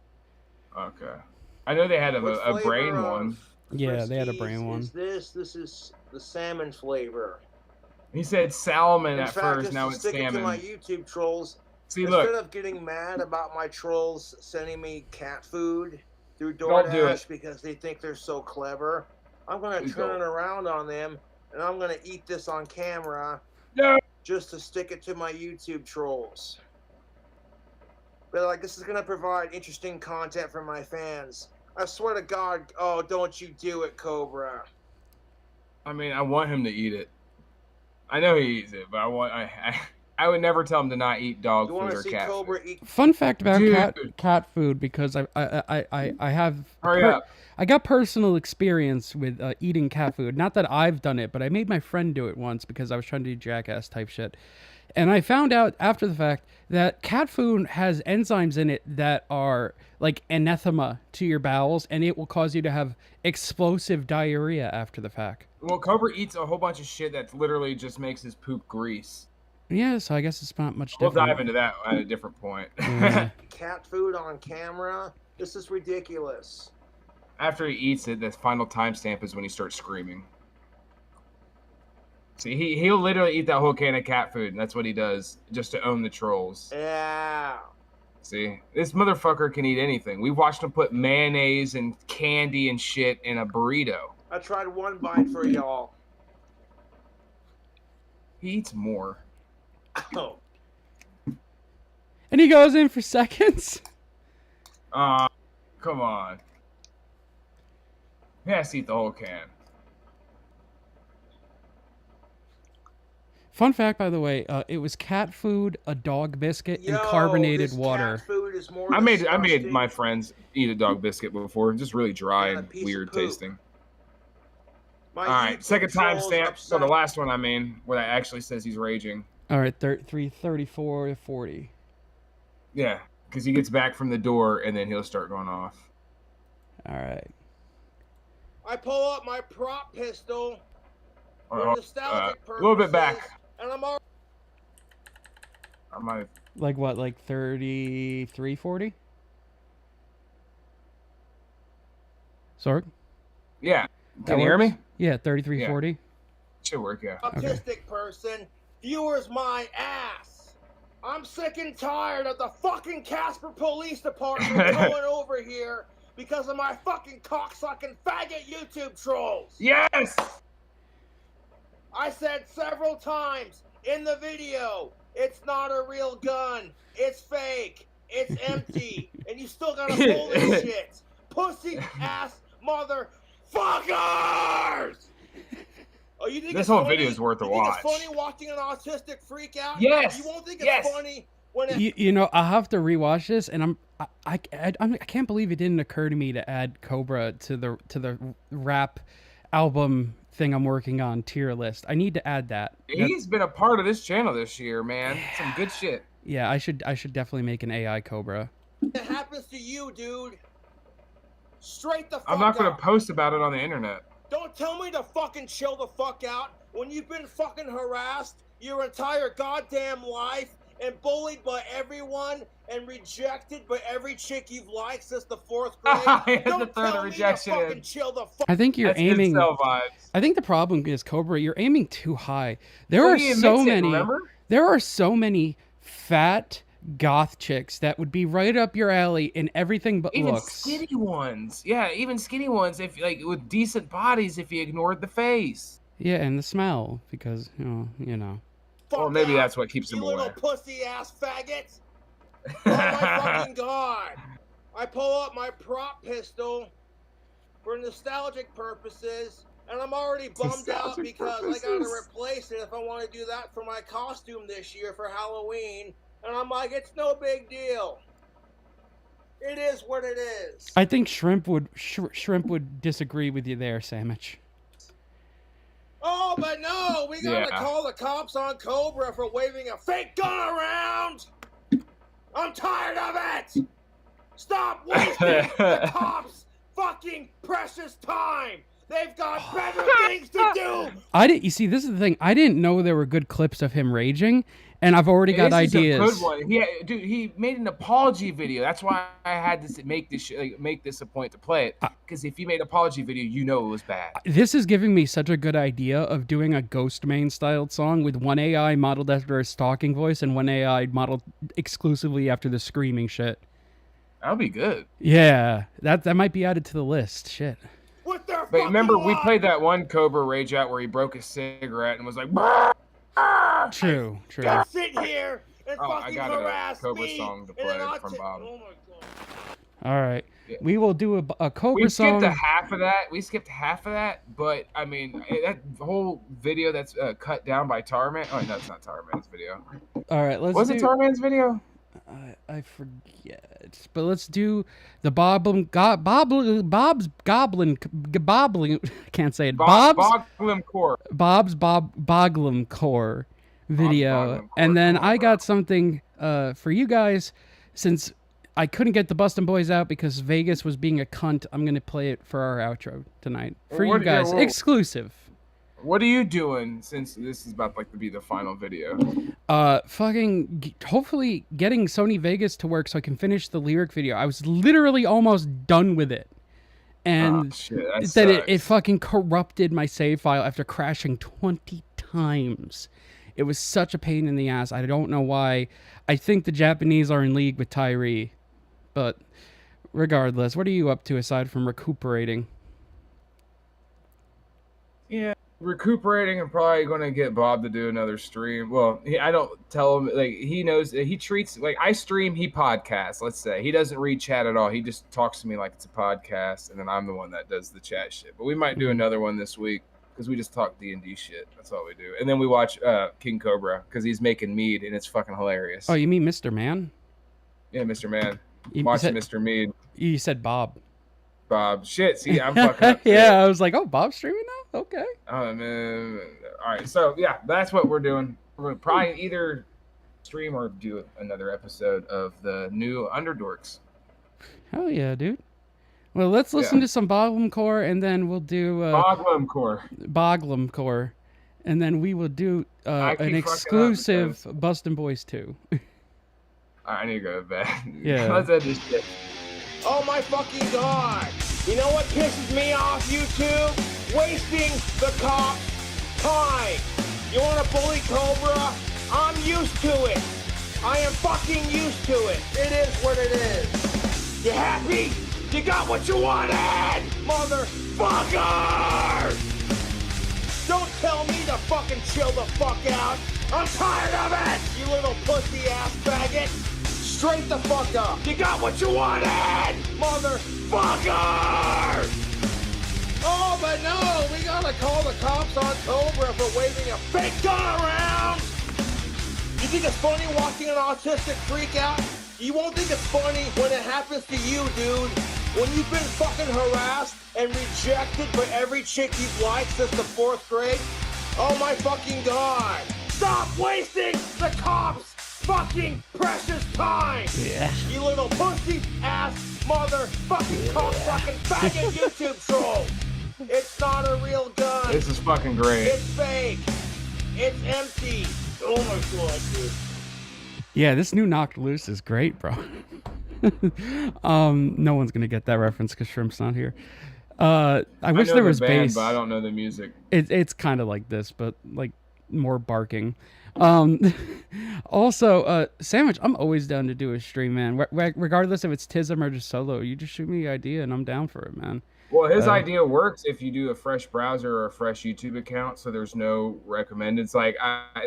Okay. I know they had What a brain flavor one. Yeah, they had a Friskies brain one. is this is the salmon flavor. He said salmon In at fact, first, just now to it's stick it to my salmon. YouTube trolls, See, instead look. of getting mad about my trolls sending me cat food through Don't do DoorDash it. because they think they're so clever, I'm gonna Please turn don't. it around on them and I'm gonna eat this on camera just to stick it to my YouTube trolls. But like, this is gonna provide interesting content for my fans. I swear to God, oh, don't you do it, Cobra. I mean, I want him to eat it. I know he eats it, but I would never tell him to not eat dog You food want to or see cat Cobra food. eat? Fun fact about Dude. cat food, because I have Hurry up. I got personal experience with eating cat food. Not that I've done it, but I made my friend do it once because I was trying to do jackass type shit. And I found out after the fact that cat food has enzymes in it that are like anathema to your bowels, and it will cause you to have explosive diarrhea after the fact. Well, Cobra eats a whole bunch of shit that literally just makes his poop grease. Yeah, so I guess it's not much We'll different. dive into that at a different point. Cat food on camera? This is ridiculous. After he eats it, the final timestamp is when he starts screaming. See, he'll literally eat that whole can of cat food, and that's what he does just to own the trolls. Yeah. See, this motherfucker can eat anything. We watched him put mayonnaise and candy and shit in a burrito. I tried one bite for y'all. He eats more. Oh. And he goes in for seconds? Come on. He has to eat the whole can. Fun fact, by the way, it was cat food, a dog biscuit, and carbonated water. Cat food is more I made disgusting. my friends eat a dog biscuit before, just really dry and weird tasting. All right, second time stamp. So the last one I mean, where that actually says he's raging. All right, 334 to 40. Yeah, because he gets back from the door and then he'll start going off. All right. I pull up my prop pistol for A nostalgic purposes, little bit back. and I'm all. I might. Like what? Like 33, 40? Sorg? Yeah. That Can you hear works? me? Yeah, 33, 40. Should work, yeah. Autistic person, viewers my ass. I'm sick and tired of the fucking Casper Police Department going over here because of my fucking cocksucking faggot YouTube trolls. Yes! I said several times in the video, it's not a real gun. It's fake. It's empty. And you still gotta pull this shit. Pussy ass motherfuckers! Oh, you think This it's whole funny? video is worth a You think watch. it's funny watching an autistic freak out? Yes! You won't think it's Yes! funny when it... You know, I have to rewatch this, and I can't believe it didn't occur to me to add Cobra to the rap album thing I'm working on tier list. I need to add that. He's been a part of this channel this year, man. Some good shit. Yeah, I should definitely make an AI Cobra. It happens to you, dude. Straight the fuck I'm not going up. to post about it on the internet. Don't tell me to fucking chill the fuck out when you've been fucking harassed your entire goddamn life and bullied by everyone and rejected by every chick you've liked since the 4th grade. I had to Don't throw the tell me to rejection in. fucking chill the fuck. I think you're That's aiming. incel vibes. I think the problem is Cobra. You're aiming too high. There Well, are he so admits it, many. remember? There are so many fat goth chicks that would be right up your alley in everything but Even looks. skinny ones. Yeah, even skinny ones if like with decent bodies if you ignored the face. Yeah, and the smell because you know. Well, maybe that's what keeps them You away. little pussy ass faggot. Oh my fucking god. I pull up my prop pistol for nostalgic purposes, and I'm already bummed out because I gotta replace it if I want to do that for my costume this year for Halloween. And I'm like, it's no big deal. It is what it is. I think Shrimp would disagree with you there, Sandwich. Oh, but no, we gotta Yeah. call the cops on Cobra for waving a fake gun around. I'm tired of it. Stop wasting the cops' fucking precious time. They've got better things to do. You see, this is the thing. I didn't know there were good clips of him raging, and I've already got This is ideas. a good one. He made an apology video. That's why I had to make this a point to play it. Because if he made an apology video, you know it was bad. This is giving me such a good idea of doing a Ghost Main styled song with one AI modeled after a stalking voice and one AI modeled exclusively after the screaming shit. That'll be good. Yeah, that might be added to the list. Shit. But remember, we played that one Cobra Rage Out where he broke a cigarette and was like, True. Don't sit here and I fucking got harass a Cobra me. song to and then play I'll from ta- Bob. Oh my god. All right, we will do a Cobra We song. skipped half of that, but I mean, that whole video that's cut down by Tarman. Oh, no, it's not Tarman's video. All right, let's. Was it Tarman's video? I forget, but let's do the Bob's Goblin. Can't say it. Boglum Core. Bob's Boglum Core video, Boglum and then I got something for you guys. Since I couldn't get the Bustin' Boys out because Vegas was being a cunt, I'm gonna play it for our outro tonight for you guys, exclusive. What are you doing since this is about to be the final video? Hopefully getting Sony Vegas to work so I can finish the lyric video. I was literally almost done with it. And that then it fucking corrupted my save file after crashing 20 times. It was such a pain in the ass. I don't know why. I think the Japanese are in league with Tyree. But regardless, what are you up to aside from recuperating? Yeah, recuperating. I'm probably going to get Bob to do another stream. Well, I don't tell him, like, he knows, he treats, like, I stream, he podcasts, let's say. He doesn't read chat at all. He just talks to me like it's a podcast, and then I'm the one that does the chat shit. But we might do another one this week, because we just talk D&D shit. That's all we do. And then we watch King Cobra, because he's making mead, and it's fucking hilarious. Oh, you mean Mr. Man? Yeah, Mr. Man. You Watching said- Mr. Mead. You said Bob. Bob. Shit, see, I'm fucking up. Yeah, I was like, oh, Bob's streaming now? Okay. Oh, man. All right, so, yeah, that's what we're doing. We're going to probably either stream or do another episode of the new Underdorks. Hell yeah, dude. Well, let's listen to some Boglum Core, and then we'll do... Boglum Core. Boglum Core. And then we will do an exclusive Bustin' Boys 2. All right, I need to go to bed. Yeah. Let's end this shit. Oh my fucking god! You know what pisses me off, YouTube? Wasting the cops' time. You want to bully Cobra? I'm used to it. I am fucking used to it. It is what it is. You happy? You got what you wanted, motherfucker! Don't tell me to fucking chill the fuck out. I'm tired of it, you little pussy ass faggot. Straight the fuck up. You got what you wanted, motherfucker! Oh, but no, we gotta call the cops on Cobra for waving a fake gun around. You think it's funny watching an autistic freak out? You won't think it's funny when it happens to you, dude. When you've been fucking harassed and rejected by every chick you've liked since the 4th grade? Oh my fucking god. Stop wasting the cops' fucking precious time! Yeah. You little pussy ass motherfucking cocksucking faggot YouTube troll! It's not a real gun! This is fucking great. It's fake! It's empty! Oh my god, dude. Yeah, this new Knocked Loose is great, bro. No one's gonna get that reference because Shrimp's not here. I wish know there the was band, bass. but I don't know the music. It's kind of like this, but like more barking. Also, Sandwich, I'm always down to do a stream, man. Regardless if it's tism or just solo, you just shoot me an idea and I'm down for it, man. Well, his idea works if you do a fresh browser or a fresh YouTube account, so there's no recommended. It's like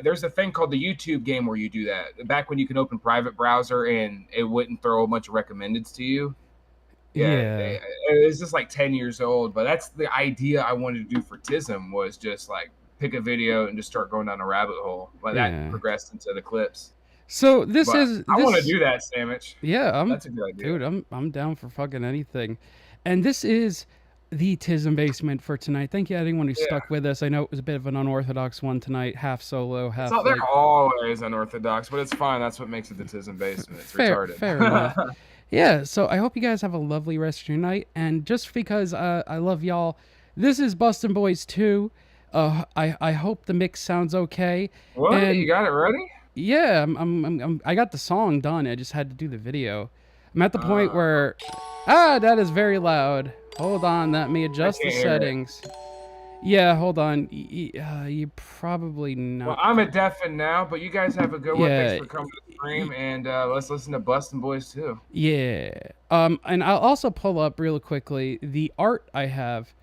there's a thing called the YouTube game where you do that. Back when you can open private browser and it wouldn't throw a bunch of recommendeds to you. Yeah. It's just like 10 years old, but that's the idea I wanted to do for tism was just like pick a video and just start going down a rabbit hole. But that progressed into the clips. So I want to do that, Sandwich. Yeah, that's a good idea. Dude, I'm down for fucking anything. And this is the Tism Basement for tonight. Thank you anyone who stuck with us. I know it was a bit of an unorthodox one tonight, half solo, half. So they're always unorthodox, but it's fine. That's what makes it the Tism Basement. It's retarded. Fair enough. Yeah, so I hope you guys have a lovely rest of your night. And just because I love y'all, this is Bustin' Boys 2. I hope the mix sounds okay. What? And You got it ready? yeah, I got the song done. I just had to do the video. I'm at the point where that is very loud. Hold on, let me adjust the settings. Yeah, hold on. You probably not. Well, I'm a deafen now, but you guys have a good one. Yeah. Thanks for coming to the stream, and let's listen to Bustin' Boys too. Yeah. And I'll also pull up real quickly the art I have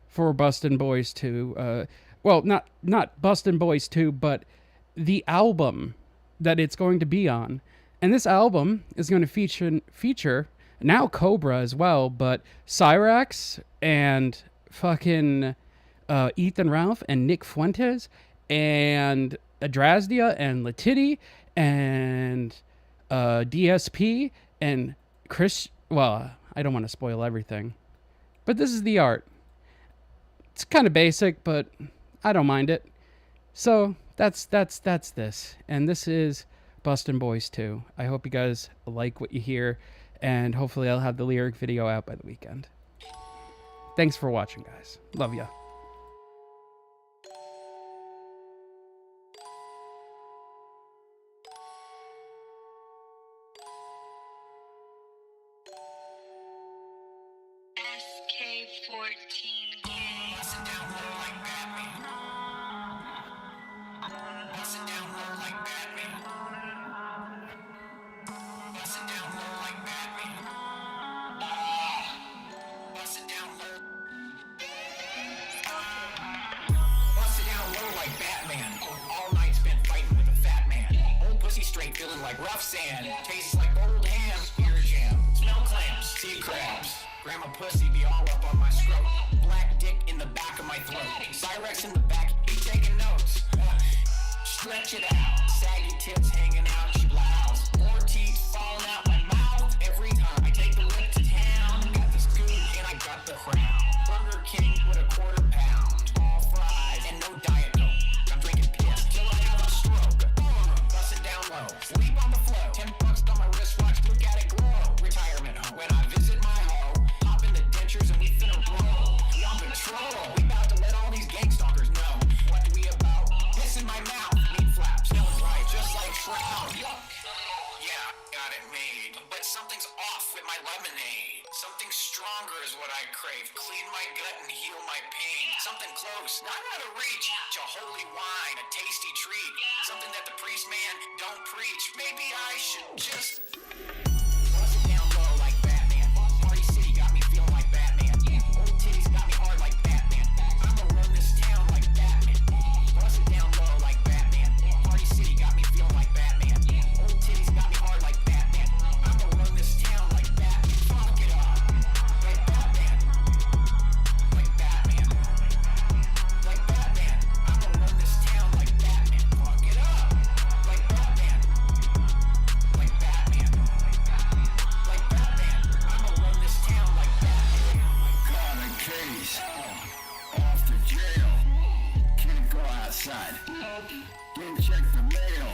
for Bustin' Boys 2. Well, not Bustin' Boys 2, but the album that it's going to be on. And this album is going to feature now Cobra as well, but Cyrax and fucking Ethan Ralph and Nick Fuentes and Adrasdia and Latiti and DSP and Chris. Well, I don't want to spoil everything, but this is the art. It's kind of basic, but I don't mind it. So that's this, and this is Bustin' Boys 2. I hope you guys like what you hear, and hopefully I'll have the lyric video out by the weekend. Thanks for watching, guys. Love ya. SK14 Games. straight feeling like rough sand. Tastes like old ham, spear jam. Smell clams, sea crabs. Grandma pussy be all up on my scrote. Black dick in the back of my throat. Cyrex in the back, he taking notes. Stretch it out. Saggy tits hanging out, she blouse. More teeth falling out my mouth. Every time I take the whip to town. Got the scoop and I got the crown. Burger King with a quarter pound. All fries and no Diet Coke. I'm drinking piss till I have a stroke. Bust it down low. Sleep on the floor. $10 on my wristwatch, look at it glow. Retirement home. When I visit my home, hop in the dentures and we finna roll. We on patrol. We about to let all these gang stalkers know. What do we about? Piss in my mouth. Meat flaps. Smelling right, just like Shroud. Yeah, got it made. But something's off with my lemonade. Something stronger is what I crave. Clean my gut and heal my pain. Something close, not out of reach. To holy wine, a tasty treat. Something that the priest man don't preach. Maybe I should just bust it down low like Batman. Party City got me feeling like Batman. Old titties got me hard like Batman. I'ma run this town like Batman. Bust it down low like Batman. Party City got me feeling like Batman. Old titties got me hard like Batman. I'ma run this town like Batman. Fuck it up. Like Batman. Like Batman. Like Batman. I'ma run this town like Batman. Fuck it up. Like Batman. Like Batman. Like Batman. I'ma run this town like Batman. Got a case. Off to jail. Can't go outside. Didn't check the mail.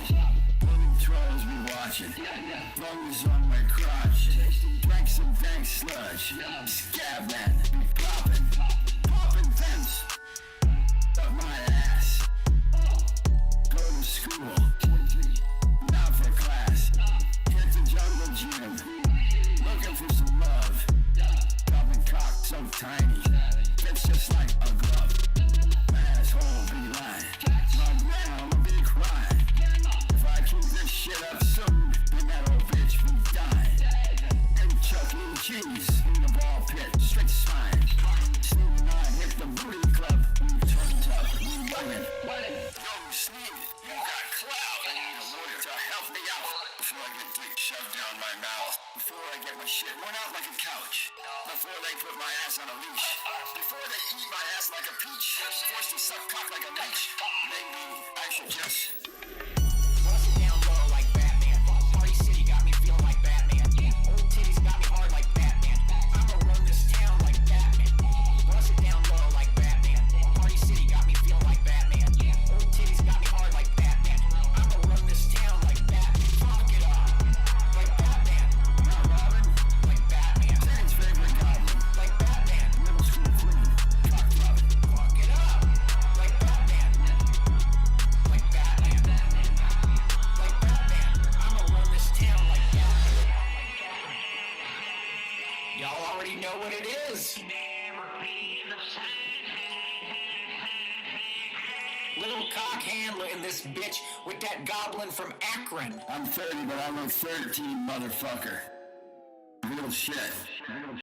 Little trolls be watching. Fingers on my crotch. Drank some dank sludge. Scab man. Be popping. Popping vents. Up my ass. Go to school. Not for class. Hit the jungle gym. Looking for some love. Popping cock so tiny. It's just like a glove. My asshole be lying. My grandma be crying. If I keep this shit up soon, then that old bitch be dying. And Chuck E. Cheese in the ball pit, straight spine. Snoop and I hit the booty club. We turned up, we bugging. Yo, Sneak, you got clout. I need a lawyer to help me out before I get dick shoved down my mouth. Before I get my shit worn out like a couch. Before they put my ass on a leash. Before they eat my ass like a peach. Forced to suck cock like a leech. Maybe I should just Bust it down low like Batman. Party City got me feeling like Batman. Old titties got me hard like Batman. I'ma run this town like Batman. Bust it down low like Batman. Party City got me feeling like Batman. Old titties got me hard like Batman. I'ma run this town like Batman. Fuck it up. Like Batman. not Robin. Like Batman. Dan's favorite goblin. Like Batman. Middle school queen. Cock Robin. Fuck it up. Like Batman. Like Batman. Like Batman. I'ma run this town like Batman. Y'all already know what it is. Little cock handler in this bitch with that goblin from Akron. I'm 30, but I look 13, motherfucker. Real shit.